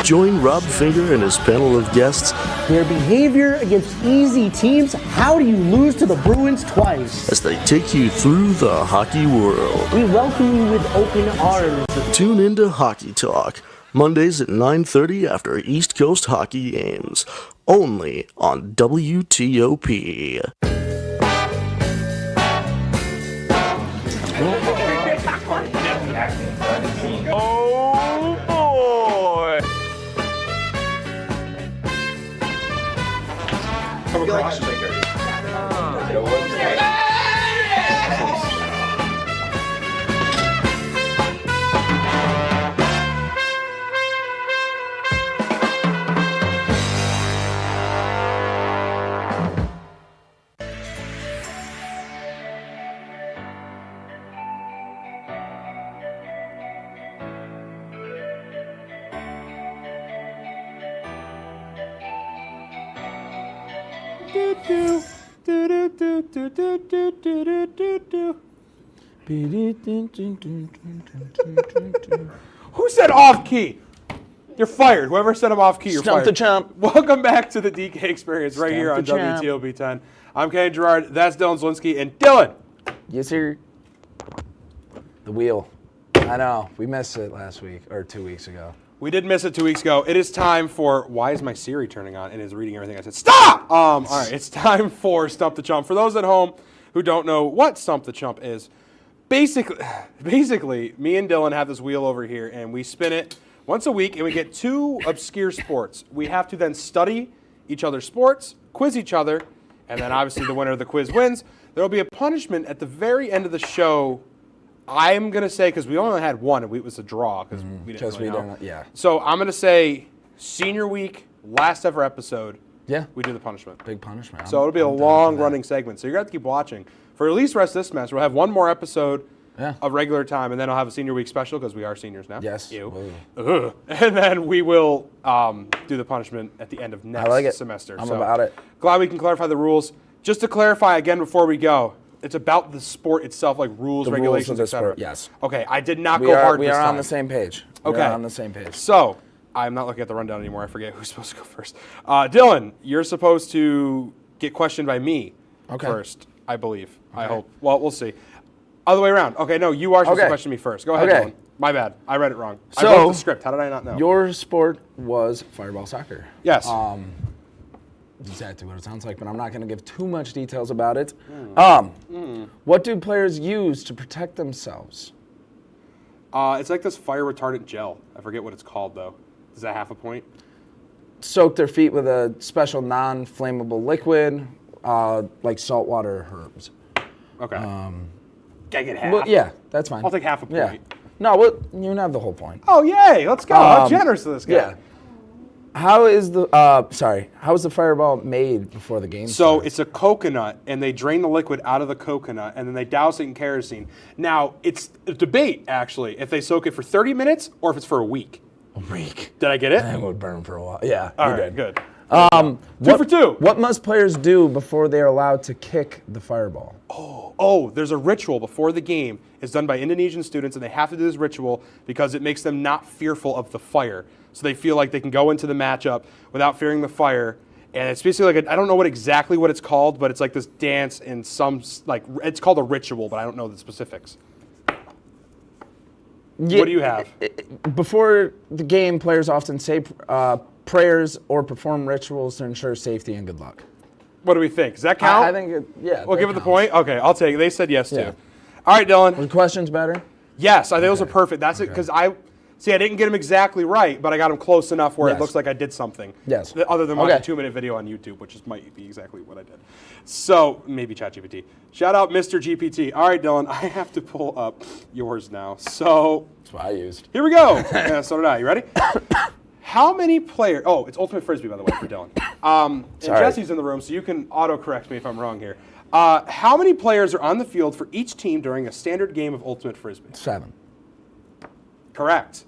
S: Join Rob Finger and his panel of guests
E: Their behavior against easy teams. How do you lose to the Bruins twice?
S: as they take you through the hockey world.
E: We welcome you with open arms.
S: Tune into Hockey Talk, Mondays at 9:30 after East Coast hockey games, only on WTOP.
F: Oh boy!
B: Come across like
H: Who said off key? You're fired. Whoever said I'm off key, you're
A: Stump
H: fired.
A: the Chump.
H: Welcome back to the DK Experience right here on
A: Stump the Chump.
H: WTOP-10. I'm Kenny Gerard. That's Dylan Zielinski. And Dylan.
A: Yes, sir. The wheel. I know. We missed it last week or 2 weeks ago.
H: We did miss it 2 weeks ago. It is time for, why is my Siri turning on and is reading everything I said? Stop! All right, it's time for Stump the Chump. For those at home who don't know what Stump the Chump is, basically, me and Dylan have this wheel over here, and we spin it once a week, and we get two obscure sports. We have to then study each other's sports, quiz each other, and then obviously the winner of the quiz wins. There will be a punishment at the very end of the show. I'm going to say, because we only had one, and it was a draw, because we didn't really know.
A: Yeah.
H: So I'm going to say senior week, last ever episode.
A: Yeah.
H: We do the punishment.
A: Big punishment.
H: So it'll be a long running segment. So you're going to have to keep watching. For at least the rest of this semester, we'll have one more episode of regular time, and then I'll have a senior week special because we are seniors now.
A: Yes.
H: You. Ugh. And then we will do the punishment at the end of next semester.
A: I'm about it.
H: Glad we can clarify the rules. Just to clarify again before we go, it's about the sport itself, like rules,
A: The rules
H: regulations,
A: of the
H: etc.
A: sport, yes.
H: Okay, I did not
A: We
H: go
A: are,
H: hard
A: we
H: this
A: are
H: time.
A: on the same page.
H: Okay.
A: We are on the same page.
H: So, I'm not looking at the rundown anymore. I forget who's supposed to go first. Dylan, you're supposed to get questioned by me first, I believe. I hope. Well, we'll see. Other way around. Okay, no, you are supposed to question me first. Go ahead, Dylan. My bad. I read it wrong. I wrote the script. How did I not know?
A: Your sport was fireball soccer.
H: Yes.
A: Exactly what it sounds like, but I'm not going to give too much details about it. What do players use to protect themselves?
H: It's like this fire retardant gel. I forget what it's called, though. Is that half a point?
A: Soak their feet with a special non-flammable liquid, like saltwater herbs.
H: Okay. Can I get half?
A: Well, yeah, that's fine.
H: I'll take half a point.
A: Yeah. No, well, you can have the whole point.
H: Oh, yay. Let's go. How generous is this guy?
A: Yeah. How is the fireball made before the game
H: So it's a coconut, and they drain the liquid out of the coconut, and then they douse it in kerosene. Now, it's a debate, actually, if they soak it for 30 minutes or if it's for a week.
A: A week.
H: Did I get it?
A: It would burn for a while. Yeah,
H: All
A: you
H: right,
A: did.
H: good.
A: 2
H: for 2.
A: What must players do before they are allowed to kick the fireball?
H: Oh, there's a ritual before the game. It's done by Indonesian students, and they have to do this ritual because it makes them not fearful of the fire. So they feel like they can go into the matchup without fearing the fire. And it's basically like I don't know exactly what it's called, but it's like this dance and it's called a ritual, but I don't know the specifics. What do you have?
A: Before the game, players often say prayers or perform rituals to ensure safety and good luck.
H: What do we think? Does that count?
A: I think yeah.
H: We'll
A: that
H: give it the
A: counts.
H: point? Okay, I'll take it. They said yes,
A: Yeah.
H: too. All right, Dylan.
A: Were the questions better?
H: Yes, I think those are perfect. That's it, because I didn't get them exactly right, but I got them close enough where it
A: Yes.
H: looks like I did something.
A: Yes.
H: Other than watching a 2-minute video on YouTube, which might be exactly what I did. So, maybe ChatGPT. Shout out Mr. GPT. All right, Dylan, I have to pull up yours now. So,
A: that's what I used.
H: Here we go. Yeah, so did I. You ready? How many players? Oh, it's Ultimate Frisbee, by the way, for Dylan. And
A: Sorry.
H: Jesse's in the room, so you can auto-correct me if I'm wrong here. How many players are on the field for each team during a standard game of Ultimate Frisbee?
A: 7.
H: Correct.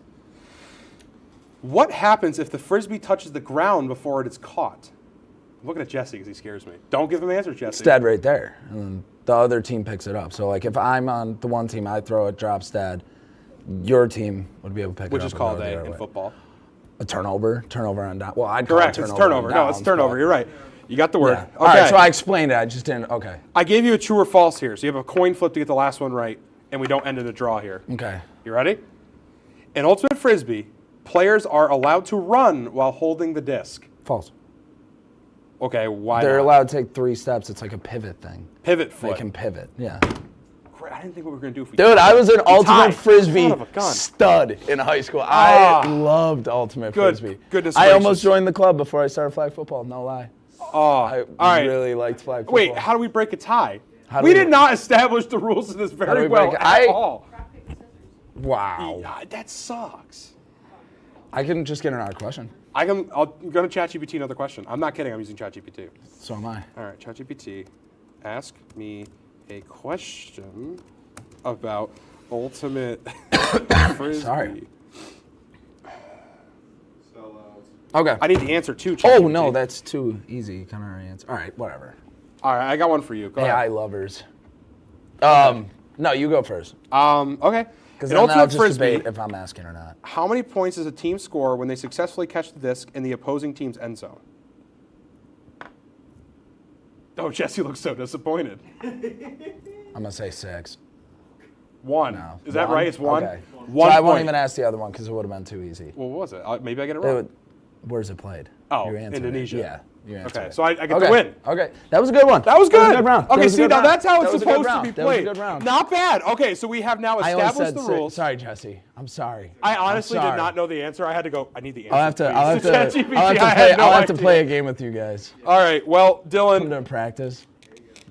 H: What happens if the Frisbee touches the ground before it is caught? I'm looking at Jesse because he scares me. Don't give him answers, Jesse.
A: It's dead right there, and then the other team picks it up. So like if I'm on the one team, I throw it, drops dead. Your team would be able to pick it up.
H: Which is called
A: and go the other
H: in
A: way.
H: football.
A: A turnover on down. Well, I'd
H: Correct.
A: call it
H: It's turnover.
A: on
H: No, it's
A: downs,
H: turnover.
A: but-
H: You're right. You got the word.
A: Yeah.
H: Okay.
A: All right, so I explained it. I just didn't. Okay.
H: I gave you a true or false here, so you have a coin flip to get the last one right, and we don't end in a draw here.
A: Okay.
H: You ready? In Ultimate Frisbee, players are allowed to run while holding the disc.
A: False.
H: Okay, why
A: They're
H: not?
A: allowed to take 3 steps. It's like a pivot thing.
H: Pivot foot.
A: They can pivot. Yeah.
H: Great. I didn't think what we were going to do if we
A: Dude, I was an
H: We
A: Ultimate
H: tied.
A: Frisbee
H: Son of a gun.
A: stud in high school.
H: Ah.
A: I loved Ultimate
H: Good.
A: Frisbee.
H: Goodness
A: I
H: gracious.
A: almost joined the club before I started flag football. No lie.
H: I
A: really liked flag football.
H: Wait, how do we break a tie?
A: How do
H: We
A: we-
H: did not establish the rules of this
A: How do
H: very
A: we
H: well
A: break it?
H: at all.
A: Wow.
H: Yeah, that sucks.
A: I can just get another question.
H: I'm going to ChatGPT another question. I'm not kidding. I'm using ChatGPT.
A: So am I.
H: All right, ChatGPT, ask me a question about Ultimate Frisbee.
A: Sorry. Okay.
H: I need the answer too,
A: Oh,
H: ChatGPT.
A: no, that's too easy. You kind of already answered. All right, whatever.
H: All right, I got one for you. Go
A: AI
H: ahead.
A: lovers. No, you go first.
H: Okay.
A: Because
H: In
A: then I'll
H: Ultimate
A: just
H: Frisbee,
A: debate if I'm asking or not.
H: how many points does a team score when they successfully catch the disc in the opposing team's end zone? Oh, Jesse looks so disappointed.
A: I'm going to say 6.
H: 1.
A: No.
H: Is that
A: 1?
H: right? It's 1?
A: Okay.
H: 1
A: So I won't
H: point.
A: even ask the other one because it would have been too easy.
H: Well, what was it? Maybe I get it wrong.
A: Where's it played?
H: Oh,
A: You answered it.
H: Indonesia.
A: Yeah. You answered
H: Okay,
A: it.
H: so I get
A: Okay.
H: the win.
A: Okay. That was a good one.
H: That was good.
A: That was a good round.
H: Okay,
A: That was a
H: see,
A: good
H: now
A: round.
H: that's how
A: That
H: it's
A: was a good
H: supposed to
A: round.
H: be
A: That was a
H: played.
A: good round.
H: Not bad. Okay, so we have now
A: I only
H: established
A: said
H: the
A: 6.
H: rules.
A: Sorry, Jesse. I'm sorry.
H: I honestly
A: I'm
H: did
A: sorry.
H: not know the answer. I had to go, I need the answer.
A: I'll have to.
H: please.
A: I'll have to.
H: ChatGPT,
A: I'll have to
H: I
A: play.
H: had no
A: I'll have to
H: idea.
A: play a game with you guys.
H: All right, well, Dylan.
A: Come to practice.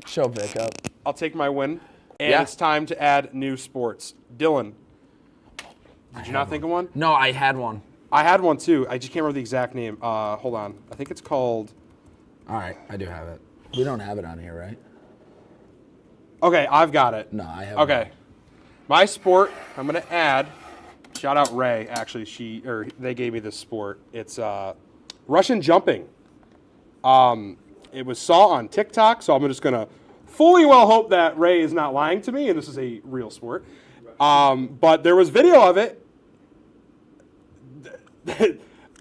A: Show Vic up.
H: I'll take my win. And
A: Yeah.
H: it's time to add new sports. Dylan, did you not think of one?
A: No, I had one.
H: I had one too. I just can't remember the exact name. Hold on. I think it's called.
A: All right, I do have it. We don't have it on here, right?
H: Okay, I've got it.
A: No, I have.
H: Okay. My sport, I'm going to add, shout out Ray, actually, they gave me this sport. It's Russian jumping. It was saw on TikTok, so I'm just going to fully well hope that Ray is not lying to me, and this is a real sport. But there was video of it.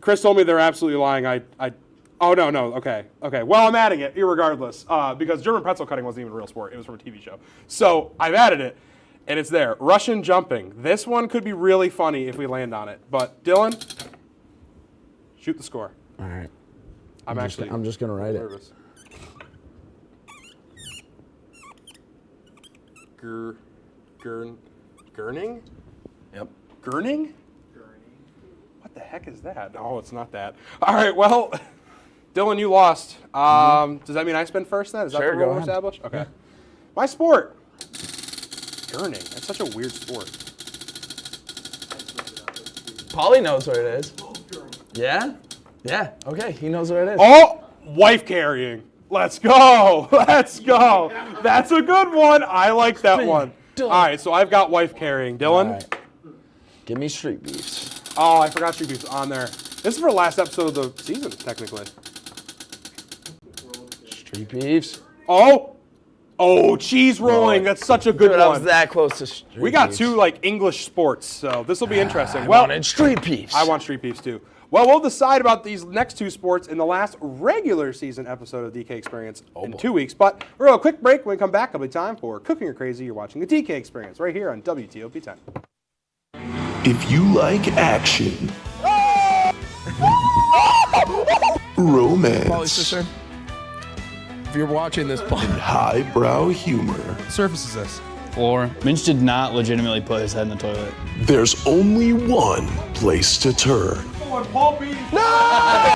H: Chris told me they're absolutely lying. Oh, no, okay. Well, I'm adding it, irregardless, because German pretzel cutting wasn't even a real sport. It was from a TV show. So I've added it, and it's there. Russian jumping. This one could be really funny if we land on it. But, Dylan, shoot the score.
A: All right.
H: I'm
A: just going to write
H: nervous. Gurning?
A: Yep.
H: Gurning? What the heck is that? Oh, it's not that. All right, well, Dylan, you lost. Does that mean I spin first then? Is that the rule we're established? Okay. Yeah. My sport. Gurning. That's such a weird sport.
A: Paulie knows where it is. Yeah? Yeah. Okay, he knows where it is.
H: Oh, wife carrying. Let's go. Let's go. That's a good one. I like that one. All right, so I've got wife carrying. Dylan?
A: Right. Give me street beefs.
H: Oh, I forgot street beefs on there. This is for the last episode of the season, technically.
A: Street beefs.
H: Oh, cheese rolling. That's such a good one.
A: I was that close to street
H: We got
A: beefs.
H: two English sports, so this will be interesting.
A: I wanted street beefs.
H: I want street beefs too. Well, we'll decide about these next two sports in the last regular season episode of DK Experience in 2 weeks. But we're going to a quick break. When we come back, it'll be time for Cooking or Crazy. You're watching the DK Experience right here on WTOP-10.
S: If you like action, romance,
C: if you're watching this,
S: and highbrow humor,
C: surface is this? Floor. Minch did not legitimately put his head in the toilet.
S: there's only one place to turn.
H: No!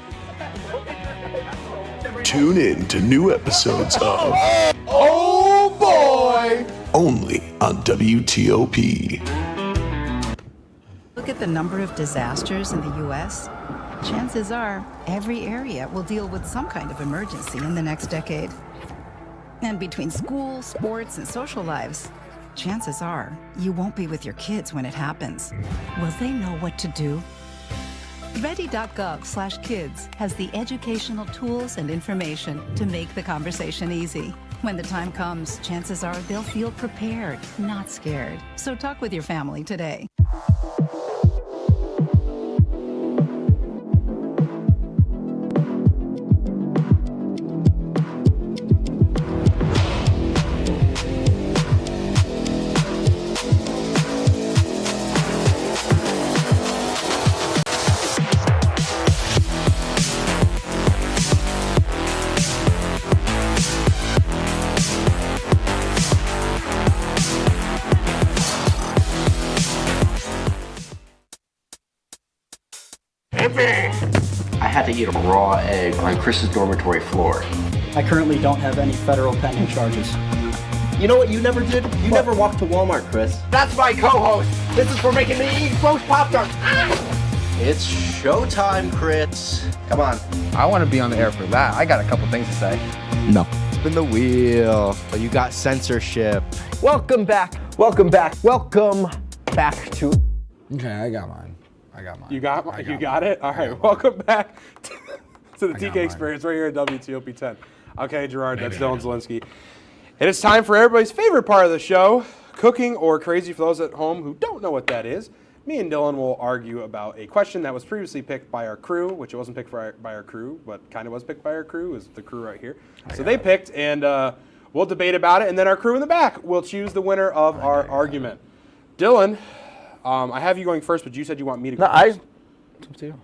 S: Tune in to new episodes of
H: Oh boy!
S: only on WTOP.
J: Look at the number of disasters in the U.S. Chances are every area will deal with some kind of emergency in the next decade. And between school, sports, and social lives, chances are you won't be with your kids when it happens. Will they know what to do? Ready.gov/kids has the educational tools and information to make the conversation easy. When the time comes, chances are they'll feel prepared, not scared. So talk with your family today.
U: I had to eat a raw egg on Chris's dormitory floor.
K: I currently don't have any federal pending charges.
U: You know what you never did? You never walked to Walmart, Chris.
R: That's my co-host. This is for making me eat roast Pop-Tarts.
U: It's showtime, Chris. Come on.
M: I want to be on the air for that. I got a couple things to say.
U: No. Spin the wheel. Oh, you got censorship.
W: Welcome back. Welcome back. Welcome back to.
A: Okay, I got mine.
H: You got it? All right, welcome back to the DK Experience right here at WTOP-10. Okay, Gerard, that's Dylan Zielinski. And it's time for everybody's favorite part of the show, Cooking or Crazy. For those at home who don't know what that is, me and Dylan will argue about a question that was previously picked by our crew, which it wasn't picked by our crew, but kind of was picked by our crew, is the crew right here. So they picked, and we'll debate about it, and then our crew in the back will choose the winner of our argument. Dylan, I have you going first, but you said you want me to go first.
A: It's up to you.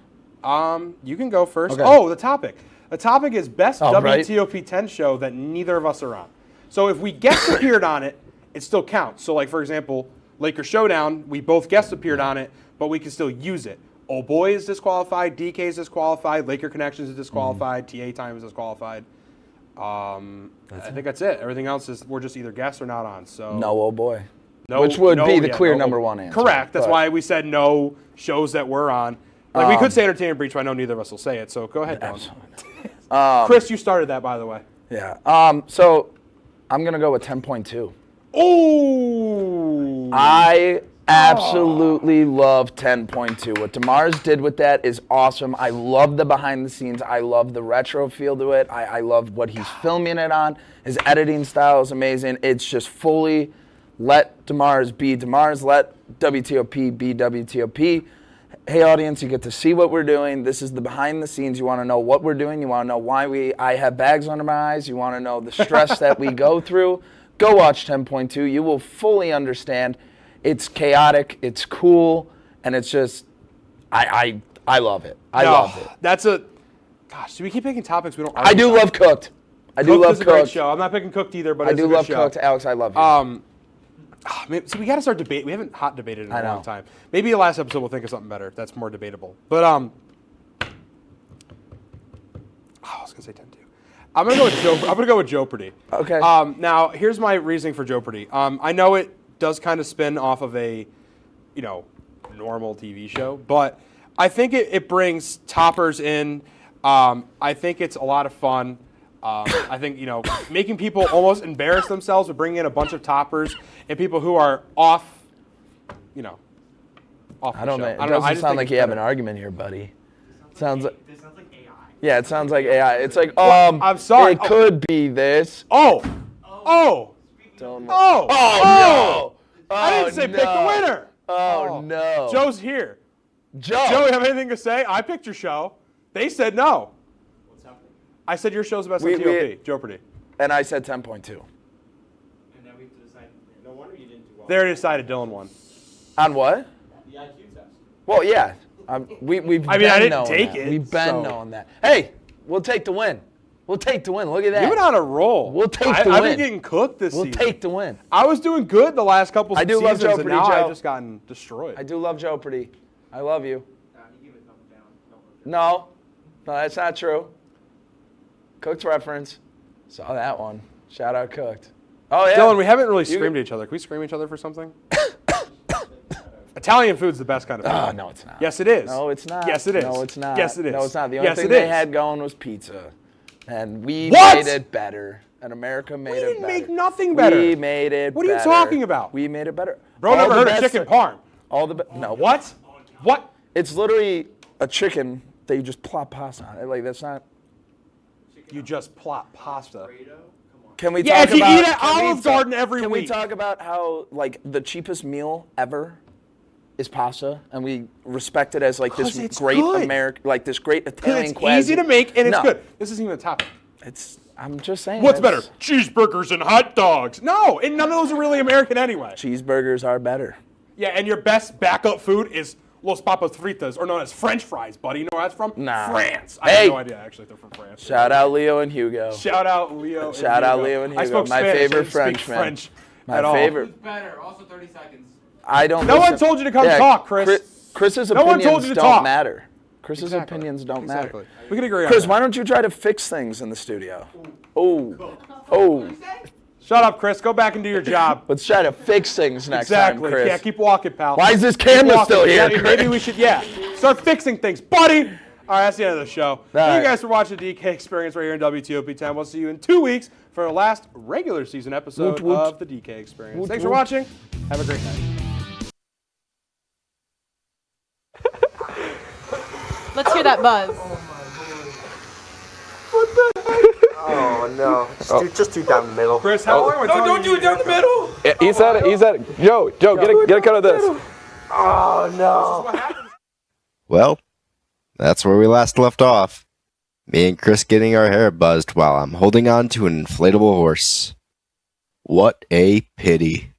H: You can go first.
A: Okay.
H: Oh, the topic. The topic is best
A: right.
H: WTOP-10 show that neither of us are on. So if we guest appeared on it, it still counts. So like, for example, Laker Showdown, we both guest appeared on it, but we can still use it. Oh Boy is disqualified, DK is disqualified, Laker Connections is disqualified, TA Time is disqualified. I think that's it. Everything else is we're just either guests or not on. So
A: No, oh boy.
H: No,
A: Which would be the
H: yeah,
A: clear
H: no,
A: number one answer.
H: Correct. That's
A: but-
H: why we said no shows that we're on. Like we could say Entertainment Breach, but I know neither of us will say it. So go ahead, Dylan. Chris, you started that, by the way.
A: Yeah. So I'm gonna go with 10.2.
H: Oh!
A: I absolutely love 10.2. What Demars did with that is awesome. I love the behind the scenes. I love the retro feel to it. I love what he's filming it on. His editing style is amazing. It's just fully let Demars be Demars. Let WTOP be WTOP. Hey audience, you get to see what we're doing. This is the behind the scenes. You want to know what we're doing. You want to know why I have bags under my eyes. You want to know the stress that we go through. Go watch 10.2. You will fully understand. It's chaotic, it's cool, and it's just, I love it. I love it.
H: That's a, gosh, do we keep picking topics we don't
A: I do love Cooked. I do love
H: Cooked is a great
A: Cooked.
H: show. I'm not picking Cooked either, but
A: I
H: it's a
A: do
H: good
A: love
H: show.
A: Cooked. Alex, I love you.
H: See, we got to start debate. We haven't hot debated in a
A: I know.
H: long time. Maybe the last episode we'll think of something better that's more debatable. But I was gonna say 10-2. I'm gonna go with Joe. I'm gonna go with Jeopardy.
A: Okay.
H: Now here's my reasoning for Jeopardy. I know it does kind of spin off of a, normal TV show, but I think it brings toppers in. I think it's a lot of fun. I think, making people almost embarrass themselves with bringing in a bunch of toppers and people who are off the
A: I don't
H: show.
A: know.
H: I
A: It
H: don't know. I
A: doesn't
H: just
A: sound
H: think
A: like
H: it's
A: you have
H: better.
A: an argument here, buddy. Sounds like AI. Yeah, it sounds like AI. It's like, I'm
H: sorry.
A: It could be this.
H: Oh!
A: Don't.
H: Oh!
A: Oh, no!
H: I didn't say
A: no.
H: pick the winner.
A: Oh, no.
H: Joe's here.
A: Joe,
H: you have anything to say? I picked your show. They said no. What's happening? I said your show's the best on TOP, Jeopardy.
A: And I said 10.2.
L: And then we have to decide. No wonder you didn't do well.
H: They already decided Dylan won.
A: On what?
L: The IQ test.
A: Well, yeah. We've
H: I
A: been
H: didn't take
A: that.
H: it.
A: We've been
H: so.
A: knowing that. Hey, we'll take the win. We'll take the win. Look at that.
H: You've been on a roll.
A: We'll take the
H: I've
A: win.
H: been getting cooked this
A: We'll
H: season.
A: take the win.
H: I was doing good the last couple
A: I do
H: seasons,
A: love
H: and
A: Jeopardy,
H: now
A: Joe.
H: I've just gotten destroyed.
A: I do love Jeopardy. I love you. No, that's not true. Cooked reference. Saw that one. Shout out Cooked. Oh, yeah.
H: Dylan, we haven't really screamed at each other. Can we scream at each other for something? Italian food's the best kind of food.
A: Oh, no, it's not.
H: Yes, it is.
A: No, it's not.
H: Yes, it is.
A: No, it's not.
H: Yes, it is.
A: No, it's not. The only
H: Yes,
A: thing
H: it
A: they
H: is.
A: had going was pizza. And we
H: What?
A: made it better. And America made it better.
H: We didn't make nothing better.
A: We made it
H: What are you
A: better.
H: talking about?
A: We made it better.
H: Bro,
A: All
H: never
A: the
H: heard of
A: best-
H: chicken parm.
A: All the no.
H: What? What?
A: It's literally a chicken that you just plop pasta on. Like that's not.
H: You just plop pasta.
A: Can we
H: Yeah,
A: talk
H: if you
A: about?
H: eat at
A: can we
H: Olive
A: ta-
H: Garden every
A: Can
H: week.
A: we talk about how like the cheapest meal ever is pasta, and we respect it as like
H: 'Cause
A: this
H: it's
A: great
H: good.
A: American, like this great Italian.
H: It's easy to make and it's
A: No.
H: good. This isn't even a topic.
A: I'm just saying.
H: What's better,
A: it's-
H: cheeseburgers and hot dogs? No, and none of those are really American anyway.
A: Cheeseburgers are better.
H: Yeah, and your best backup food is Los Papas Fritas, or known as French fries, buddy. You know where that's from?
A: Nah.
H: France. I
A: Hey.
H: have no idea, actually, if they're from France.
A: Shout out Leo and Hugo.
H: Shout out Leo and
A: Shout out
H: Hugo.
A: Leo and
H: I
A: Hugo.
H: spoke
A: My
H: Spanish, I
A: favorite
H: didn't speak
A: Frenchman.
H: French
A: My
H: at all.
A: favorite.
L: Better. Also 30 seconds.
A: I don't.
H: No one
A: listen-
H: told you to come talk, Chris.
A: Chris's
H: No one
A: opinions
H: told you to
A: don't
H: talk.
A: matter. Chris's
H: Exactly.
A: opinions don't
H: Exactly.
A: matter.
H: We can agree on
A: Chris,
H: that.
A: why don't you try to fix things in the studio? Oh.
H: Shut up, Chris. Go back and do your job.
A: Let's try to fix things next
H: Exactly.
A: time, Chris.
H: Yeah, keep walking, pal.
A: Why is this
H: Keep
A: camera
H: walking.
A: still here,
H: Yeah, maybe
A: Chris?
H: we should, start fixing things, buddy. All right, that's the end of the show. Thank
A: right.
H: you guys for watching the DK Experience right here in WTOP-10. We'll see you in 2 weeks for our last regular season episode
A: Woot, woot.
H: of the DK Experience.
A: Woot,
H: Thanks for
A: woot.
H: watching. Have a great night.
N: Let's hear that buzz.
U: Oh no! Just do down the middle.
H: Chris, how long am I talking?
L: Don't do it down the middle.
B: He's at it. He's at it. Joe, get a cut of this.
U: Oh no! Well, that's where we last left off. Me and Chris getting our hair buzzed while I'm holding on to an inflatable horse. What a pity.